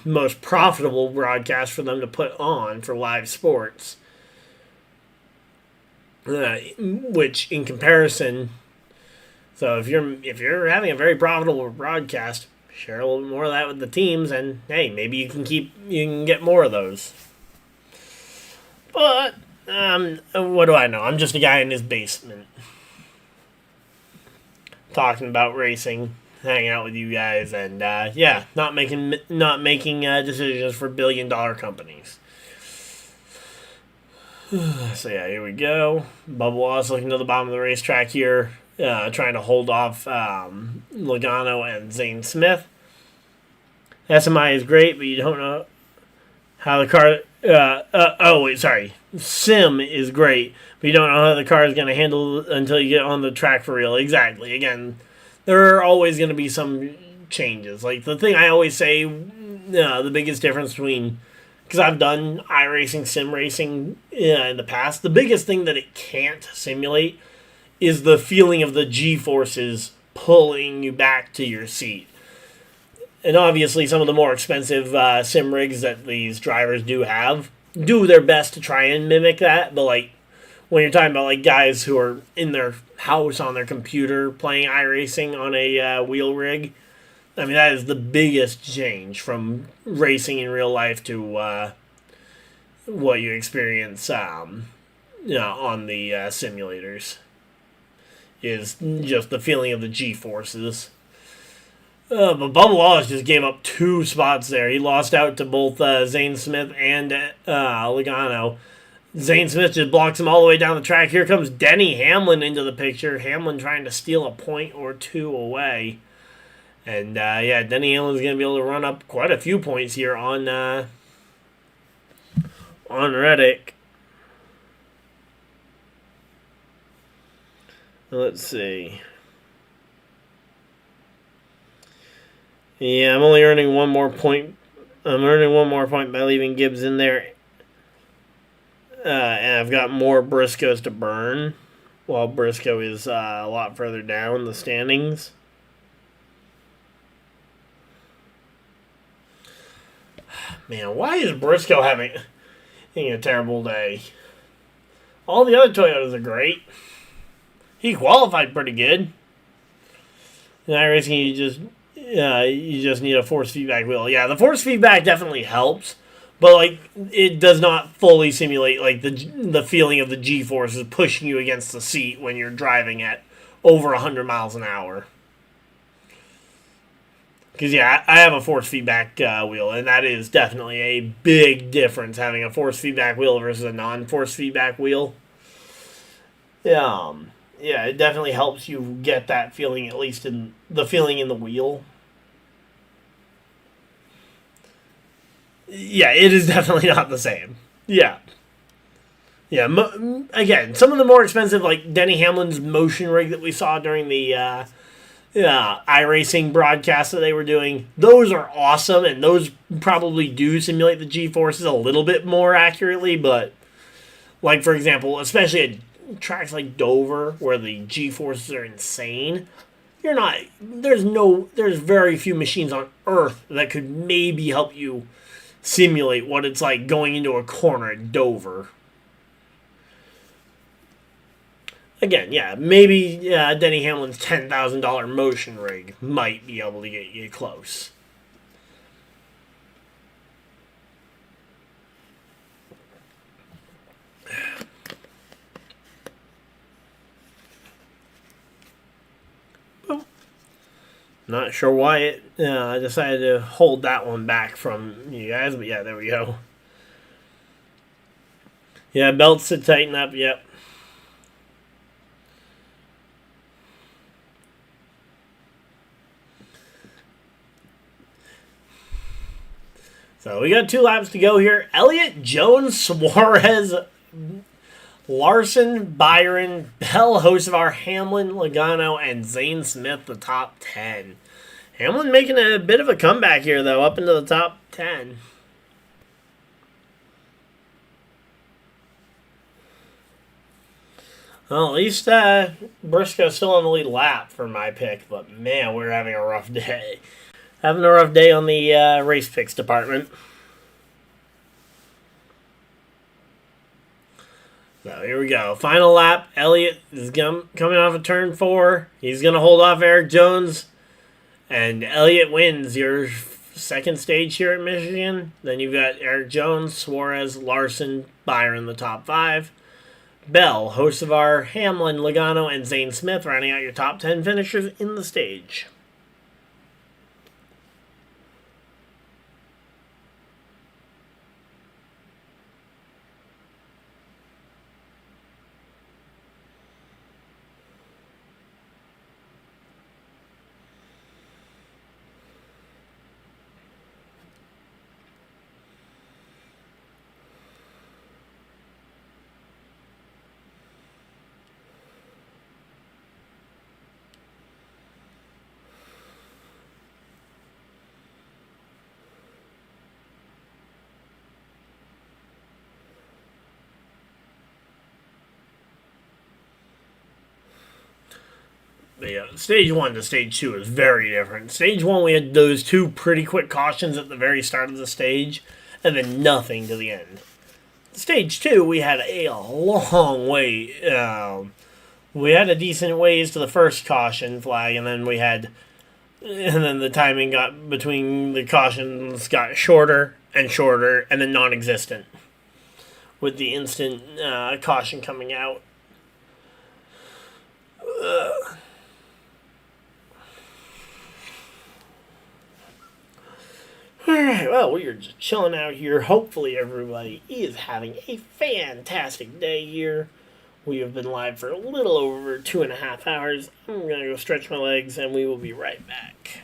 most profitable broadcasts for them to put on for live sports. Which, in comparison, so if you're having a very profitable broadcast, share a little bit more of that with the teams, and hey, maybe you can get more of those. But what do I know? I'm just a guy in his basement talking about racing, hanging out with you guys, and not making decisions for billion-dollar companies. So here we go. Bubba Wallace looking to the bottom of the racetrack here, trying to hold off Logano and Zane Smith. SMI is great, but you don't know how the car. Sim is great, but you don't know how the car is going to handle until you get on the track for real. Exactly. Again, there are always going to be some changes. Like the thing I always say, the biggest difference between, because I've done iRacing, sim racing in the past, the biggest thing that it can't simulate is the feeling of the G-forces pulling you back to your seat. And obviously some of the more expensive sim rigs that these drivers do their best to try and mimic that. But when you're talking about guys who are in their house on their computer playing iRacing on a wheel rig, I mean, that is the biggest change from racing in real life to what you experience on the simulators. Is just the feeling of the G-forces. But Bubba Wallace just gave up 2 spots there. He lost out to both Zane Smith and Logano. Zane Smith just blocks him all the way down the track. Here comes Denny Hamlin into the picture. Hamlin trying to steal a point or 2 away. And, Denny Hamlin's going to be able to run up quite a few points here on Reddick. Let's see. Yeah, I'm only earning 1 more point. I'm earning 1 more point by leaving Gibbs in there. And I've got more Briscoes to burn, while Briscoe is a lot further down the standings. Man, why is Briscoe having a terrible day? All the other Toyotas are great. He qualified pretty good. In iRacing, you just need a force feedback wheel. Yeah, the force feedback definitely helps, but like it does not fully simulate like the feeling of the G forces pushing you against the seat when you're driving at over 100 miles an hour. Because, yeah, I have a force feedback wheel, and that is definitely a big difference, having a force feedback wheel versus a non-force feedback wheel. Yeah, it definitely helps you get that feeling, at least in the feeling in the wheel. Yeah, it is definitely not the same. Yeah. Yeah, again, some of the more expensive, like Denny Hamlin's motion rig that we saw during the iRacing broadcasts that they were doing, those are awesome, and those probably do simulate the G-forces a little bit more accurately, but, like, for example, especially at tracks like Dover, where the G-forces are insane, there's very few machines on Earth that could maybe help you simulate what it's like going into a corner at Dover. Again, yeah, maybe Denny Hamlin's $10,000 motion rig might be able to get you close. Well, not sure why it I decided to hold that one back from you guys, but yeah, there we go. Yeah, belts to tighten up, yep. So we got 2 laps to go here. Elliott, Jones, Suarez, Larson, Byron, Bell, Hocevar, Hamlin, Logano, and Zane Smith, the top 10. Hamlin making a bit of a comeback here, though, up into the top 10. Well, at least Briscoe's still on the lead lap for my pick, but man, we're having a rough day. Having a rough day on the race picks department. So here we go. Final lap. Elliott is coming off of turn 4. He's going to hold off Eric Jones. And Elliott wins your second stage here at Michigan. Then you've got Eric Jones, Suarez, Larson, Byron, the top 5. Bell, Hocevar, Hamlin, Logano, and Zane Smith rounding out your top 10 finishers in the stage. But yeah, stage 1 to stage 2 is very different. Stage 1, we had those 2 pretty quick cautions at the very start of the stage, and then nothing to the end. Stage 2, we had a long wait. We had a decent ways to the first caution flag, and then the timing got between the cautions got shorter and shorter, and then non-existent, with the instant caution coming out. Alright, well, we are just chilling out here. Hopefully everybody is having a fantastic day here. We have been live for a little over 2.5 hours. I'm going to go stretch my legs, and we will be right back.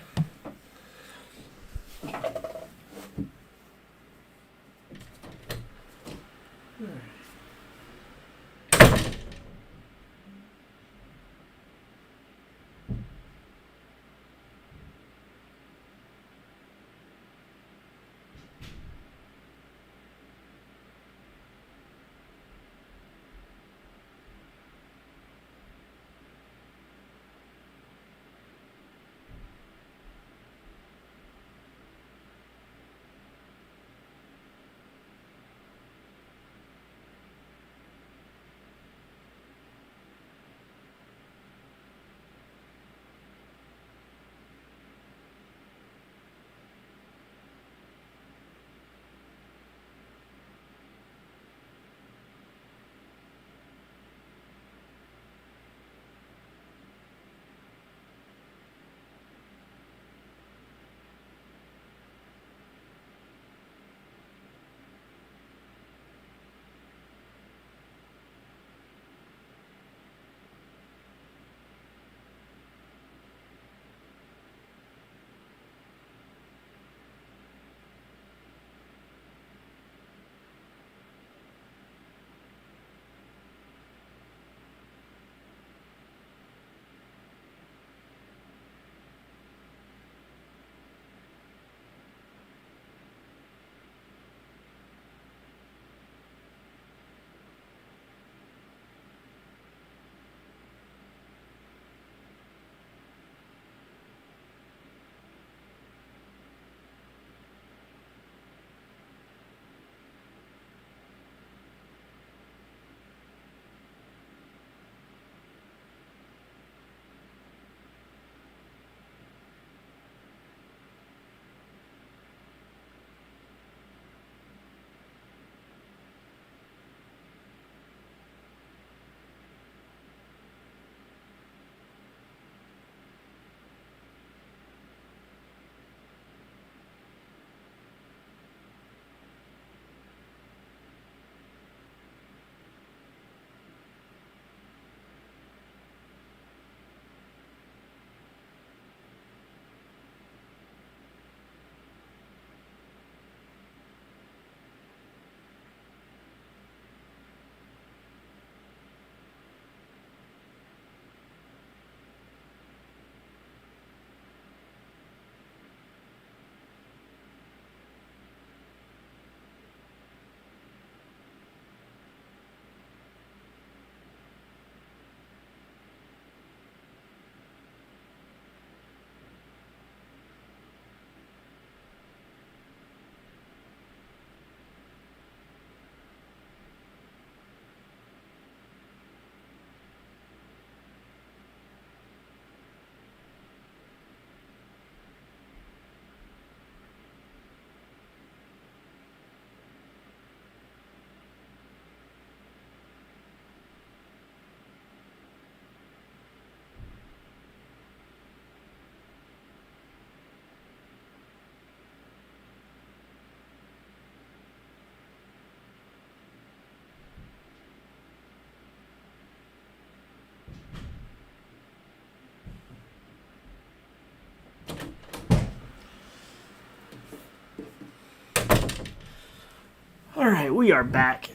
Alright, we are back.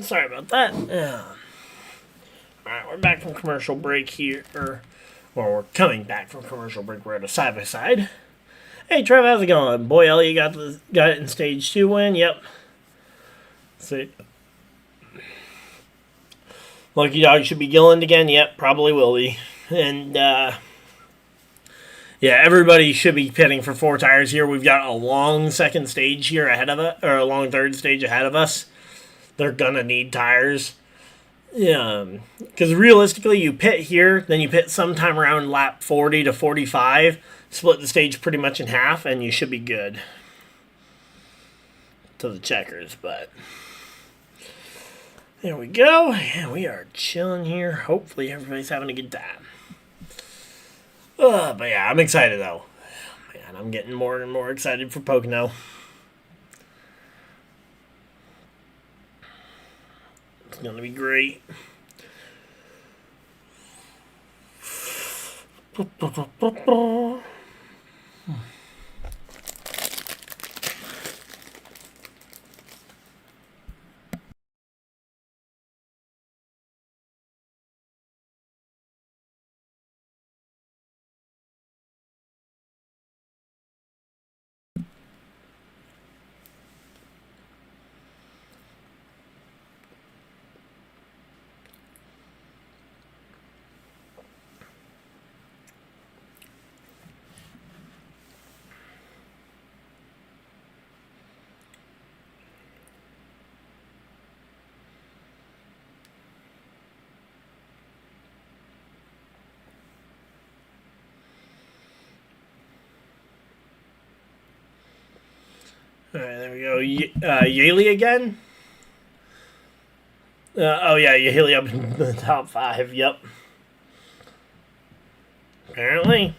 Sorry about that. Alright, we're back from commercial break here. Or we're coming back from commercial break. We're at a side-by-side. Hey, Trev, how's it going? Boy, Elliott got it in stage 2 win. Yep. See. Lucky Dog should be Gilland again. Yep, probably will be. And, yeah, everybody should be pitting for 4 tires here. We've got a long second stage here ahead of us, or a long third stage ahead of us. They're gonna need tires. Yeah, because realistically, you pit here, then you pit sometime around lap 40 to 45, split the stage pretty much in half, and you should be good to the checkers. But there we go. And we are chilling here. Hopefully, everybody's having a good time. But yeah, I'm excited though. Man, I'm getting more and more excited for Pocono. It's gonna be great. Alright, there we go. Yaley again? Oh yeah, Yaley up in the top 5, yep. Apparently.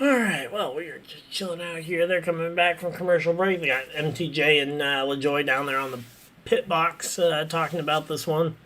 Alright, well, we are just chilling out here. They're coming back from commercial break. We got MTJ and LaJoy down there on the pit box talking about this one.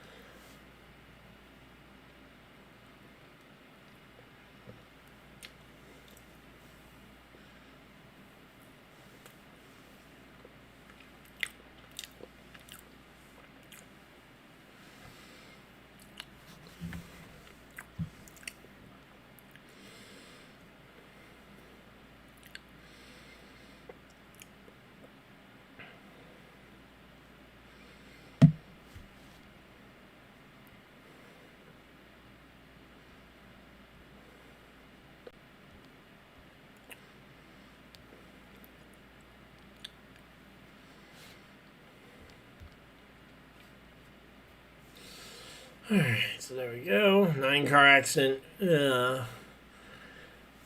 Alright, so there we go. 9-car accident in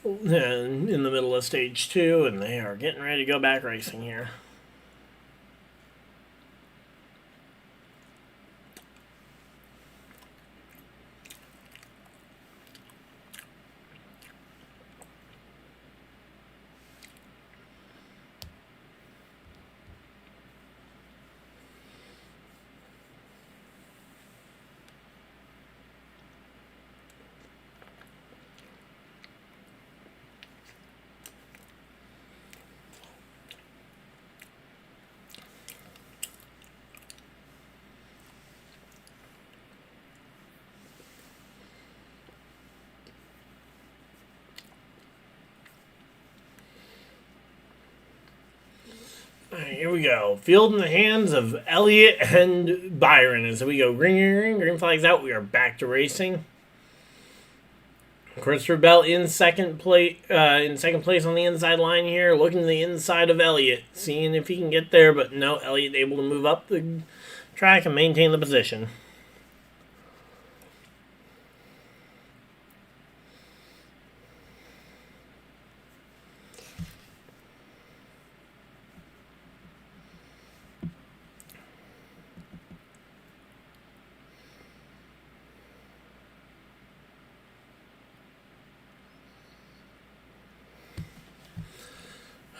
the middle of stage 2, and they are getting ready to go back racing here. Alright, here we go. Field in the hands of Elliott and Byron. As we go green, green, green, green flags out. We are back to racing. Christopher Bell in second place on the inside line here, looking to the inside of Elliott, seeing if he can get there, but no, Elliott able to move up the track and maintain the position.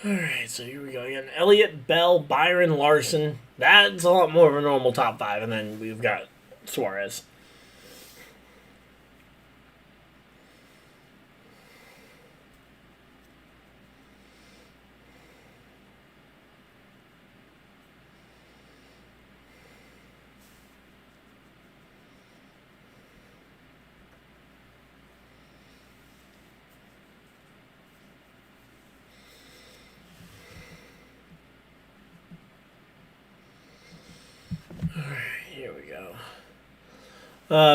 Alright, so here we go again. Elliott, Bell, Byron, Larson. That's a lot more of a normal top 5. And then we've got Suarez. Here we go.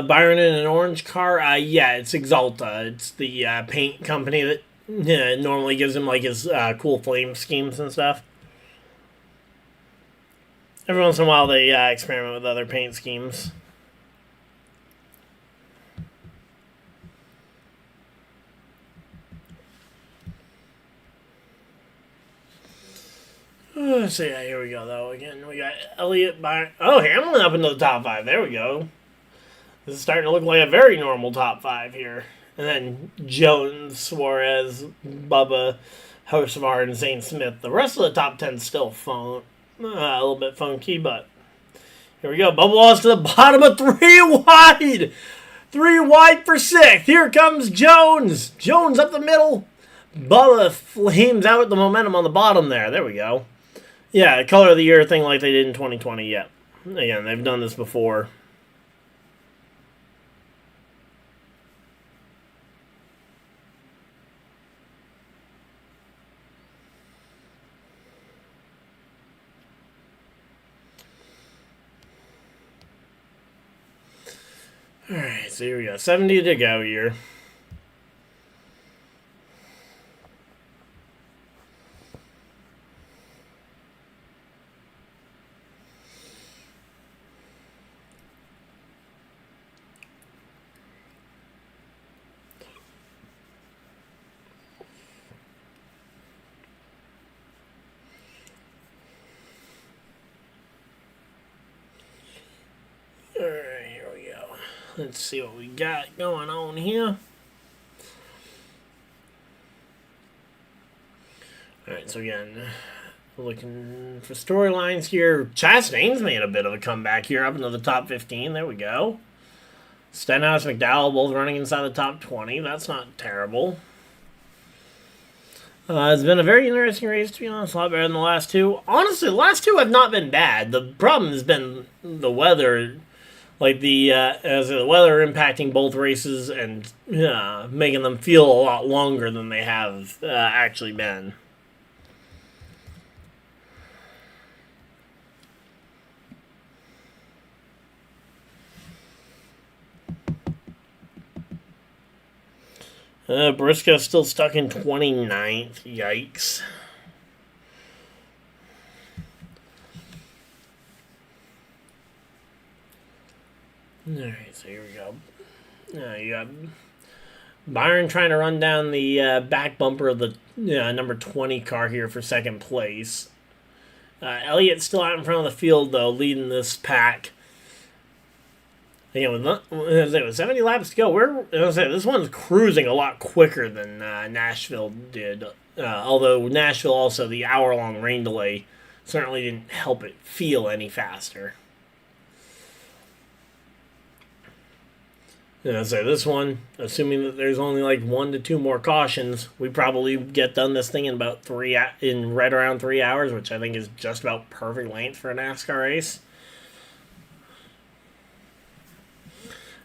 Byron in an orange car. Yeah, it's Exalta. It's the paint company that normally gives him like his cool flame schemes and stuff. Every once in a while, they experiment with other paint schemes. So yeah, here we go though. Again, we got Elliott, Byron. Oh, Hamlin up into the top 5. There we go. This is starting to look like a very normal top 5 here. And then Jones, Suarez, Bubba, Hocevar, and Zane Smith. The rest of the top 10 is still a little bit funky, but here we go. Bubba lost to the bottom of 3 wide. 3 wide for 6th. Here comes Jones. Jones up the middle. Bubba flames out with the momentum on the bottom there. There we go. Yeah, color of the year thing like they did in 2020. Yeah. Again, they've done this before. Alright, so here we go. 70 to go here. Alright, here we go. Let's see what we got going on here. Alright, so again, looking for storylines here. Chastain's made a bit of a comeback here up into the top 15. There we go. Stenhouse, McDowell both running inside the top 20. That's not terrible. It's been a very interesting race, to be honest. A lot better than the last 2. Honestly, the last 2 have not been bad. The problem has been the weather. Like the weather impacting both races and making them feel a lot longer than they have actually been. Briscoe's still stuck in 29th. Yikes. Alright, so here we go. You got Byron trying to run down the back bumper of the number 20 car here for 2nd place. Elliott's still out in front of the field, though, leading this pack. Again, with 70 laps to go, this one's cruising a lot quicker than Nashville did. Although Nashville also, the hour-long rain delay certainly didn't help it feel any faster. So this one, assuming that there's only like 1 to 2 more cautions, we probably get done this thing in about right around 3 hours, which I think is just about perfect length for a NASCAR race.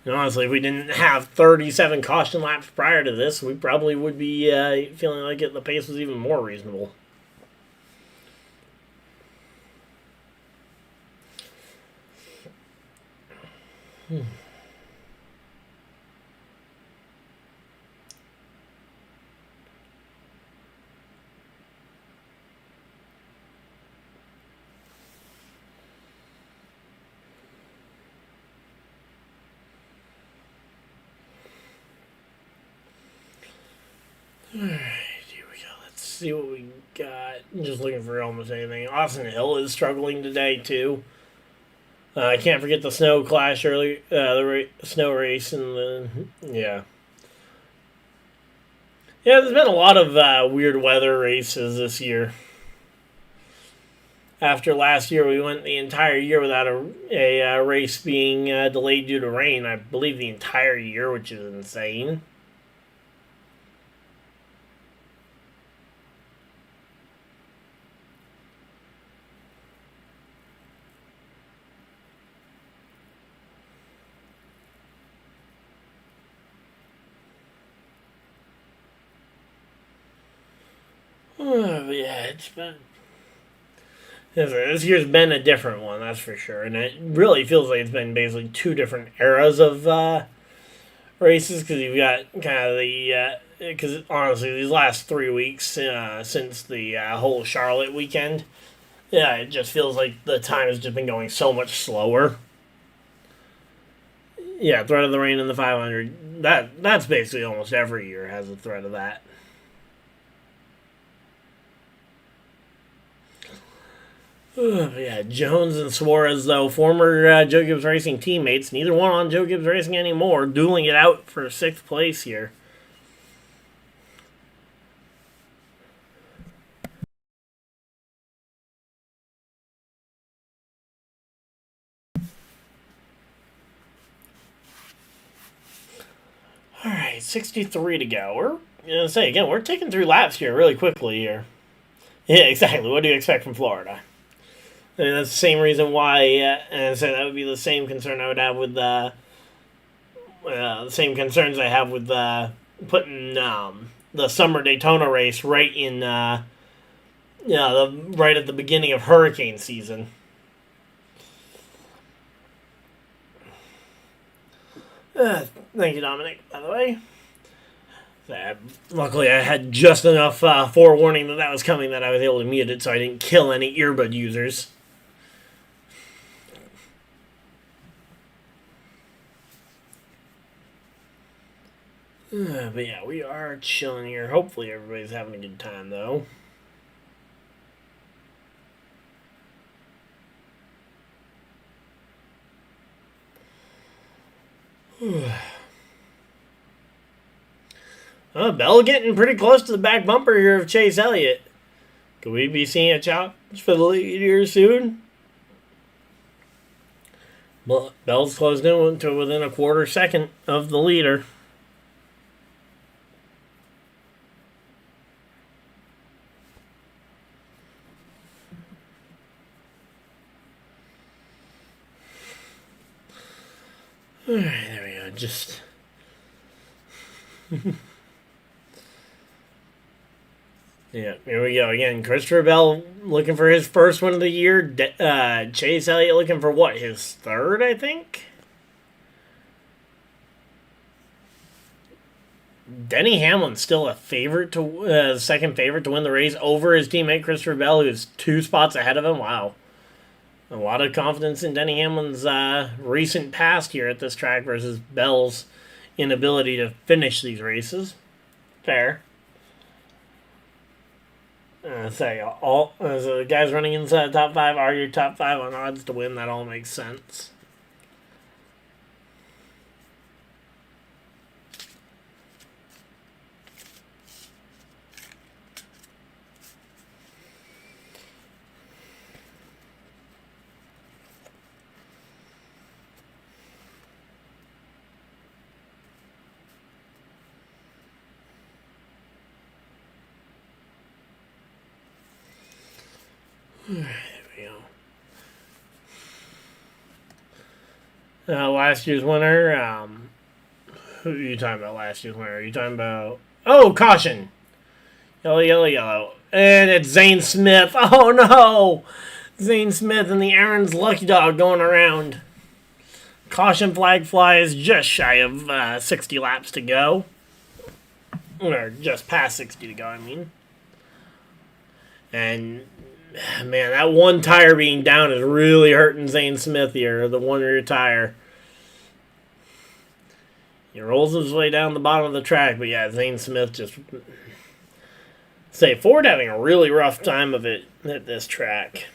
And honestly, if we didn't have 37 caution laps prior to this, we probably would be feeling like the pace was even more reasonable. Alright, here we go. Let's see what we got. I'm just looking for almost anything. Austin Hill is struggling today, too. I can't forget the snow clash earlier, the snow race, and yeah. Yeah, there's been a lot of weird weather races this year. After last year, we went the entire year without a race being delayed due to rain. I believe the entire year, which is insane. Yeah, it's been. This year's been a different one, that's for sure. And it really feels like it's been basically two different eras of races because you've got kind of the. Because honestly, these last 3 weeks since the whole Charlotte weekend, yeah, it just feels like the time has just been going so much slower. Yeah, threat of the rain in the 500. That's basically almost every year has a threat of that. Yeah, Jones and Suarez, though, former Joe Gibbs Racing teammates, neither one on Joe Gibbs Racing anymore, dueling it out for 6th place here. All right, 63 to go. We're taking through laps here really quickly here. Yeah, exactly. What do you expect from Florida? And that's the same reason why, and so that would be the same concern I would have with the same concerns I have with putting the summer Daytona race right in, right at the beginning of hurricane season. Thank you, Dominic, by the way. Luckily, I had just enough forewarning that was coming that I was able to mute it so I didn't kill any earbud users. But yeah, we are chilling here. Hopefully everybody's having a good time, though. Bell getting pretty close to the back bumper here of Chase Elliott. Could we be seeing a challenge for the lead here soon? Bell's closed in to within a quarter second of the leader. Alright, there we go. Just. Yeah, here we go again. Christopher Bell looking for his first one of the year. Chase Elliott looking for what? His third, I think? Denny Hamlin's still a favorite to second favorite to win the race over his teammate Christopher Bell, who's 2 spots ahead of him. Wow. A lot of confidence in Denny Hamlin's recent past here at this track versus Bell's inability to finish these races. Fair. So the guys running inside the top 5 are your top 5 on odds to win. That all makes sense. There we go. Last year's winner. Who are you talking about? Last year's winner? Are you talking about? Oh, caution! Yellow, yellow, yellow, and it's Zane Smith. Oh no! Zane Smith and the Aaron's Lucky Dog going around. Caution flag flies just shy of 60 laps to go, or just past 60 to go. I mean, and. Man, that one tire being down is really hurting Zane Smith here, the one rear tire. He rolls his way down the bottom of the track, but yeah, Zane Smith just... Ford having a really rough time of it at this track.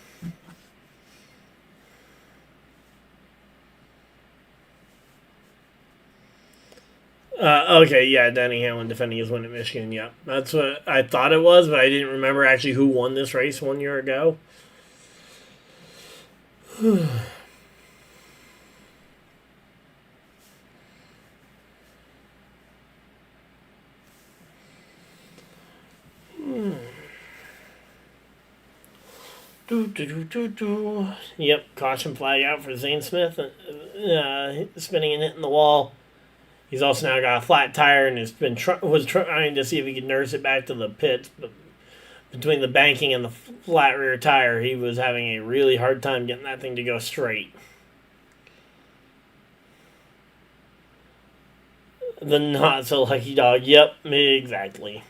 Okay, yeah, Denny Hamlin defending his win at Michigan. Yep, that's what I thought it was, but I didn't remember actually who won this race 1 year ago. Yep, caution flag out for Zane Smith, spinning and hitting the wall. He's also now got a flat tire and was trying to see if he could nurse it back to the pits, but between the banking and the flat rear tire, he was having a really hard time getting that thing to go straight. The not so lucky dog. Yep, exactly.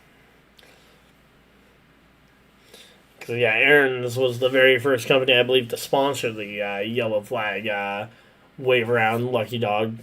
So yeah, Aaron's was the very first company, I believe, to sponsor the yellow flag wave around Lucky Dog.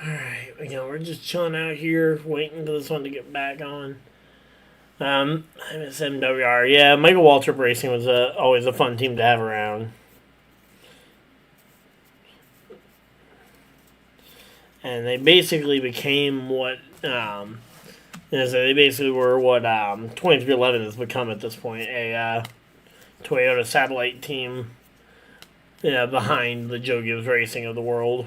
Alright, again, we're just chilling out here, waiting for this one to get back on. MSMWR. Yeah, Michael Waltrip Racing was always a fun team to have around. And they basically became what, they basically were what 2311 has become at this point, a Toyota satellite team behind the Joe Gibbs Racing of the world.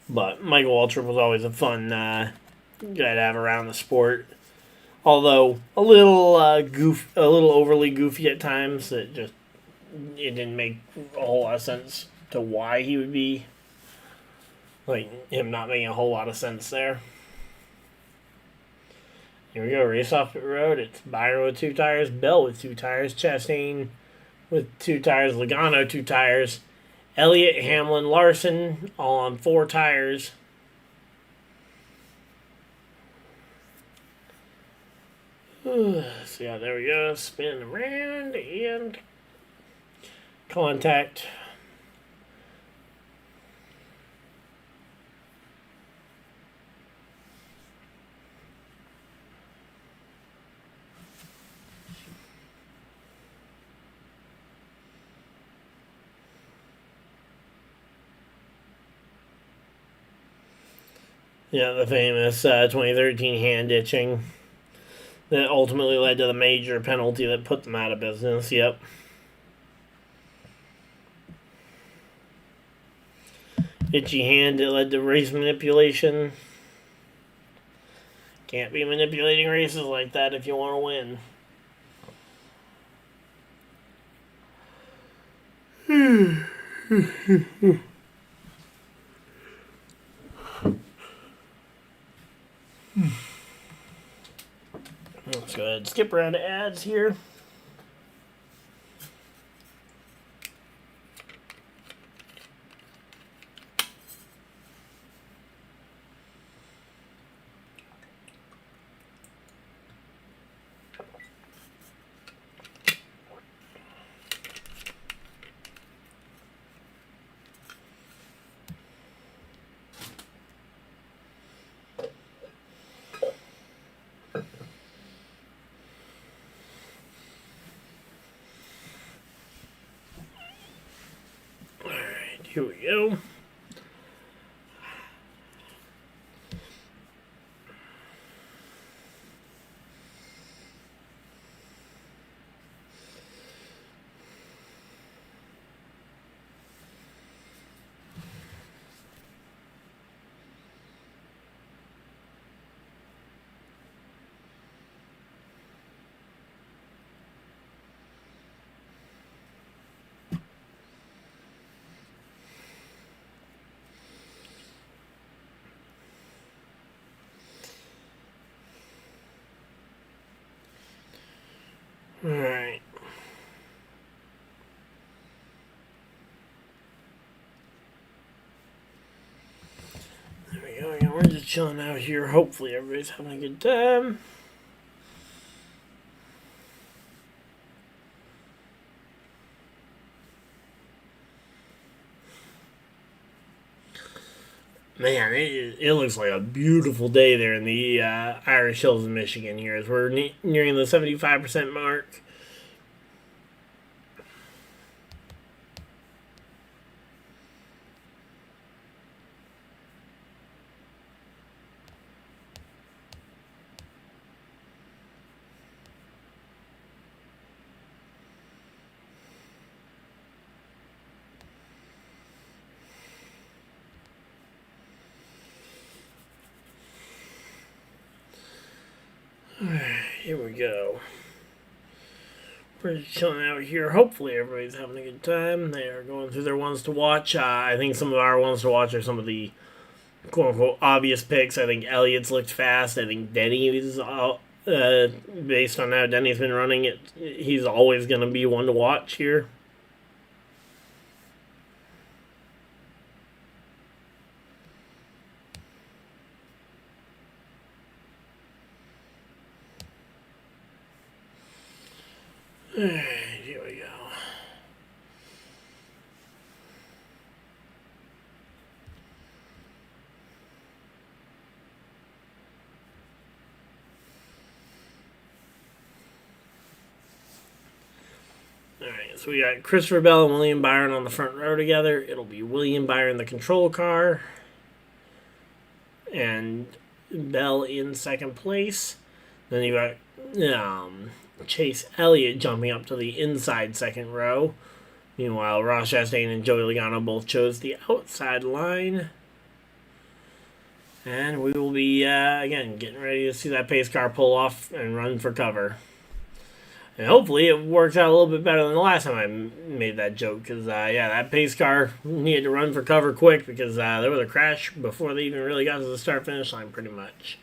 But Michael Waltrip was always a fun guy to have around the sport. Although a little overly goofy at times. It didn't make a whole lot of sense to why he would be, like, him not making a whole lot of sense there. Here we go, race off pit road. It's Byron with 2 tires, Bell with 2 tires, Chastain with 2 tires, Logano 2 tires, Elliott, Hamlin, Larson all on 4 tires. So yeah, there we go. Spin around and contact. Yeah, the famous 2013 hand ditching that ultimately led to the major penalty that put them out of business. Yep. Itchy hand that led to race manipulation. Can't be manipulating races like that if you want to win. Let's go ahead and skip around to ads here. here we go. Alright. There we go. Again, we're just chilling out here. Hopefully everybody's having a good time. Man, it looks like a beautiful day there in the Irish Hills of Michigan here as we're nearing the 75% mark. Here we go. We're just chilling out here. Hopefully everybody's having a good time. They are going through their ones to watch. I think some of our ones to watch are some of the quote-unquote obvious picks. I think Elliott's looked fast. I think Denny is, based on how Denny's been running it, he's always going to be one to watch here. Alright, here we go. Alright, so we got Christopher Bell and William Byron on the front row together. It'll be William Byron, the control car, and Bell in second place. Then you got Chase Elliott jumping up to the inside second row. Meanwhile, Ross Chastain and Joey Logano both chose the outside line. And we will be, again, getting ready to see that pace car pull off and run for cover. And hopefully it works out a little bit better than the last time I made that joke. Because, that pace car needed to run for cover quick because there was a crash before they even really got to the start-finish line, pretty much.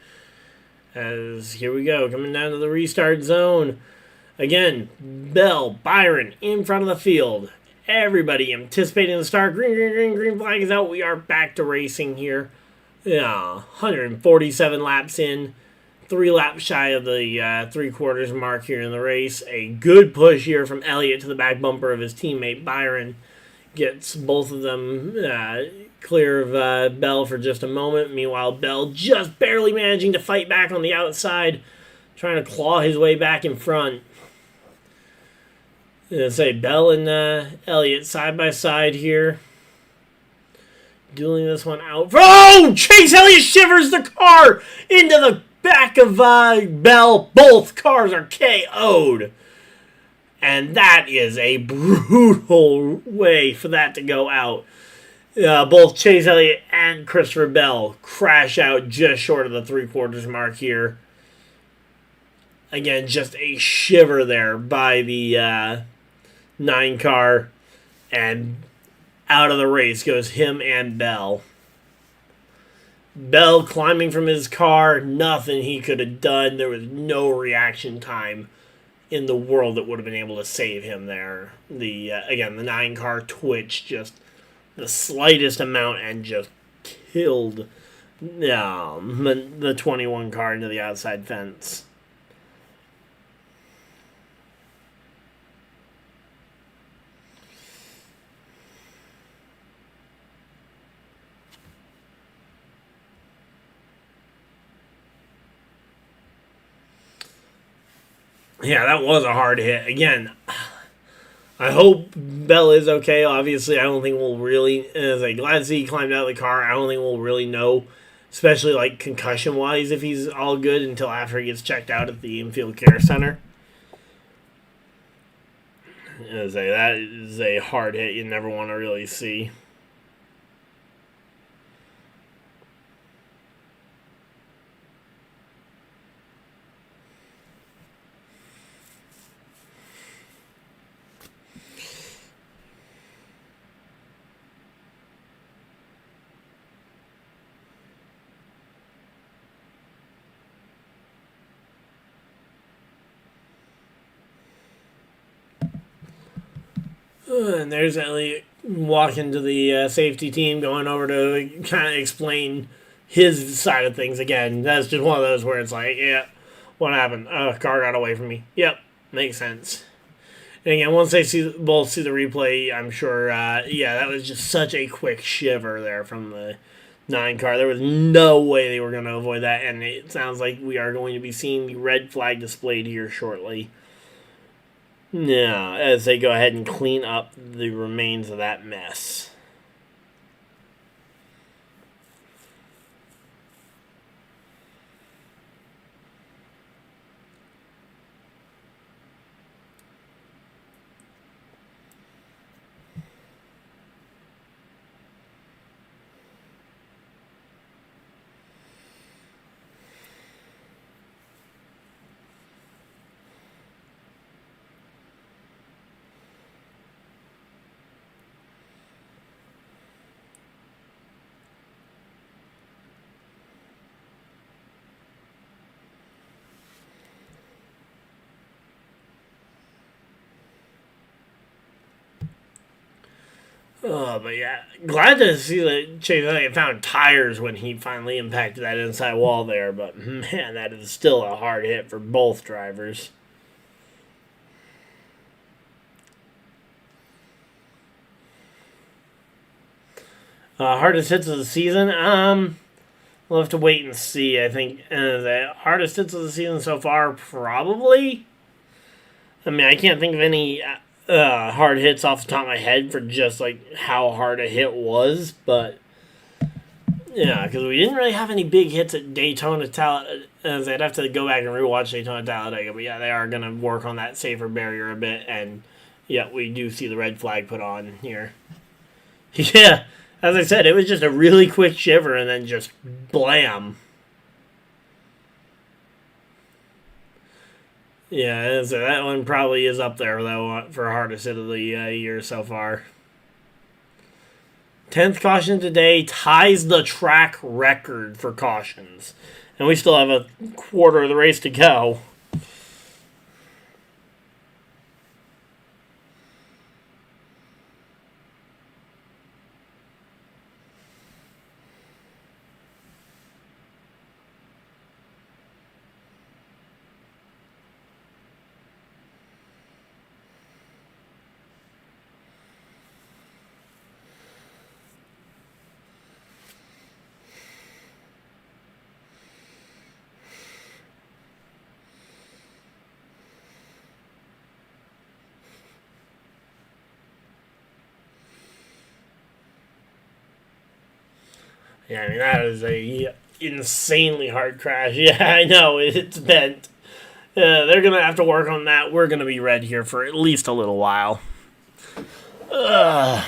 As here we go, coming down to the restart zone. Again, Bell, Byron in front of the field. Everybody anticipating the start. Green flag is out. We are back to racing here. 147 laps in. 3 laps shy of the 3/4 mark here in the race. A good push here from Elliott to the back bumper of his teammate Byron. Gets both of them clear of Bell for just a moment. Meanwhile, Bell just barely managing to fight back on the outside, trying to claw his way back in front. Bell and Elliott side by side here. Dueling this one out. Oh! Chase Elliott shivers the car into the back of Bell. Both cars are KO'd. And that is a brutal way for that to go out. Both Chase Elliott and Christopher Bell crash out just short of the 3/4 mark here. Again, just a shiver there by the 9 car. And out of the race goes him and Bell. Bell climbing from his car. Nothing he could have done. There was no reaction time in the world that would have been able to save him there. The 9 car twitched just the slightest amount and just killed the 21 car into the outside fence. Yeah, that was a hard hit. Again, I hope Bell is okay. Obviously, I don't think we'll really. As I'm glad to see he climbed out of the car. I don't think we'll really know, especially like concussion wise, if he's all good until after he gets checked out at the infield care center. As that is a hard hit you never want to really see. And there's Elliot walking to the safety team, going over to kind of explain his side of things again. That's just one of those where it's like, yeah, what happened? Car got away from me. Yep, makes sense. And again, once they both see the replay, I'm sure, yeah, that was just such a quick shiver there from the 9 car. There was no way they were going to avoid that, and it sounds like we are going to be seeing the red flag displayed here shortly. Yeah, as they go ahead and clean up the remains of that mess. Oh, but yeah, glad to see that Chase Elliott found tires when he finally impacted that inside wall there. But man, that is still a hard hit for both drivers. Hardest hits of the season. We'll have to wait and see. I think the hardest hits of the season so far, probably. I mean, I can't think of any hard hits off the top of my head for just like how hard a hit was, but yeah, because we didn't really have any big hits at Daytona Talladega. I'd have to go back and rewatch Daytona Talladega, but yeah, they are going to work on that safer barrier a bit, and yeah, we do see the red flag put on here. Yeah, as I said, it was just a really quick shiver and then just blam. Yeah, so that one probably is up there, though, for hardest hit of the year so far. 10th caution today ties the track record for cautions. And we still have a quarter of the race to go. Yeah, I mean, that is a insanely hard crash. Yeah, I know, it's bent. They're going to have to work on that. We're going to be red here for at least a little while. Ugh.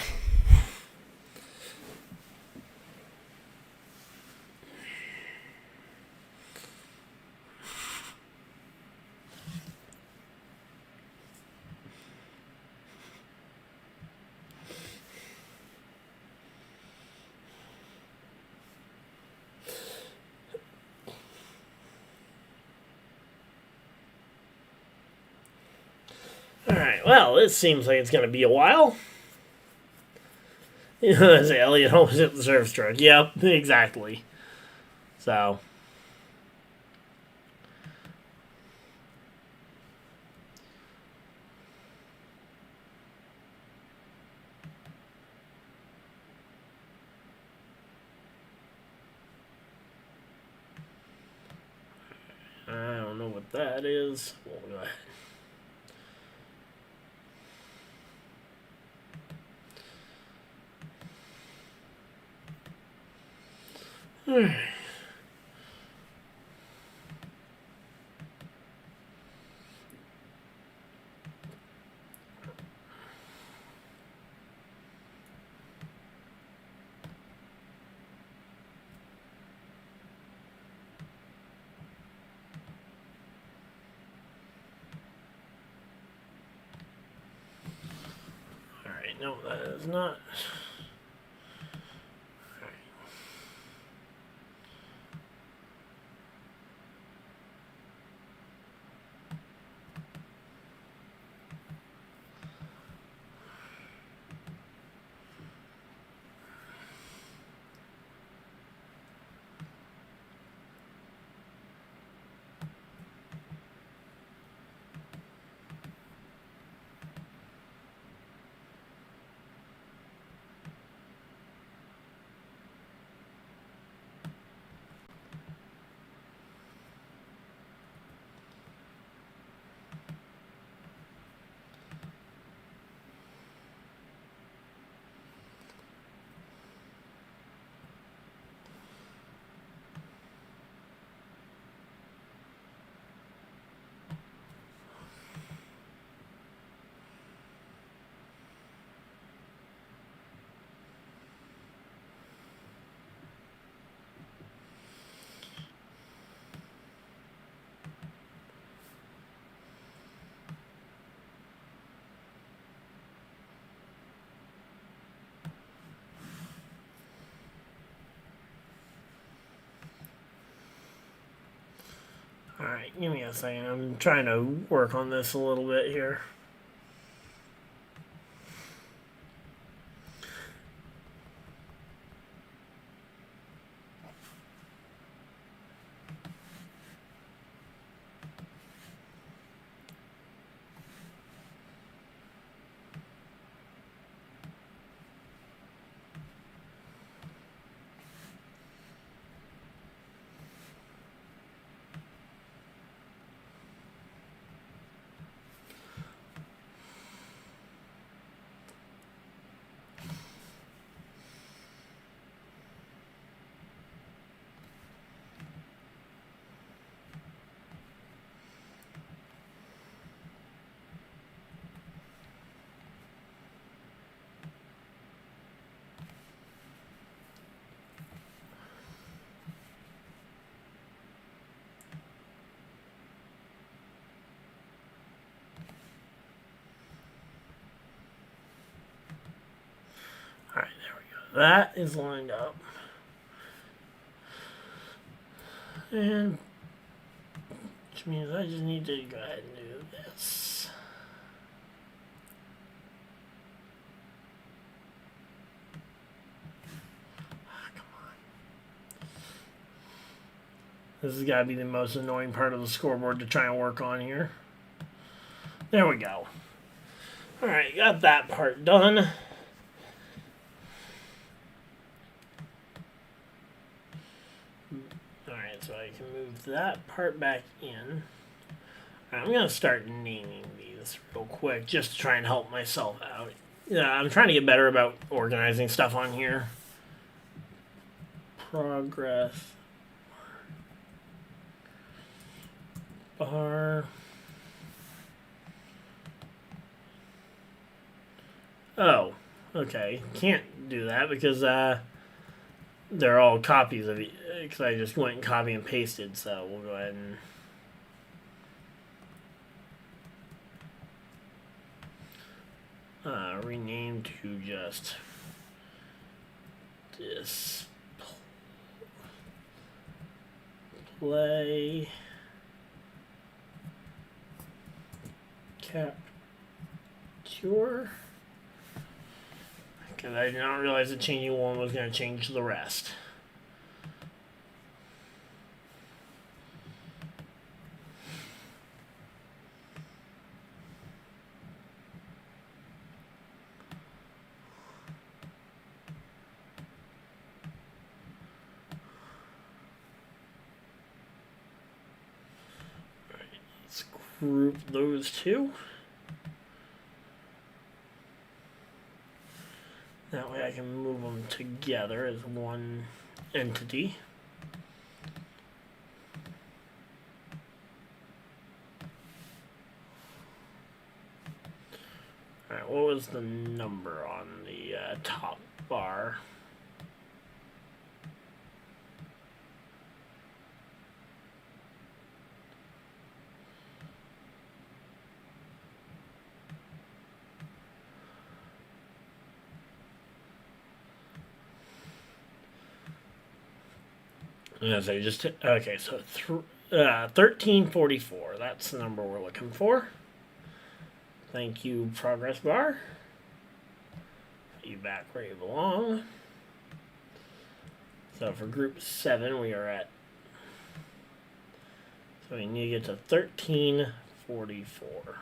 Alright, well, it seems like it's going to be a while. You know, as Elliott almost hit the surf stroke. Yep, exactly. So. I don't know what that is. We'll go ahead. Alright. No, that is not. Alright, give me a second. I'm trying to work on this a little bit here. Alright, there we go. That is lined up. And which means I just need to go ahead and do this. Come on. This has got to be the most annoying part of the scoreboard to try and work on here. There we go. Alright, got that part done. Alright, so I can move that part back in. I'm going to start naming these real quick just to try and help myself out. Yeah, I'm trying to get better about organizing stuff on here. Progress bar. Oh, okay. Can't do that because they're all copies of it. Because I just went and copy and pasted. So we'll go ahead and rename to just display capture. Because I did not realize that changing one was going to change the rest. Alright, let's group those two. That way I can move them together as one entity. Alright, what was the number on the top bar? Yeah, so just okay. So 1344. That's the number we're looking for. Thank you, progress bar. Put you back where you belong. So for group 7, we are at. So we need to get to 1344.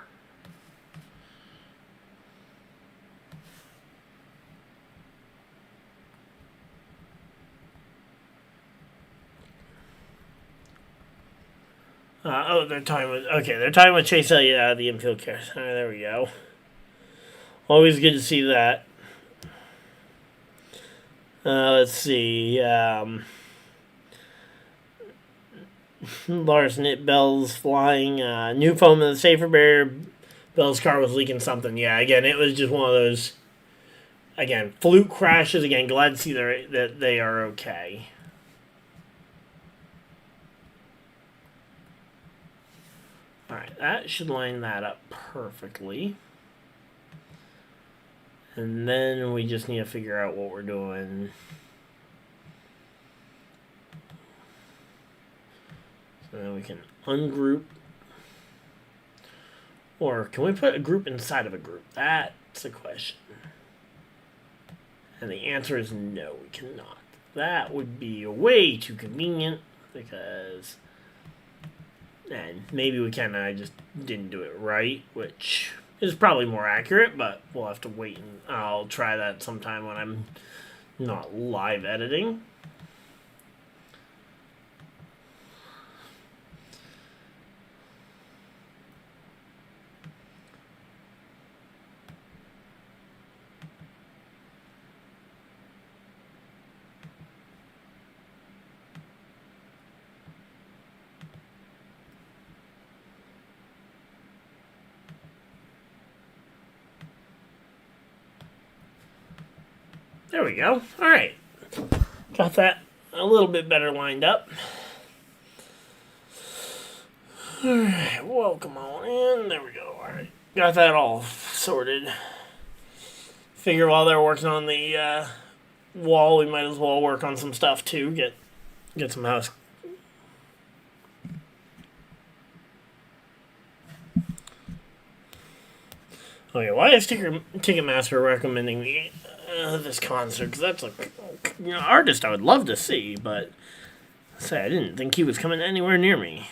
They're talking with they're talking with Chase Elliott out of the infield care. There we go. Always good to see that. Let's see. Lars Knit Bell's flying. New foam in the safer barrier. Bell's car was leaking something. Yeah, again, it was just one of those. Again, fluke crashes. Again, glad to see that they are okay. Alright, that should line that up perfectly. And then we just need to figure out what we're doing. So then we can ungroup. Or can we put a group inside of a group? That's a question. And the answer is no, we cannot. That would be way too convenient because... And maybe we can, I just didn't do it right, which is probably more accurate, but we'll have to wait, and I'll try that sometime when I'm not live editing. There we go. All right. Got that a little bit better lined up. All right. Welcome on in. There we go. All right. Got that all sorted. Figure while they're working on the wall, we might as well work on some stuff too. Get some house. Okay, why is Ticketmaster recommending this concert? Because that's an artist I would love to see, but I didn't think he was coming anywhere near me.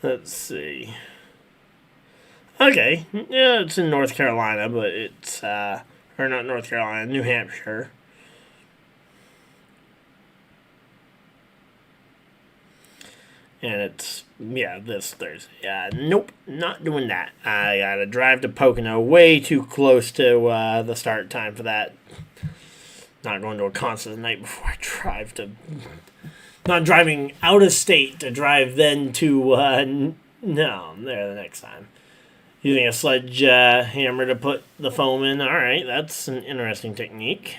Let's see. Okay, yeah, it's in North Carolina, but it's, or not North Carolina, New Hampshire. And it's, this Thursday. Nope, not doing that. I gotta drive to Pocono, way too close to the start time for that. Not going to a concert the night before I drive to... Not driving out of state to drive then to, no, I'm there the next time. Using a sledgehammer to put the foam in. Alright, that's an interesting technique.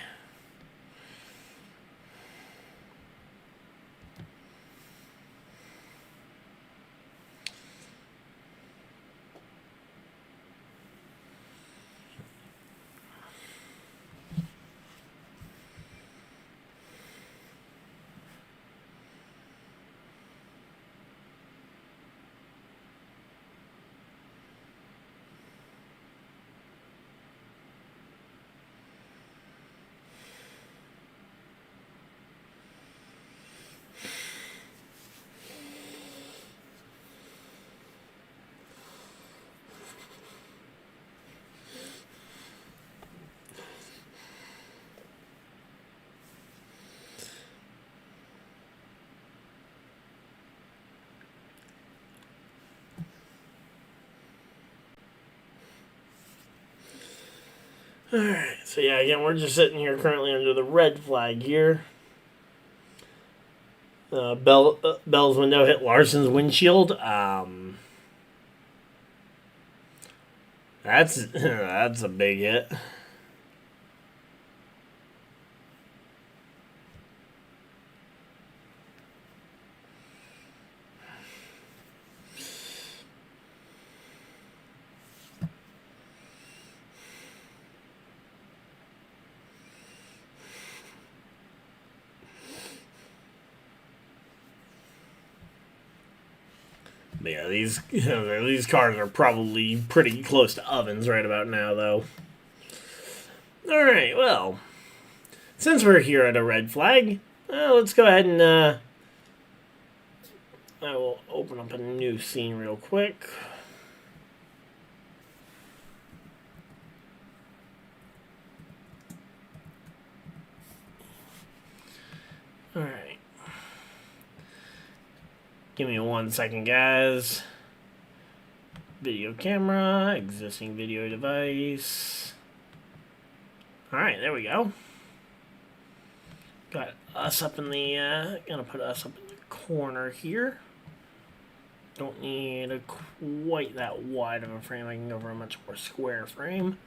Alright, so yeah, again, we're just sitting here currently under the red flag here. Bell's window hit Larson's windshield. That's a big hit. But yeah, these cars are probably pretty close to ovens right about now, though. All right, well, since we're here at a red flag, let's go ahead and I will open up a new scene real quick. All right. Give me 1 second, guys. Video camera, existing video device. Alright, there we go. Got us up in the, gonna put us up in the corner here. Don't need a quite that wide of a frame. I can go for a much more square frame.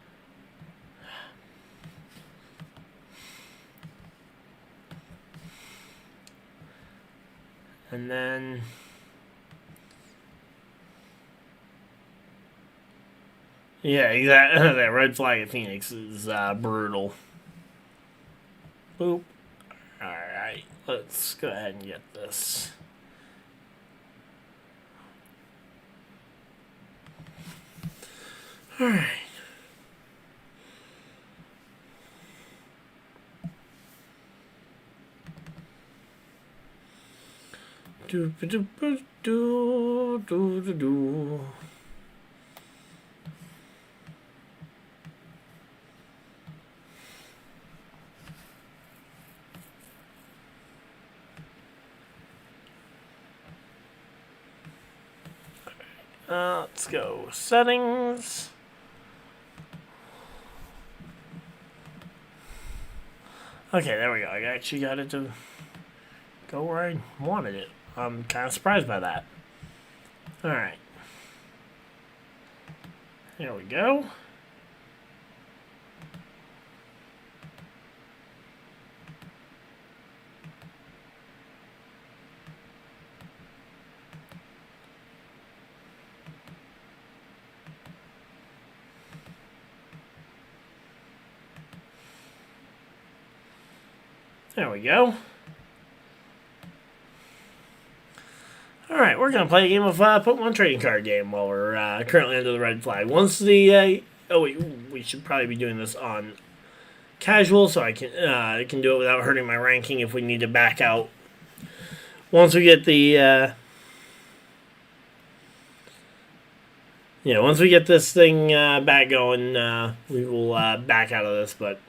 And then yeah, exactly. That red flag at Phoenix is brutal. Boop. Alright, let's go ahead and get this. Alright. Do do do do do do do. Let's go settings. Okay, there we go. I actually got it to go where I wanted it. I'm kind of surprised by that. Alright. There we go. There we go. Alright, we're going to play a game of Pokemon trading card game while we're currently under the red flag. Once the... oh, wait, we should probably be doing this on casual so I can do it without hurting my ranking if we need to back out. Once we get the... once we get this thing back going, we will back out of this, but...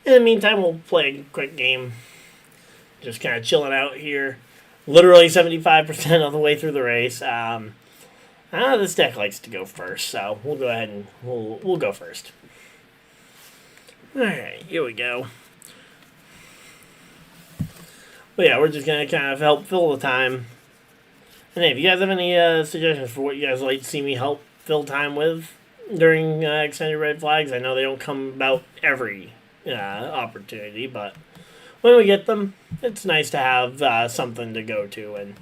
in the meantime, we'll play a quick game. Just kind of chilling out here. Literally 75% of the way through the race. This deck likes to go first, so we'll go ahead and we'll go first. Alright, here we go. But yeah, we're just going to kind of help fill the time. And hey, if you guys have any suggestions for what you guys like to see me help fill time with during extended red flags, I know they don't come about every opportunity, but when we get them, it's nice to have something to go to. And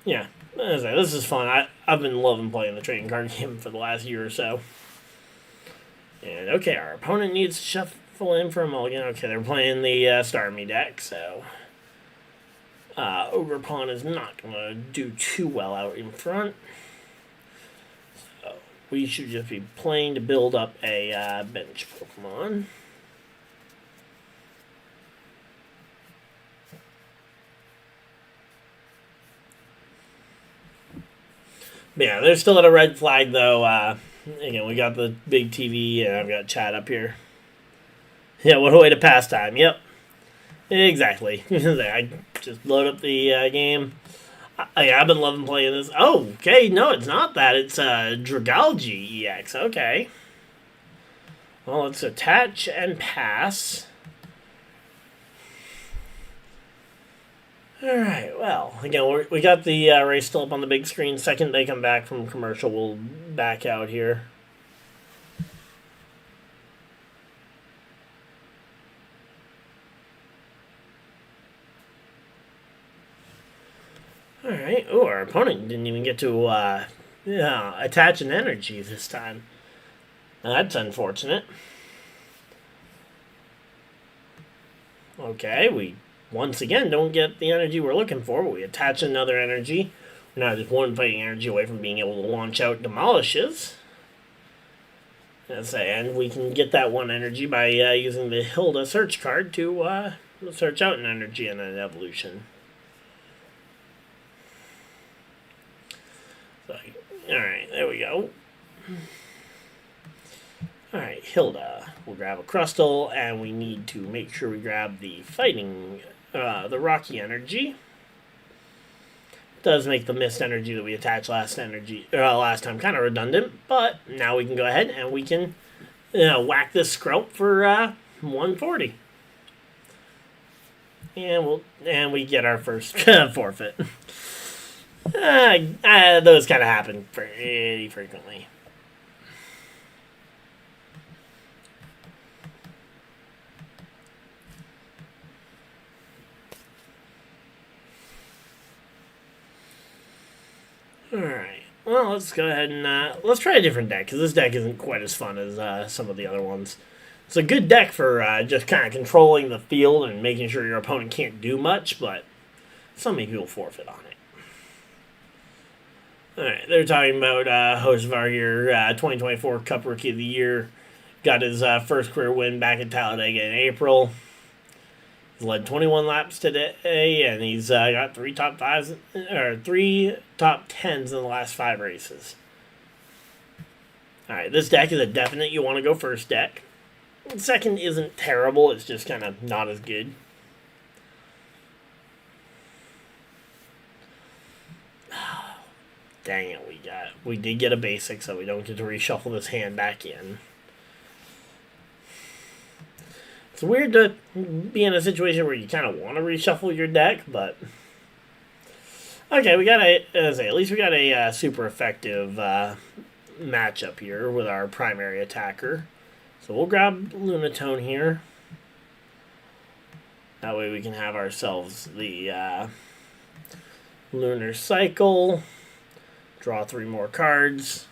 yeah, as I say, this is fun. I've been loving playing the trading card game for the last year or so. And okay, our opponent needs to shuffle in for a mulligan. Okay, they're playing the Starmie deck, so Ogre Pawn is not going to do too well out in front. So we should just be playing to build up a bench Pokemon. Yeah, they're still at a red flag, though. Again, we got the big TV, and I've got chat up here. Yeah, what a way to pass time. Yep. Exactly. I just load up the game. I've been loving playing this. Oh, okay. No, it's not that. It's Dragalge EX. Okay. Well, let's attach and pass. Alright, well, again, we got the race still up on the big screen. Second they come back from commercial, we'll back out here. Alright, oh, our opponent didn't even get to attach an energy this time. That's unfortunate. Okay, we once again don't get the energy we're looking for. We attach another energy. We're now just one fighting energy away from being able to launch out demolishes. And we can get that one energy by using the Hilda search card to search out an energy and an evolution. So, alright, there we go. Alright, Hilda. We'll grab a Crustal, and we need to make sure we grab the fighting, the Rocky energy. Does make the mist energy that we attached last time kind of redundant, but now we can go ahead and we can whack this Skrelp for 140. And we get our first forfeit. Those kind of happen pretty frequently. Alright, well, let's go ahead and let's try a different deck, because this deck isn't quite as fun as some of the other ones. It's a good deck for just kind of controlling the field and making sure your opponent can't do much, but so many people forfeit on it. Alright, they're talking about Hocevar here, 2024 Cup Rookie of the Year. Got his first career win back in Talladega in April. He's led 21 laps today, and he's got three top 10s in the last 5 races. Alright, this deck is a definite you want to go first deck. Second isn't terrible, it's just kind of not as good. Dang it, we did get a basic, so we don't get to reshuffle this hand back in. It's weird to be in a situation where you kind of want to reshuffle your deck, but okay, we got at least we got a super effective matchup here with our primary attacker. So we'll grab Lunatone here. That way we can have ourselves the Lunar Cycle. Draw 3 more cards.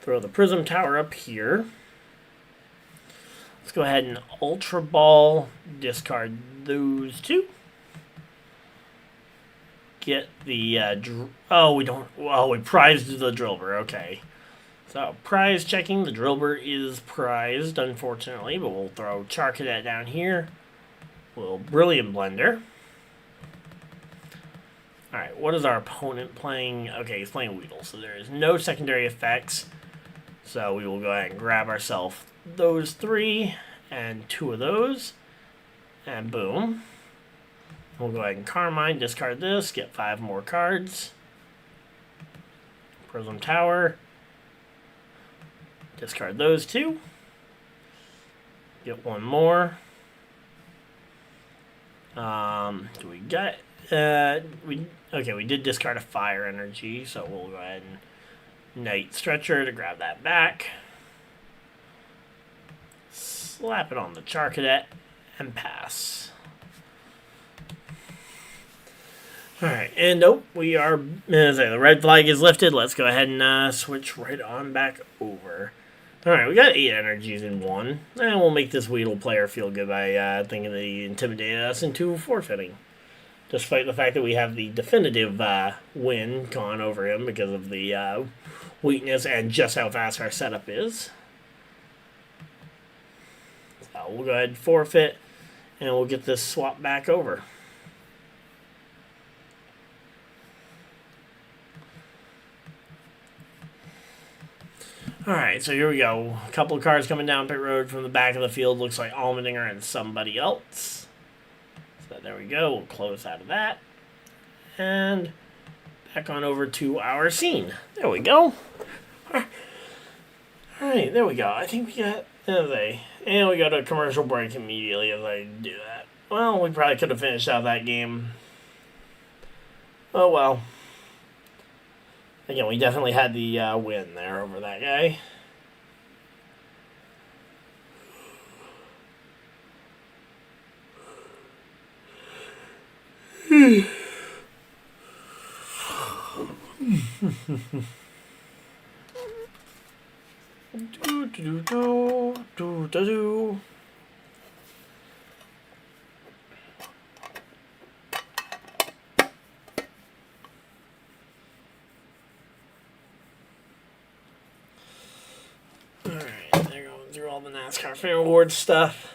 Throw the Prism Tower up here. Let's go ahead and Ultra Ball, discard those 2. Get the, we prized the Drillbur, okay. So, prize checking, the Drillbur is prized, unfortunately, but we'll throw Charcadet down here. We'll Brilliant Blender. Alright, what is our opponent playing? Okay, he's playing Weedle, so there is no secondary effects. So we will go ahead and grab ourselves those 3 and 2 of those. And boom. We'll go ahead and Carmine, discard this, get 5 more cards. Prism Tower. Discard those 2. Get 1 more. Do we got... we did discard a fire energy, so we'll go ahead and Night Stretcher to grab that back. Slap it on the Charcadet and pass. Alright, and we are, the red flag is lifted. Let's go ahead and switch right on back over. Alright, we got 8 energies in 1, and we'll make this Weedle player feel good by thinking that he intimidated us into forfeiting. Despite the fact that we have the definitive win gone over him because of the weakness and just how fast our setup is. So we'll go ahead and forfeit, and we'll get this swap back over. Alright, so here we go. A couple of cars coming down pit road from the back of the field. Looks like Allmendinger and somebody else. So there we go. We'll close out of that. And back on over to our scene. There we go. Alright, there we go. I think we got... And we got a commercial break immediately as I do that. Well, we probably could have finished out that game. Oh well. Again, we definitely had the win there over that guy. Alright, they're going through all the NASCAR Fan Awards stuff.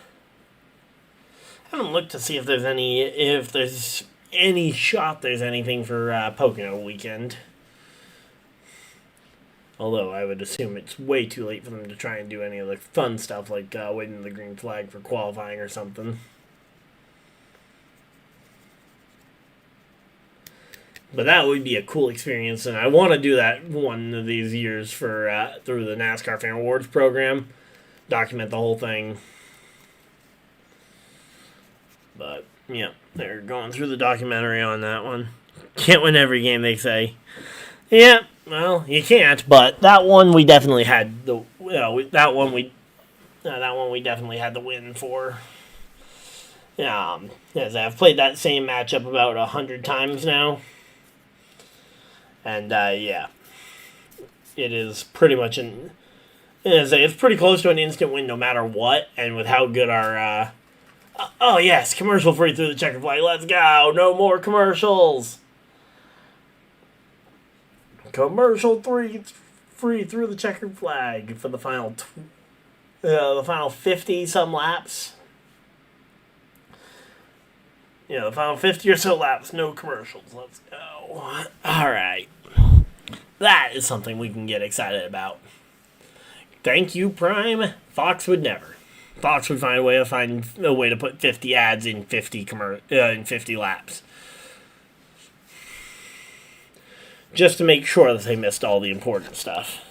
I haven't looked to see if there's any shot there's anything for Pocono weekend. Although I would assume it's way too late for them to try and do any of the fun stuff like waving the green flag for qualifying or something. But that would be a cool experience, and I want to do that one of these years for through the NASCAR Fan Awards program. Document the whole thing. But, yeah, they're going through the documentary on that one. Can't win every game, they say. Yeah, well, you can't, but that one we definitely had that one we definitely had the win for. As I've played that same matchup about 100 times now. And, yeah. It is pretty much it's pretty close to an instant win no matter what, and with how good our, oh yes, commercial free through the checkered flag, let's go, no more commercials! Commercial free through the checkered flag for the final 50 some laps. The final 50 or so laps, no commercials. Let's go. All right, that is something we can get excited about. Thank you, Prime. Fox would never. Fox would find a way to put 50 ads in 50 laps. Just to make sure that they missed all the important stuff.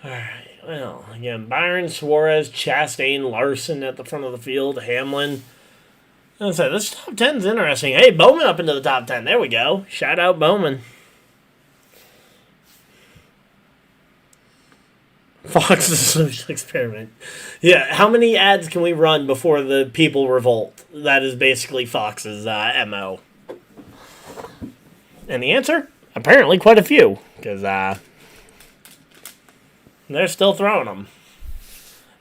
Alright, well, again, Byron, Suarez, Chastain, Larson at the front of the field, Hamlin. As I said, this top 10's interesting. Hey, Bowman up into the top 10. There we go. Shout out Bowman. Fox's social experiment. Yeah, how many ads can we run before the people revolt? That is basically Fox's MO. And the answer? Apparently quite a few. Because, they're still throwing them.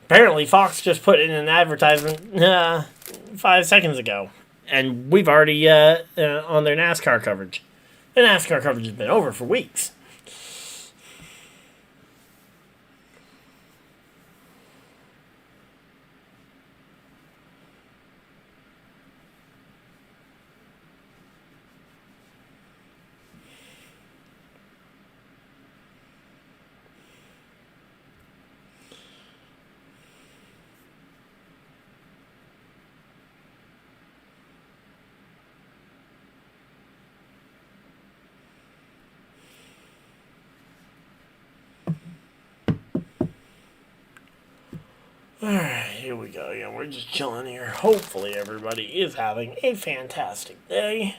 Apparently, Fox just put in an advertisement 5 seconds ago. And we've already on their NASCAR coverage. The NASCAR coverage has been over for weeks. Alright, here we go. Yeah, we're just chilling here. Hopefully everybody is having a fantastic day.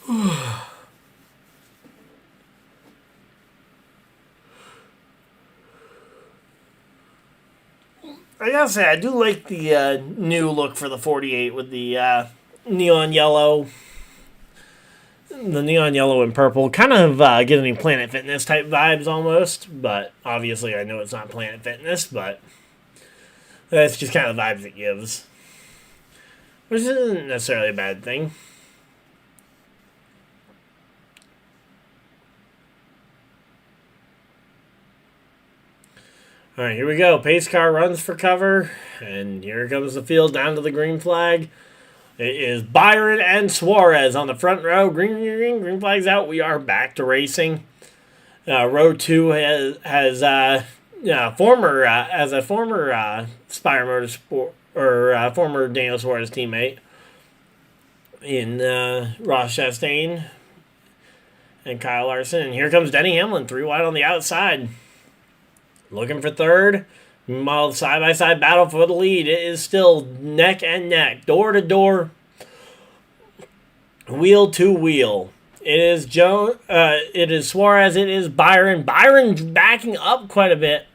I gotta say, I do like the new look for the 48 with the neon yellow. The neon yellow and purple. Kind of giving me Planet Fitness type vibes almost. But obviously I know it's not Planet Fitness, but that's just kind of the vibes it gives. Which isn't necessarily a bad thing. All right, here we go. Pace car runs for cover, and here comes the field down to the green flag. It is Byron and Suarez on the front row. Green flag's out. We are back to racing. Row 2 has former Spire Motorsport or former Daniel Suarez teammate in Ross Chastain and Kyle Larson. And here comes Denny Hamlin, 3 wide on the outside. Looking for third. Meanwhile, side-by-side battle for the lead. It is still neck and neck, door to door, wheel to wheel. It is it is Suarez. It is Byron. Byron backing up quite a bit.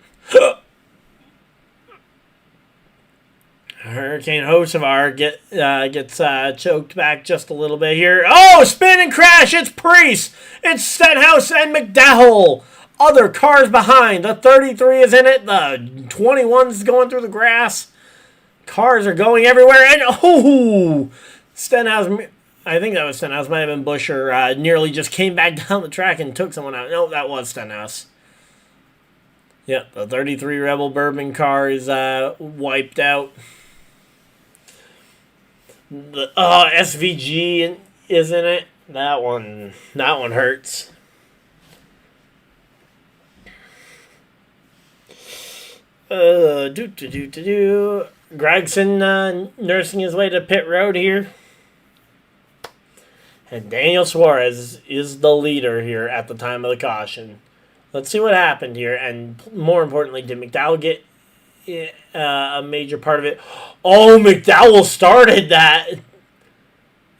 Hurricane Hocevar gets choked back just a little bit here. Oh, spin and crash. It's Priest. It's Stenhouse and McDowell. Other cars behind. The 33 is in it. The 21's going through the grass. Cars are going everywhere. And, Stenhouse, I think that was Stenhouse. Might have been Buscher. Nearly just came back down the track and took someone out. No, that was Stenhouse. Yep, the 33 Rebel Bourbon car is wiped out. The SVG is in it. That one hurts. Gregson nursing his way to pit road here. And Daniel Suarez is the leader here at the time of the caution. Let's see what happened here. And more importantly, did McDowell get a major part of it? Oh, McDowell started that.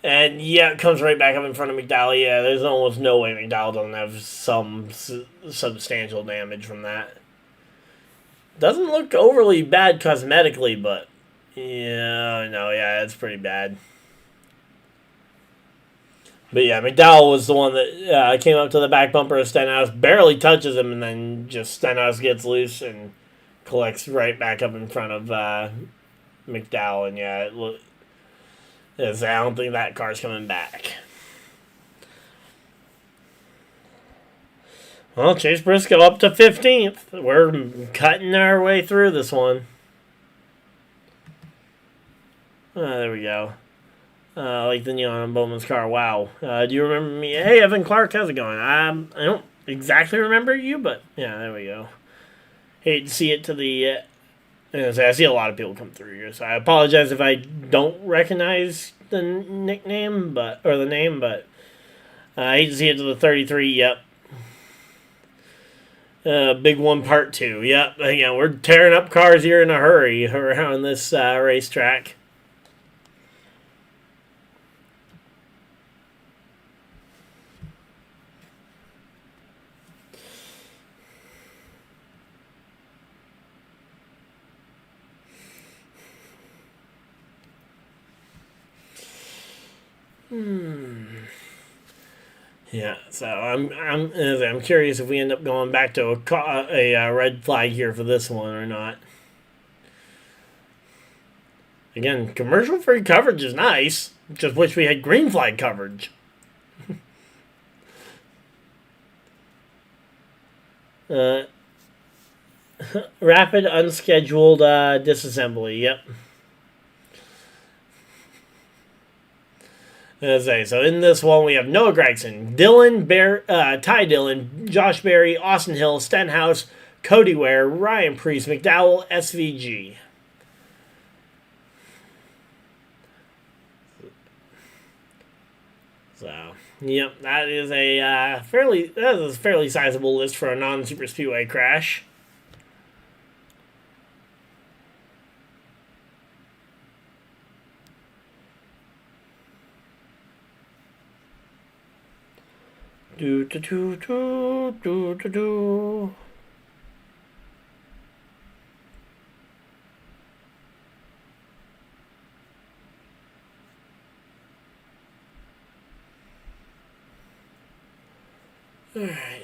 And yeah, it comes right back up in front of McDowell. Yeah, there's almost no way McDowell doesn't have some substantial damage from that. Doesn't look overly bad cosmetically, but it's pretty bad. But yeah, McDowell was the one that came up to the back bumper of Stenhouse, barely touches him, and then just Stenhouse gets loose and collects right back up in front of McDowell. And yeah, I don't think that car's coming back. Well, Chase Briscoe up to 15th. We're cutting our way through this one. There we go. Like the neon on Bowman's car. Wow. Do you remember me? Hey, Evan Clark, how's it going? I don't exactly remember you, but yeah, there we go. Hate to see it to the... I see a lot of people come through here, so I apologize if I don't recognize the nickname, or the name, but I hate to see it to the 33. Yep. Big one, part 2. Yep. Yeah, we're tearing up cars here in a hurry around this racetrack. Yeah, so I'm curious if we end up going back to a red flag here for this one or not. Again, commercial-free coverage is nice. Just wish we had green flag coverage. Rapid unscheduled disassembly. Yep. So in this one, we have Noah Gragson, Ty Dillon, Josh Berry, Austin Hill, Stenhouse, Cody Ware, Ryan Priest, McDowell, SVG. So, yep, that is a fairly sizable list for a non-super speedway crash. Alright,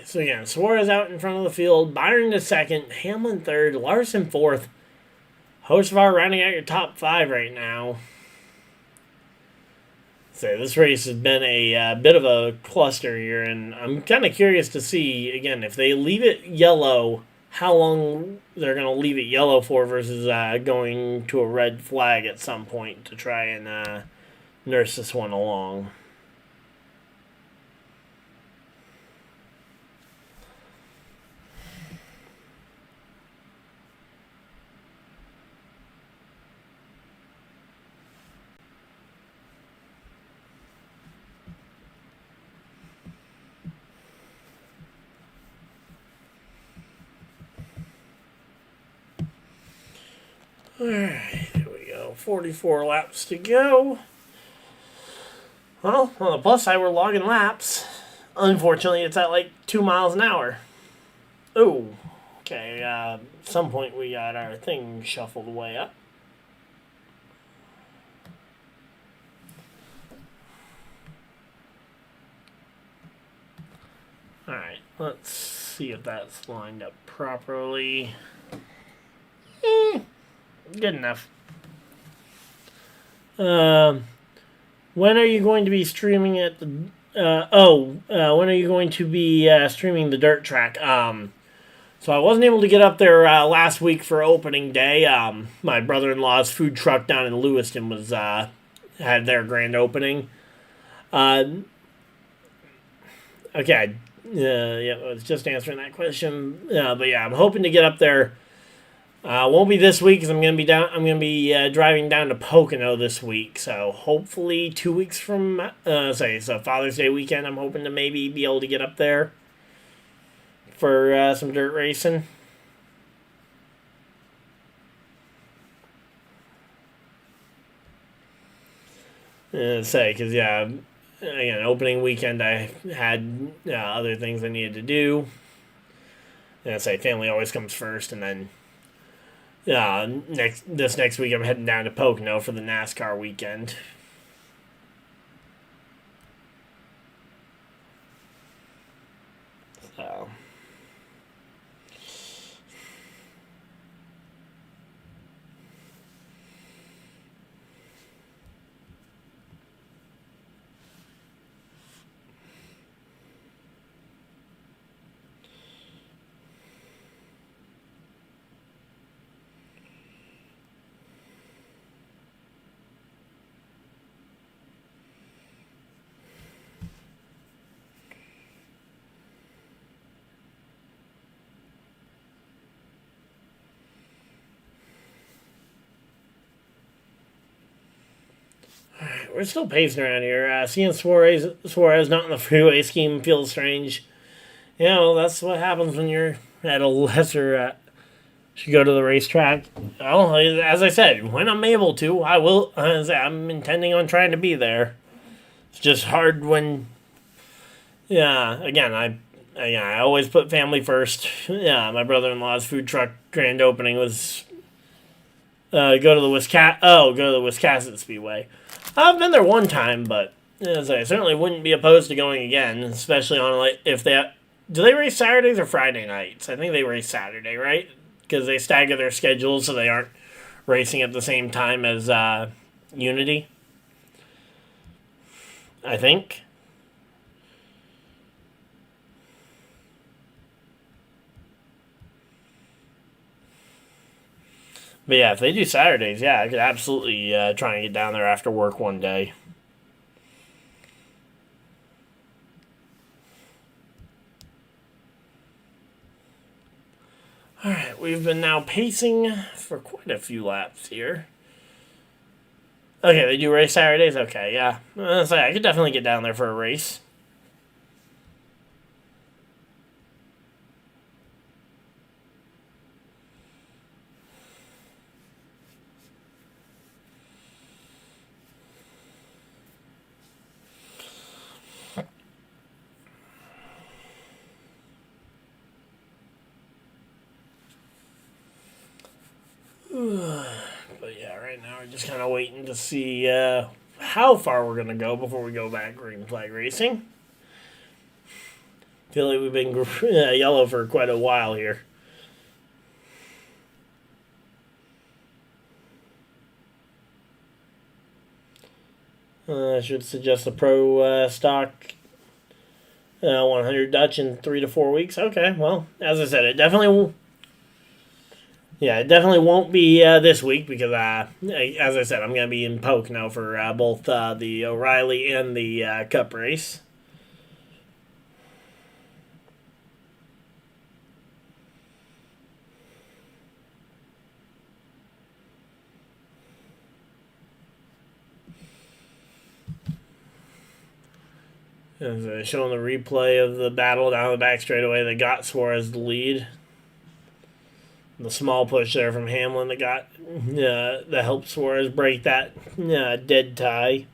so again, Suarez out in front of the field, Byron to second, Hamlin third, Larson fourth. Hocevar rounding out your top 5 right now. So this race has been a bit of a cluster here, and I'm kind of curious to see, again, if they leave it yellow, how long they're going to leave it yellow for versus going to a red flag at some point to try and nurse this one along. Alright, here we go. 44 laps to go. Well, on the plus side, we're logging laps. Unfortunately, it's at like 2 miles an hour. Oh, okay. At some point, we got our thing shuffled way up. Alright, let's see if that's lined up properly. Good enough. When are you going to be streaming at the... when are you going to be streaming the dirt track? So I wasn't able to get up there last week for opening day. My brother-in-law's food truck down in Lewiston was had their grand opening. Okay. Yeah, I was just answering that question. But yeah, I'm hoping to get up there. Won't be this week because I'm gonna be down. I'm gonna be driving down to Pocono this week. So hopefully 2 weeks from so Father's Day weekend, I'm hoping to maybe be able to get up there for some dirt racing. Because yeah, again, opening weekend I had other things I needed to do. Family always comes first, and then this next week I'm heading down to Pocono for the NASCAR weekend. So. We're still pacing around here. Seeing Suarez not in the freeway scheme feels strange. You know, that's what happens when you're at a lesser. Should go to the racetrack. Well, as I said, when I'm able to, I will. I'm intending on trying to be there. It's just hard when. Yeah, again, I always put family first. Yeah, my brother-in-law's food truck grand opening was. Go to the Wisconsin Speedway. I've been there one time, but I certainly wouldn't be opposed to going again, especially on if they do they race Saturdays or Friday nights? I think they race Saturday, right? Because they stagger their schedules so they aren't racing at the same time as Unity. I think. But yeah, if they do Saturdays, yeah, I could absolutely try and get down there after work one day. Alright, we've been now pacing for quite a few laps here. Okay, they do race Saturdays? Okay, yeah. I could definitely get down there for a race. But yeah, right now we're just kind of waiting to see how far we're going to go before we go back green flag racing. Feel like we've been yellow for quite a while here. I should suggest a pro stock 100 Dutch in 3 to 4 weeks. Okay, well, as I said, it definitely Yeah, it definitely won't be this week because, as I said, I'm going to be in Pocono for both the O'Reilly and the Cup race. Showing the replay of the battle down the back straightaway that got Suarez the lead. The small push there from Hamlin that helped Suarez break that dead tie.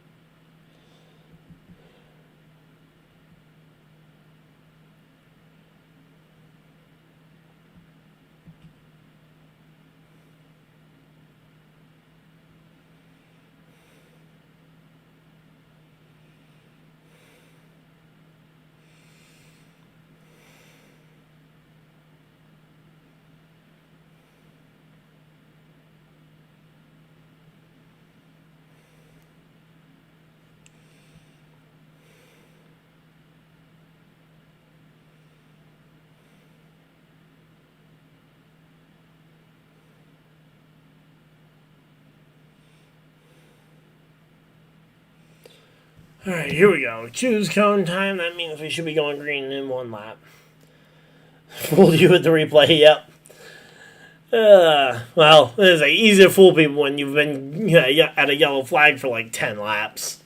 Alright, here we go. Choose cone time. That means we should be going green in one lap. Fooled you with the replay, yep. Well, it's easy to fool people when you've been at a yellow flag for like 10 laps.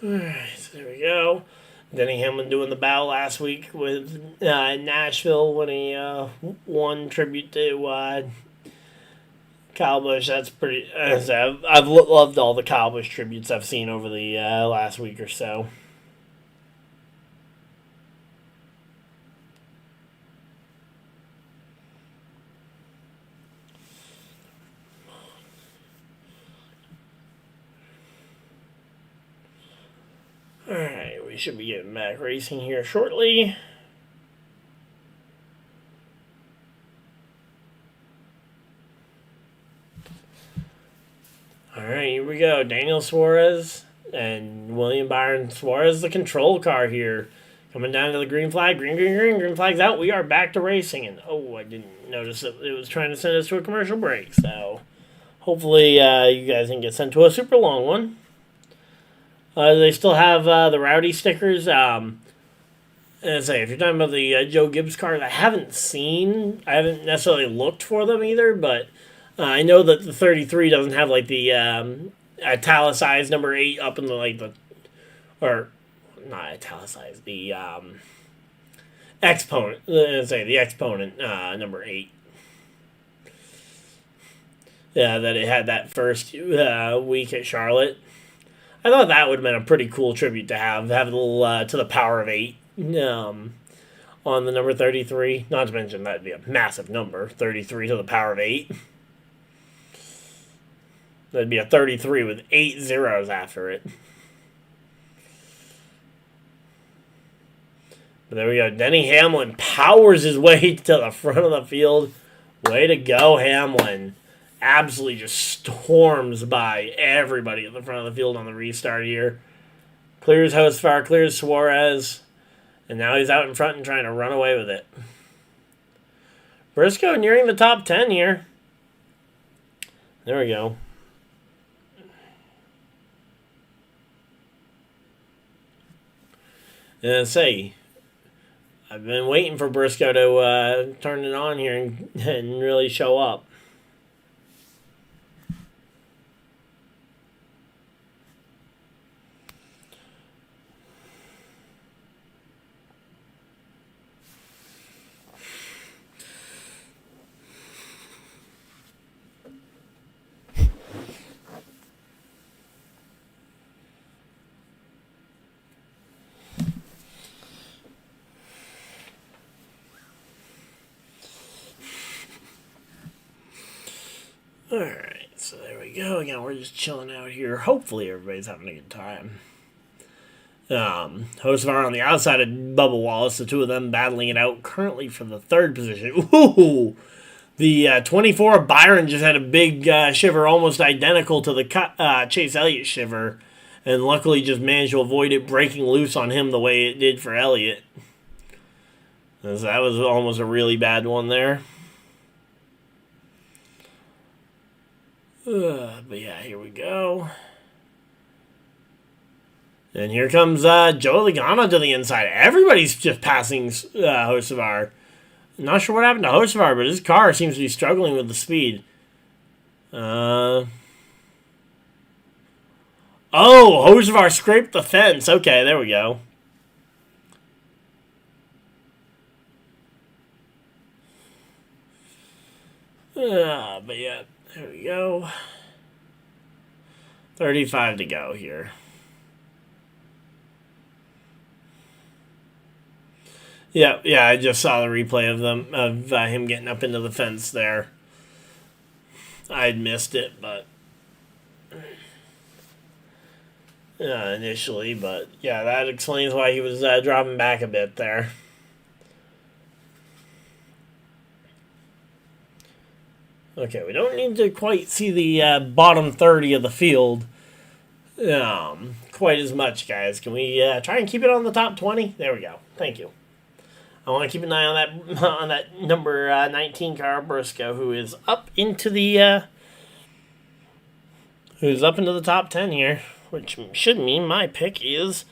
Alright, so there we go. Denny Hamlin doing the bow last week with Nashville when he won tribute to Kyle Busch. That's pretty. I've loved all the Kyle Busch tributes I've seen over the last week or so. Alright, we should be getting back racing here shortly. Alright, here we go. Daniel Suarez and William Byron Suarez, the control car here. Coming down to the green flag. Green flag's out. We are back to racing. And, I didn't notice that it was trying to send us to a commercial break. So, hopefully you guys didn't get sent to a super long one. They still have the Rowdy stickers. And say, if you're talking about the Joe Gibbs cars, I haven't necessarily looked for them either, but I know that the 33 doesn't have like the italicized number 8 up in or not italicized, the exponent. The exponent number 8. Yeah, that it had that first week at Charlotte. I thought that would have been a pretty cool tribute to have a little to the power of 8 on the number 33. Not to mention that'd be a massive number, 33 to the power of 8. That'd be a 33 with 8 zeros after it. But there we go. Denny Hamlin powers his way to the front of the field. Way to go, Hamlin. Absolutely just storms by everybody at the front of the field on the restart here. Clears Hosfar, clears Suarez, and now he's out in front and trying to run away with it. Briscoe nearing the top 10 here. There we go. And say, I've been waiting for Briscoe to turn it on here and really show up. Alright, so there we go. Again, we're just chilling out here. Hopefully everybody's having a good time. Hocevar on the outside of Bubba Wallace, the two of them battling it out currently for the third position. Ooh! The 24 Byron just had a big shiver, almost identical to the Chase Elliott shiver, and luckily just managed to avoid it breaking loose on him the way it did for Elliott. So that was almost a really bad one there. But yeah, here we go. And here comes Joe Logano to the inside. Everybody's just passing Hocevar. Not sure what happened to Hocevar, but his car seems to be struggling with the speed. Oh, Hocevar scraped the fence. Okay, there we go. But yeah, there we go. 35 to go here. Yeah, I just saw the replay of him getting up into the fence there. I'd missed it, but initially, but yeah, that explains why he was dropping back a bit there. Okay, we don't need to quite see the bottom 30 of the field quite as much, guys. Can we try and keep it on the top 20? There we go. Thank you. I want to keep an eye on that number 19 car, Briscoe, who is up into the top 10 here, which should mean my pick is.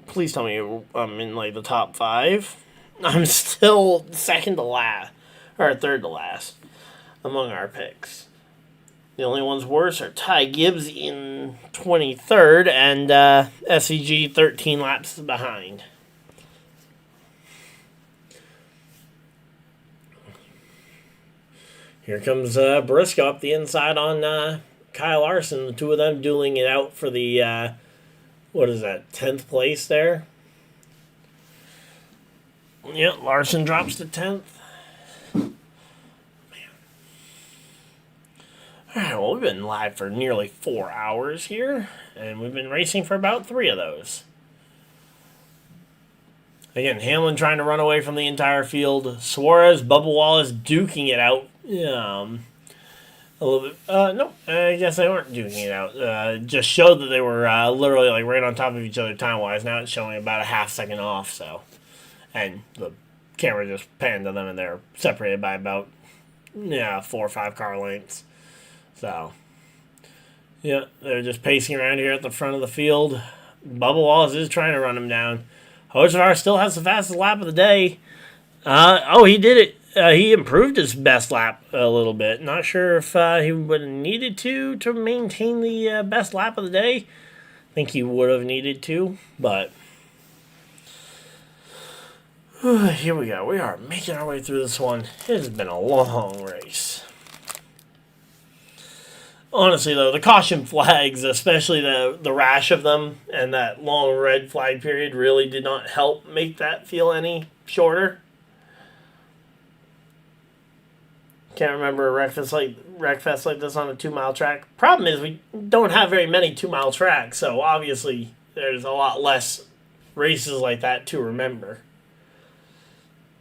Please tell me I'm in like the top 5. I'm still second to last or third to last among our picks. The only ones worse are Ty Gibbs in 23rd and SCG 13 laps behind. Here comes Briscoe up the inside on Kyle Larson. The two of them dueling it out for the, 10th place there? Yep, Larson drops to 10th. Alright, well, we've been live for nearly 4 hours here, and we've been racing for about 3 of those. Again, Hamlin trying to run away from the entire field. Suarez, Bubba Wallace duking it out. A little bit. No, I guess they weren't duking it out. It just showed that they were literally like right on top of each other time-wise. Now it's showing about a half second off. So, and the camera just panned to them, and they're separated by about 4 or 5 car lengths. So, yeah, they're just pacing around here at the front of the field. Bubba Wallace is trying to run him down. Hocevar still has the fastest lap of the day. He did it. He improved his best lap a little bit. Not sure if he would have needed to maintain the best lap of the day. I think he would have needed to, but here we go. We are making our way through this one. It has been a long race. Honestly, though, the caution flags, especially the rash of them and that long red flag period, really did not help make that feel any shorter. Can't remember a wreckfest like this on a 2-mile track. Problem is, we don't have very many 2-mile tracks, so obviously there's a lot less races like that to remember.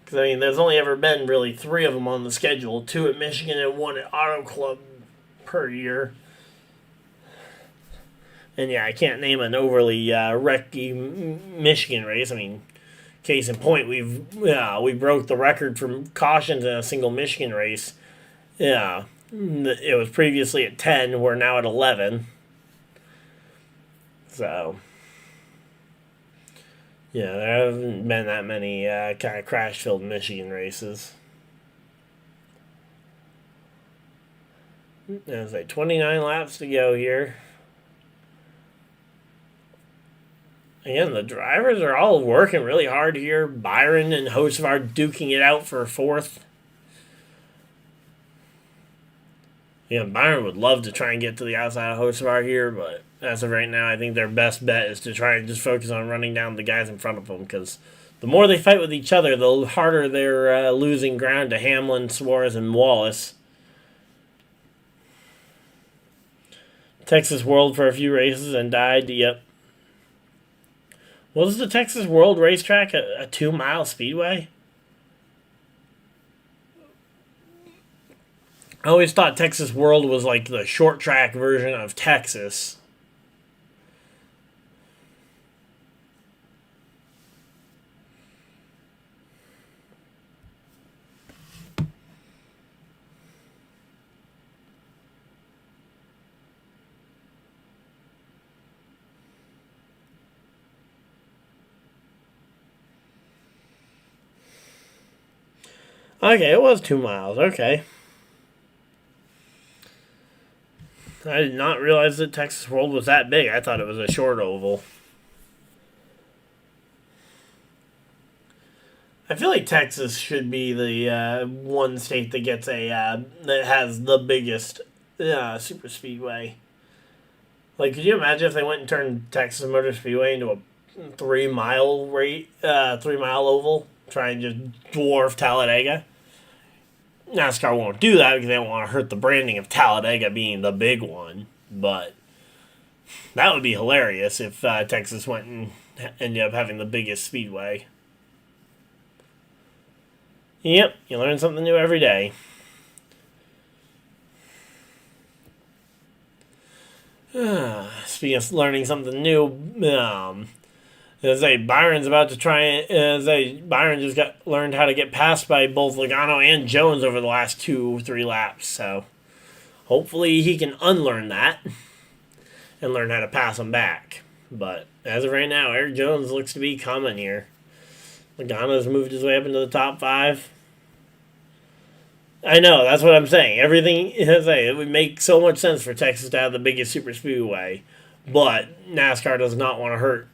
Because, I mean, there's only ever been really 3 of them on the schedule, 2 at Michigan and 1 at Auto Club per year. And yeah, I can't name an overly wrecky Michigan race. I mean, case in point, we broke the record for cautions in a single Michigan race. Yeah, it was previously at 10. We're now at 11. So, yeah, there haven't been that many kind of crash-filled Michigan races. There's like 29 laps to go here. Again, the drivers are all working really hard here. Byron and Hocevar duking it out for 4th. Yeah, Byron would love to try and get to the outside of Hocevar here, but as of right now, I think their best bet is to try and just focus on running down the guys in front of them, because the more they fight with each other, the harder they're losing ground to Hamlin, Suarez, and Wallace. Texas World for a few races and died. Yep. Was the Texas World racetrack a 2-mile speedway? I always thought Texas World was like the short track version of Texas. Okay, it was 2 miles. Okay. I did not realize that Texas World was that big. I thought it was a short oval. I feel like Texas should be the one state that gets that has the biggest super speedway. Like, could you imagine if they went and turned Texas Motor Speedway into a 3-mile 3-mile oval, try and just dwarf Talladega? NASCAR won't do that because they don't want to hurt the branding of Talladega being the big one. But that would be hilarious if Texas went and ended up having the biggest speedway. Yep, you learn something new every day. Speaking of learning something new, Byron's about to try. Byron just learned how to get passed by both Logano and Jones over the last 2-3 laps. So hopefully he can unlearn that and learn how to pass them back. But as of right now, Eric Jones looks to be coming here. Logano's moved his way up into the top 5. I know, that's what I'm saying. Everything, it would make so much sense for Texas to have the biggest super speedway, but NASCAR does not want to hurt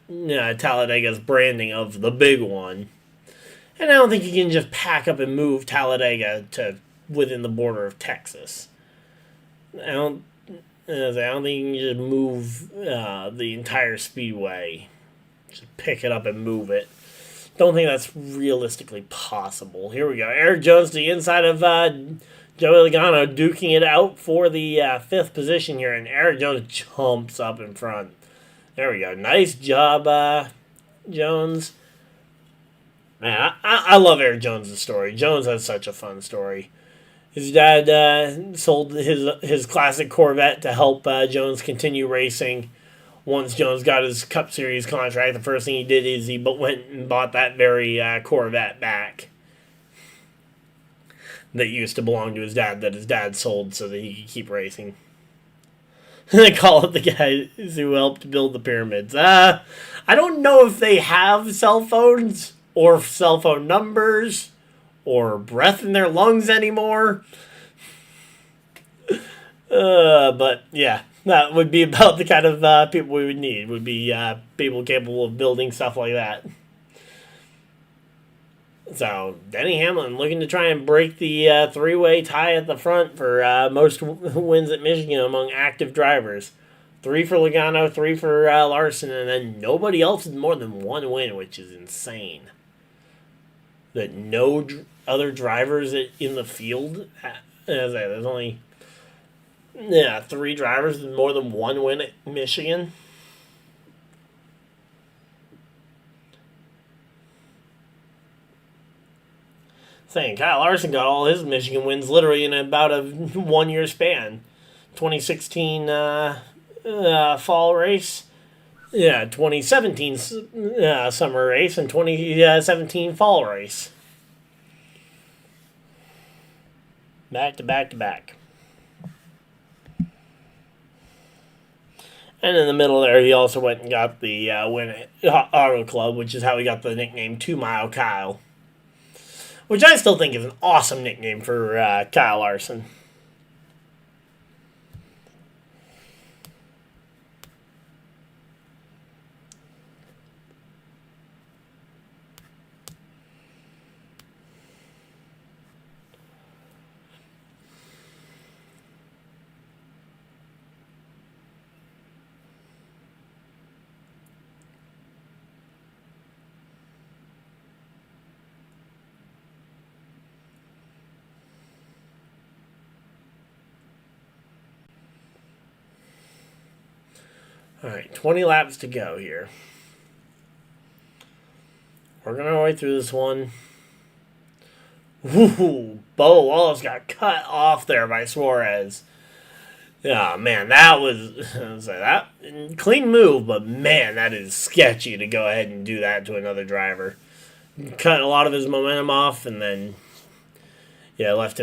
Talladega's branding of the big one. And I don't think you can just pack up and move Talladega to within the border of Texas. I don't think you can just move the entire speedway. Just pick it up and move it. Don't think that's realistically possible. Here we go. Eric Jones to the inside of Joey Logano, duking it out for the 5th position here, and Eric Jones jumps up in front. There we go. Nice job, Jones. Man, I love Eric Jones' story. Jones has such a fun story. His dad sold his classic Corvette to help Jones continue racing. Once Jones got his Cup Series contract, the first thing he did is he went and bought that very Corvette back that used to belong to his dad, that his dad sold so that he could keep racing. They call it the guys who helped build the pyramids. I don't know if they have cell phones or cell phone numbers or breath in their lungs anymore. But yeah. That would be about the kind of people we would need. Would be people capable of building stuff like that. So, Denny Hamlin looking to try and break the 3-way tie at the front for most wins at Michigan among active drivers. 3 for Logano, 3 for Larson, and then nobody else with more than 1 win, which is insane. That no other drivers in the field, there's only... 3 drivers with more than 1 win at Michigan. Saying Kyle Larson got all his Michigan wins literally in about a 1-year span. 2016 fall race. 2017 summer race and 2017 fall race. Back to back to back. And in the middle there, he also went and got the win at Auto Club, which is how he got the nickname 2 Mile Kyle. Which I still think is an awesome nickname for Kyle Larson. All right, 20 laps to go here. Working our way through this one. Ooh, Bo Wallace got cut off there by Suarez. Yeah, man, that was that clean move, but man, that is sketchy to go ahead and do that to another driver. Cut a lot of his momentum off, and then left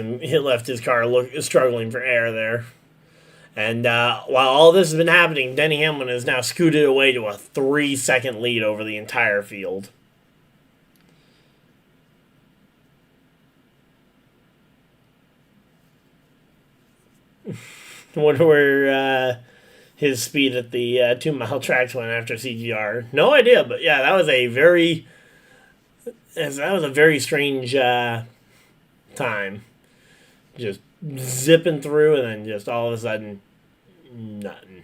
his car struggling for air there. And while all this has been happening, Denny Hamlin has now scooted away to a 3-second lead over the entire field. I wonder where his speed at the 2-mile tracks went after CGR. No idea, but yeah, that was a very strange time. Just zipping through, and then just all of a sudden, nothing.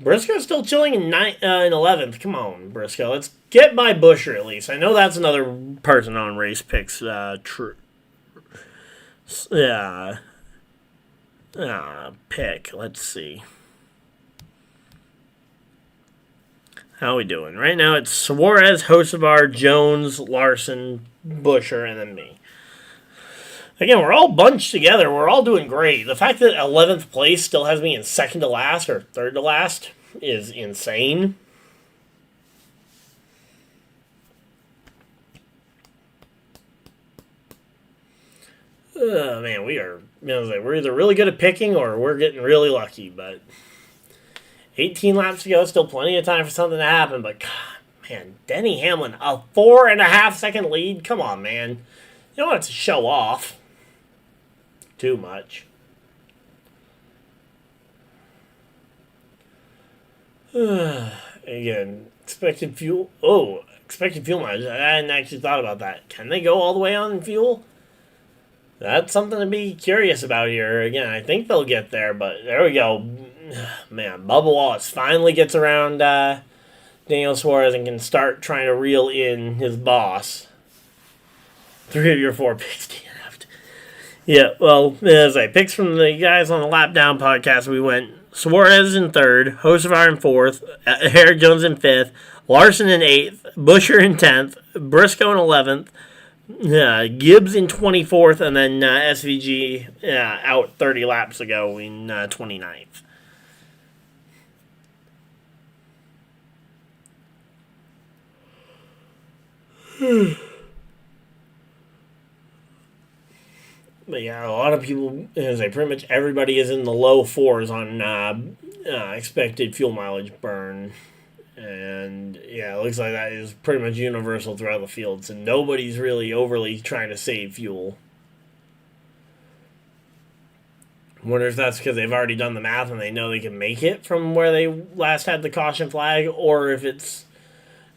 Briscoe's still chilling in 11th. Come on, Briscoe. Let's get by Busher at least. I know that's another person on Race Picks. Pick. Let's see. How are we doing? Right now it's Suarez, Hocevar, Jones, Larson, Busher, and then me. Again, we're all bunched together. We're all doing great. The fact that 11th place still has me in second to last or third to last is insane. Man, we're either really good at picking or we're getting really lucky. But 18 laps to go, still plenty of time for something to happen. But God, man, Denny Hamlin, a 4.5-second lead. Come on, man. You don't have to show off too much. Again, expected fuel mileage. I hadn't actually thought about that. Can they go all the way on fuel? That's something to be curious about here. Again, I think they'll get there, but there we go. Man, Bubba Wallace finally gets around Daniel Suarez and can start trying to reel in his boss. 3 of your 4 picks DNF'd. Yeah, well, as I picks from the guys on the Lap Down podcast, we went Suarez in 3rd, Hocevar in 4th, Harry Jones in 5th, Larson in 8th, Busher in 10th, Briscoe in 11th, Gibbs in 24th, and then SVG out 30 laps ago in 29th. But yeah, a lot of people, pretty much everybody is in the low 4s on expected fuel mileage burn. And yeah, it looks like that is pretty much universal throughout the field. So nobody's really overly trying to save fuel. I wonder if that's because they've already done the math and they know they can make it from where they last had the caution flag, or if it's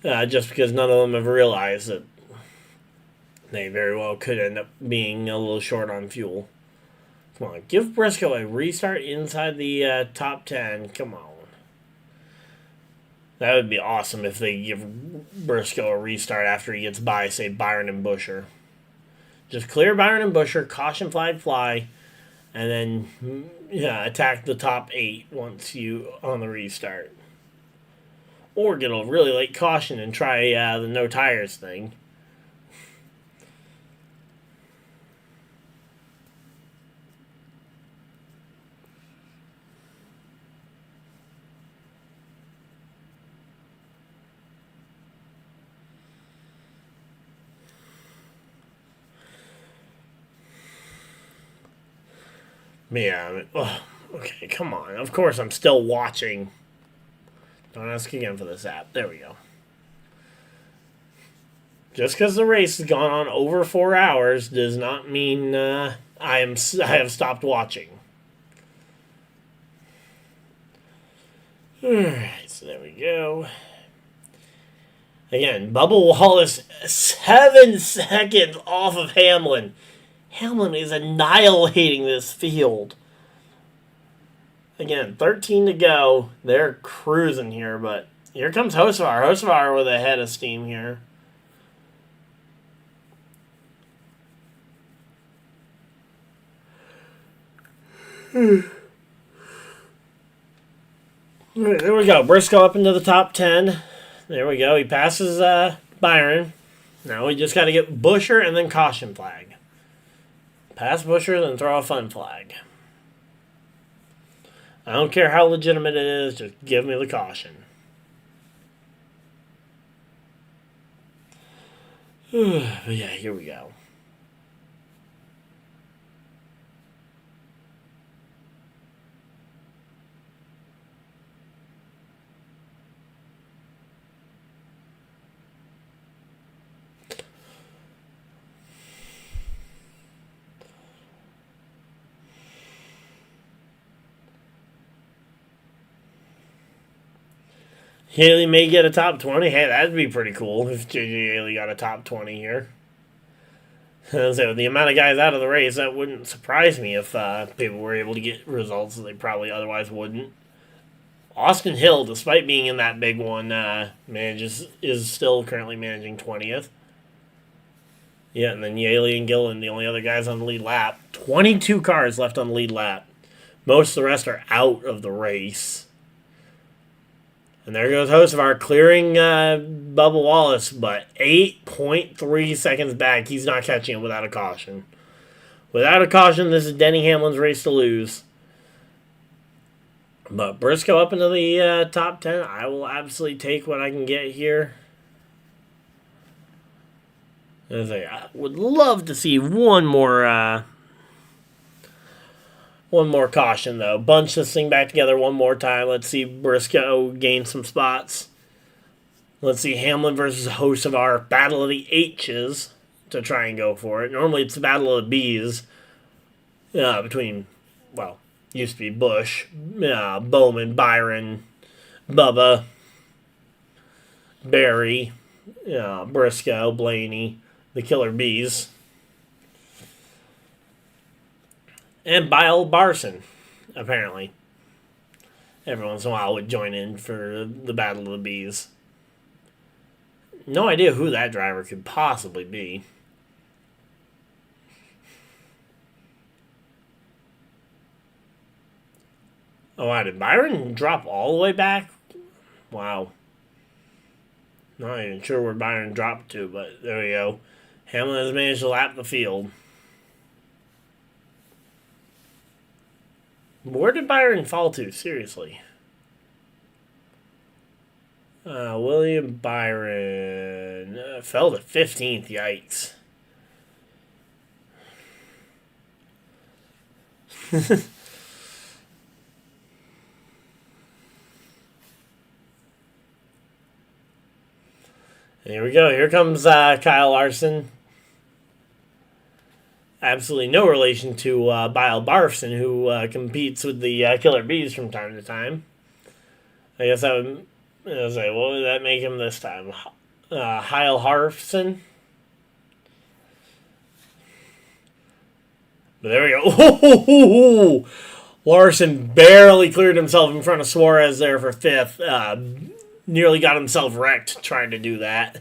just because none of them have realized that they very well could end up being a little short on fuel. Come on, give Briscoe a restart inside the top 10. Come on. That would be awesome if they give Briscoe a restart after he gets by, say, Byron and Busher. Just clear Byron and Busher, caution flag fly, and then attack the top 8 once you on the restart. Or get a really late caution and try the no tires thing. Yeah, okay, come on. Of course, I'm still watching. Don't ask again for this app. There we go. Just because the race has gone on over 4 hours does not mean I have stopped watching. Alright, so there we go. Again, Bubba Wallace 7 seconds off of Hamlin. Hamlin is annihilating this field. Again, 13 to go. They're cruising here, but here comes Hocevar. Hocevar with a head of steam here. There we go. Briscoe up into the top 10. There we go. He passes Byron. Now we just got to get Buscher and then caution flag. Pass Buscher, then throw a fun flag. I don't care how legitimate it is, just give me the caution. But yeah, here we go. Haley may get a top 20. Hey, that'd be pretty cool if JJ Haley got a top 20 here. So the amount of guys out of the race, that wouldn't surprise me if people were able to get results that they probably otherwise wouldn't. Austin Hill, despite being in that big one, is still currently managing 20th. Yeah, and then Yaley and Gillen, the only other guys on the lead lap. 22 cars left on the lead lap. Most of the rest are out of the race. And there goes Hocevar clearing Bubba Wallace, but 8.3 seconds back. He's not catching him without a caution. Without a caution, this is Denny Hamlin's race to lose. But Briscoe up into the top 10. I will absolutely take what I can get here. I would love to see one more caution, though. Bunch this thing back together one more time. Let's see Briscoe gain some spots. Let's see Hamlin versus Hocevar. Battle of the H's to try and go for it. Normally it's the Battle of the B's between, well, used to be Busch, Bowman, Byron, Bubba, Barry, Briscoe, Blaney, the Killer Bees. And Bile Barson, apparently. Every once in a while would join in for the Battle of the Bees. No idea who that driver could possibly be. Oh, wow, did Byron drop all the way back? Wow. Not even sure where Byron dropped to, but there we go. Hamlin has managed to lap the field. Where did Byron fall to? Seriously. William Byron fell to 15th. Yikes. Here we go. Here comes Kyle Larson. Absolutely no relation to Bile Barson, who competes with the Killer Bees from time to time. I guess I would say, what would that make him this time? Heil Harfson? But there we go. Oh, Larson barely cleared himself in front of Suarez there for 5th. Nearly got himself wrecked trying to do that.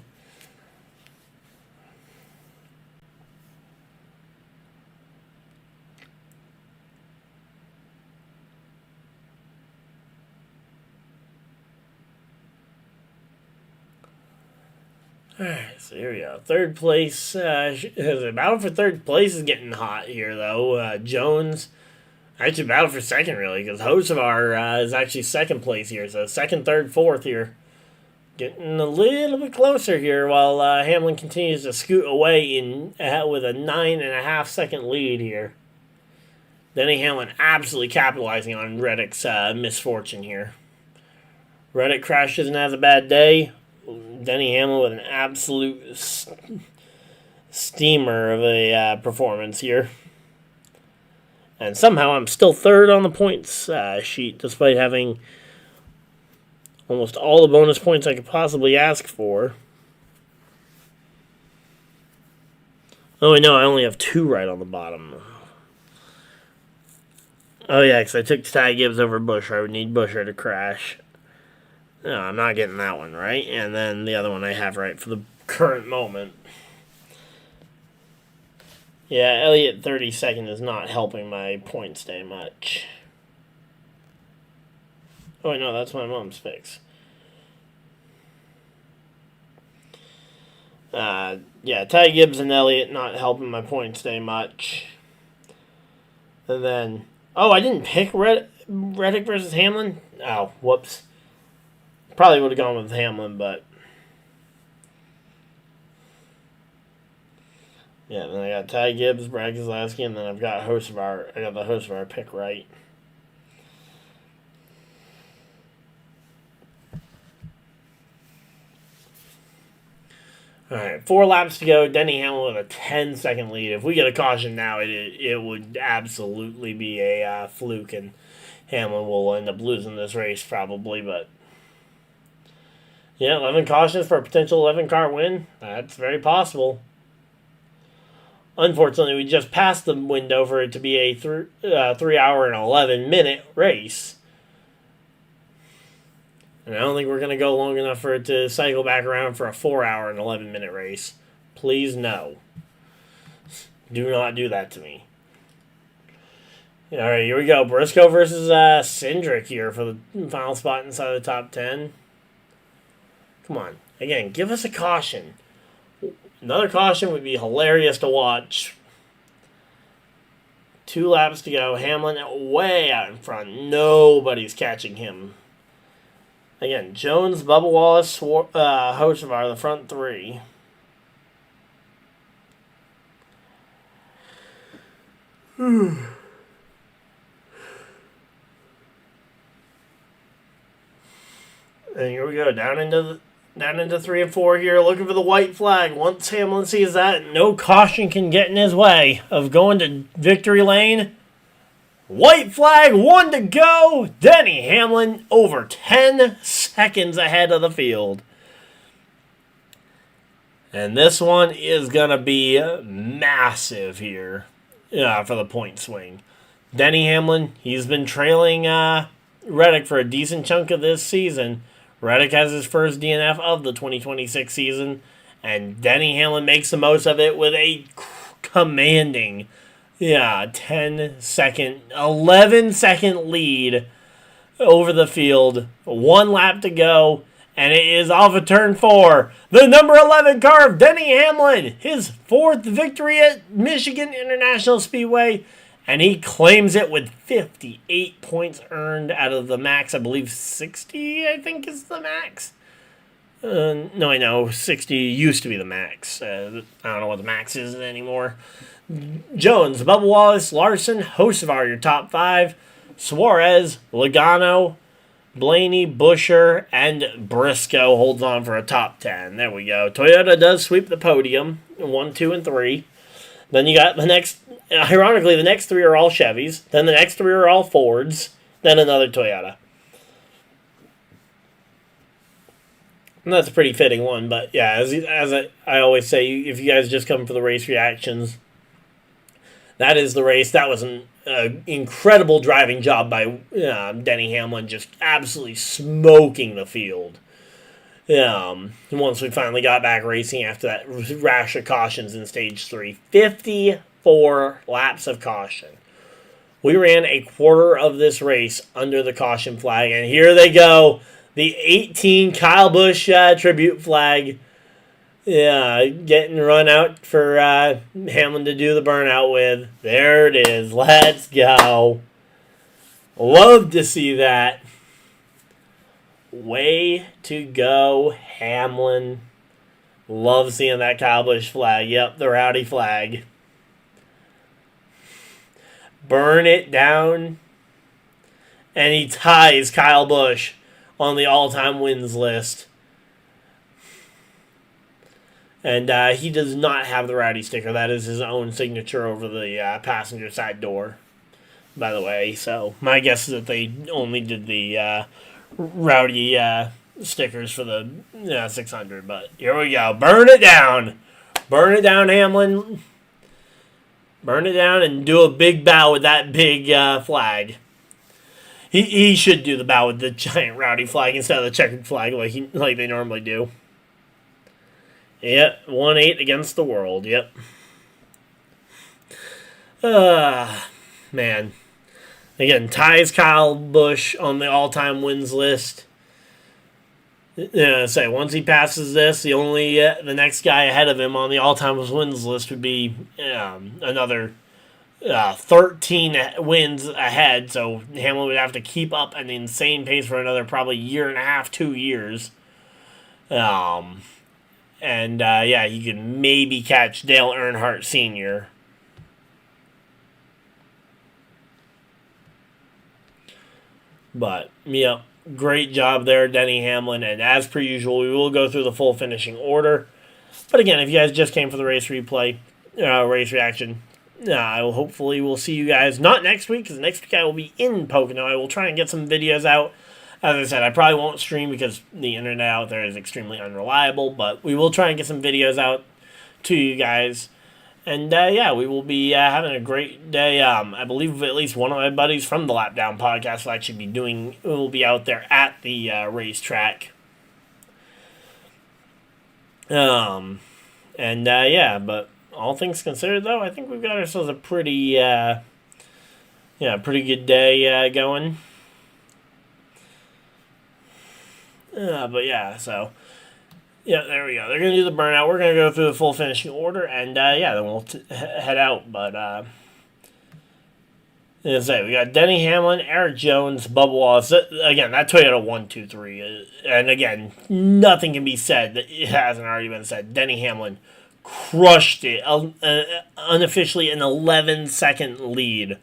Alright, so here we go. Third place. The battle for third place is getting hot here, though. Jones, actually battle for second, really, because Hocevar is actually second place here. So second, third, fourth here. Getting a little bit closer here while Hamlin continues to scoot away with a 9.5 second lead here. Denny Hamlin absolutely capitalizing on Reddick's misfortune here. Reddick crashes and has a bad day. Denny Hamlin with an absolute steamer of a performance here. And somehow I'm still third on the points sheet, despite having almost all the bonus points I could possibly ask for. Oh, wait, no, I only have 2 right on the bottom. Oh, yeah, because I took Ty Gibbs over Buscher. I would need Buscher to crash. No, I'm not getting that one right. And then the other one I have right for the current moment. Yeah, Elliott 32nd is not helping my points day much. Oh, no, that's my mom's fix. Yeah, Ty Gibbs and Elliott not helping my points day much. And then, I didn't pick Reddick versus Hamlin. Oh, whoops. Probably would have gone with Hamlin, but yeah. Then I got Ty Gibbs, Brad Keselowski, and then I've got the host of our pick right. All right, 4 laps to go. Denny Hamlin with a 10-second lead. If we get a caution now, it would absolutely be a fluke, and Hamlin will end up losing this race probably. But yeah, 11 cautions for a potential 11-car win. That's very possible. Unfortunately, we just passed the window for it to be a 3-hour and 11-minute race. And I don't think we're going to go long enough for it to cycle back around for a 4-hour and 11-minute race. Please, no. Do not do that to me. All right, here we go. Briscoe versus Cindric here for the final spot inside the top 10. Come on. Again, give us a caution. Another caution would be hilarious to watch. 2 laps to go. Hamlin way out in front. Nobody's catching him. Again, Jones, Bubba Wallace, Hocevar, the front 3. And here we go, down into 3 and 4 here, looking for the white flag. Once Hamlin sees that, no caution can get in his way of going to victory lane. White flag, 1 to go. Denny Hamlin over 10 seconds ahead of the field. And this one is going to be massive here for the point swing. Denny Hamlin, he's been trailing Reddick for a decent chunk of this season. Reddick has his first DNF of the 2026 season, and Denny Hamlin makes the most of it with a commanding 10-second, 11-second lead over the field. 1 lap to go, and it is off of turn 4. The number 11 car of Denny Hamlin, his 4th victory at Michigan International Speedway, and he claims it with 58 points earned out of the max. I believe 60, I think, is the max. No, I know. 60 used to be the max. I don't know what the max is anymore. Jones, Bubba Wallace, Larson, Hocevar, your top 5. Suarez, Logano, Blaney, Buescher, and Briscoe holds on for a top 10. There we go. Toyota does sweep the podium, 1, 2, and 3. Then you got the next, ironically, the next 3 are all Chevys. Then the next 3 are all Fords. Then another Toyota. And that's a pretty fitting one. But yeah, as I always say, if you guys just come for the race reactions, that is the race. That was an incredible driving job by Denny Hamlin, just absolutely smoking the field. Once we finally got back racing after that rash of cautions in stage 3. 54 laps of caution. We ran a quarter of this race under the caution flag, and here they go. The 18 Kyle Busch tribute flag. Getting run out for Hamlin to do the burnout with. There it is. Let's go. Love to see that. Way to go, Hamlin. Love seeing that Kyle Busch flag. Yep, the rowdy flag. Burn it down. And he ties Kyle Busch on the all-time wins list. And he does not have the rowdy sticker. That is his own signature over the passenger side door, by the way. So my guess is that they only did the rowdy stickers for the 600. But here we go. Burn it down. Burn it down, Hamlin. Burn it down and do a big bow with that big flag. He should do the bow with the giant rowdy flag instead of the checkered flag like they normally do. Yep, 1-8 against the world. Yep. Man. Again, ties Kyle Busch on the all-time wins list. Once he passes this, the next guy ahead of him on the all-time wins list would be another 13 wins ahead. So Hamlin would have to keep up an insane pace for another probably year and a half, 2 years. He could maybe catch Dale Earnhardt Sr. But, great job there, Denny Hamlin. And as per usual, we will go through the full finishing order. But again, if you guys just came for the race replay, race reaction, I will hopefully will see you guys, not next week, because next week I will be in Pocono. I will try and get some videos out. As I said, I probably won't stream because the internet out there is extremely unreliable, but we will try and get some videos out to you guys. And, we will be having a great day. I believe at least one of my buddies from the Lapdown podcast will be out there at the racetrack. But all things considered, though, I think we've got ourselves a pretty good day going. There we go. They're going to do the burnout. We're going to go through the full finishing order, and then we'll head out. But we got Denny Hamlin, Eric Jones, Bubba Wallace. Again, that Toyota 1-2-3, and again, nothing can be said that it hasn't already been said. Denny Hamlin crushed it, unofficially an 11-second lead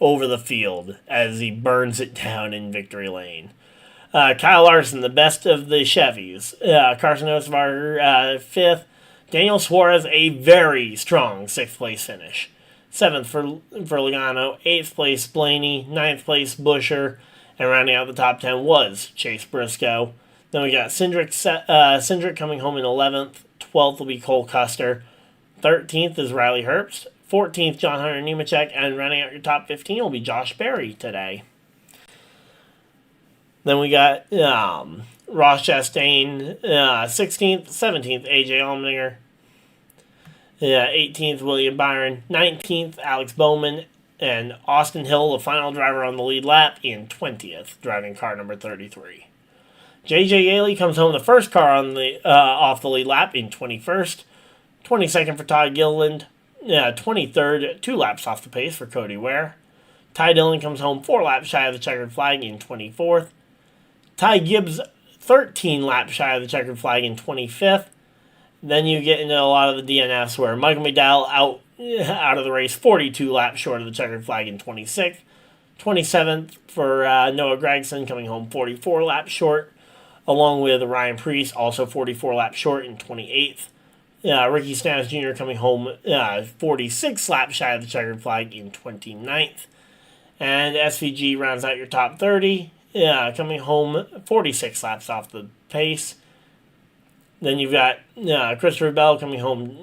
over the field as he burns it down in victory lane. Kyle Larson, the best of the Chevys. Carson Osvar, 5th. Daniel Suarez, a very strong 6th place finish. 7th for Logano. 8th place Blaney. 9th place Buescher. And rounding out the top 10 was Chase Briscoe. Then we got Cindric coming home in 11th. 12th will be Cole Custer. 13th is Riley Herbst. 14th, John Hunter Nemechek. And rounding out your top 15 will be Josh Berry today. Then we got Ross Chastain, 16th, 17th, AJ Allmendinger, 18th, William Byron, 19th, Alex Bowman, and Austin Hill, the final driver on the lead lap, in 20th, driving car number 33. J.J. Yaley comes home the first car on the off the lead lap in 21st, 22nd for Todd Gilliland, 23rd, 2 laps off the pace for Cody Ware. Ty Dillon comes home 4 laps shy of the checkered flag in 24th. Ty Gibbs, 13 laps shy of the checkered flag in 25th. Then you get into a lot of the DNFs where Michael McDowell out of the race, 42 laps short of the checkered flag in 26th. 27th for Noah Gragson, coming home 44 laps short, along with Ryan Preece, also 44 laps short in 28th. Ricky Stenhouse Jr. coming home 46 laps shy of the checkered flag in 29th. And SVG rounds out your top 30. Coming home 46 laps off the pace. Then you've got Christopher Bell coming home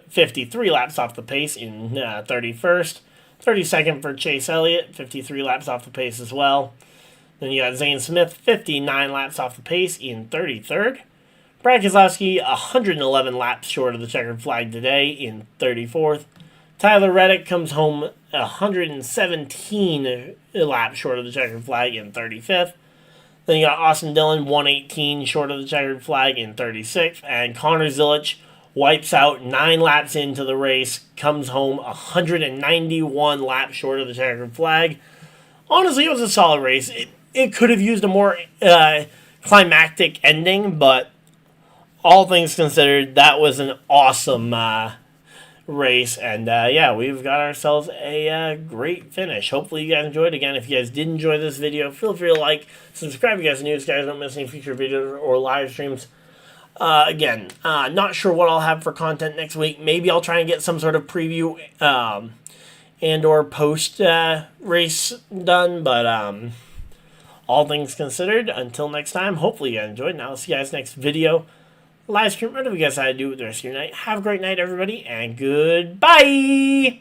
53 laps off the pace in 31st. 32nd for Chase Elliott, 53 laps off the pace as well. Then you got Zane Smith, 59 laps off the pace in 33rd. Brad Keselowski, 111 laps short of the checkered flag today in 34th. Tyler Reddick comes home 117 laps short of the checkered flag in 35th. Then you got Austin Dillon, 118 short of the checkered flag in 36th. And Connor Zilic wipes out 9 laps into the race, comes home 191 laps short of the checkered flag. Honestly, it was a solid race. It could have used a more climactic ending, but all things considered, that was an awesome race, and we've got ourselves a great finish. Hopefully you guys enjoyed. Again, if you guys did enjoy this video, feel free to like, subscribe if you guys are new, so you guys don't miss any future videos or live streams. Not sure what I'll have for content next week. Maybe I'll try and get some sort of preview and or post race done, but all things considered, until next time, hopefully you guys enjoyed, and I'll see you guys next video, live stream, whatever you guys had to do with the rest of your night. Have a great night, everybody, and goodbye!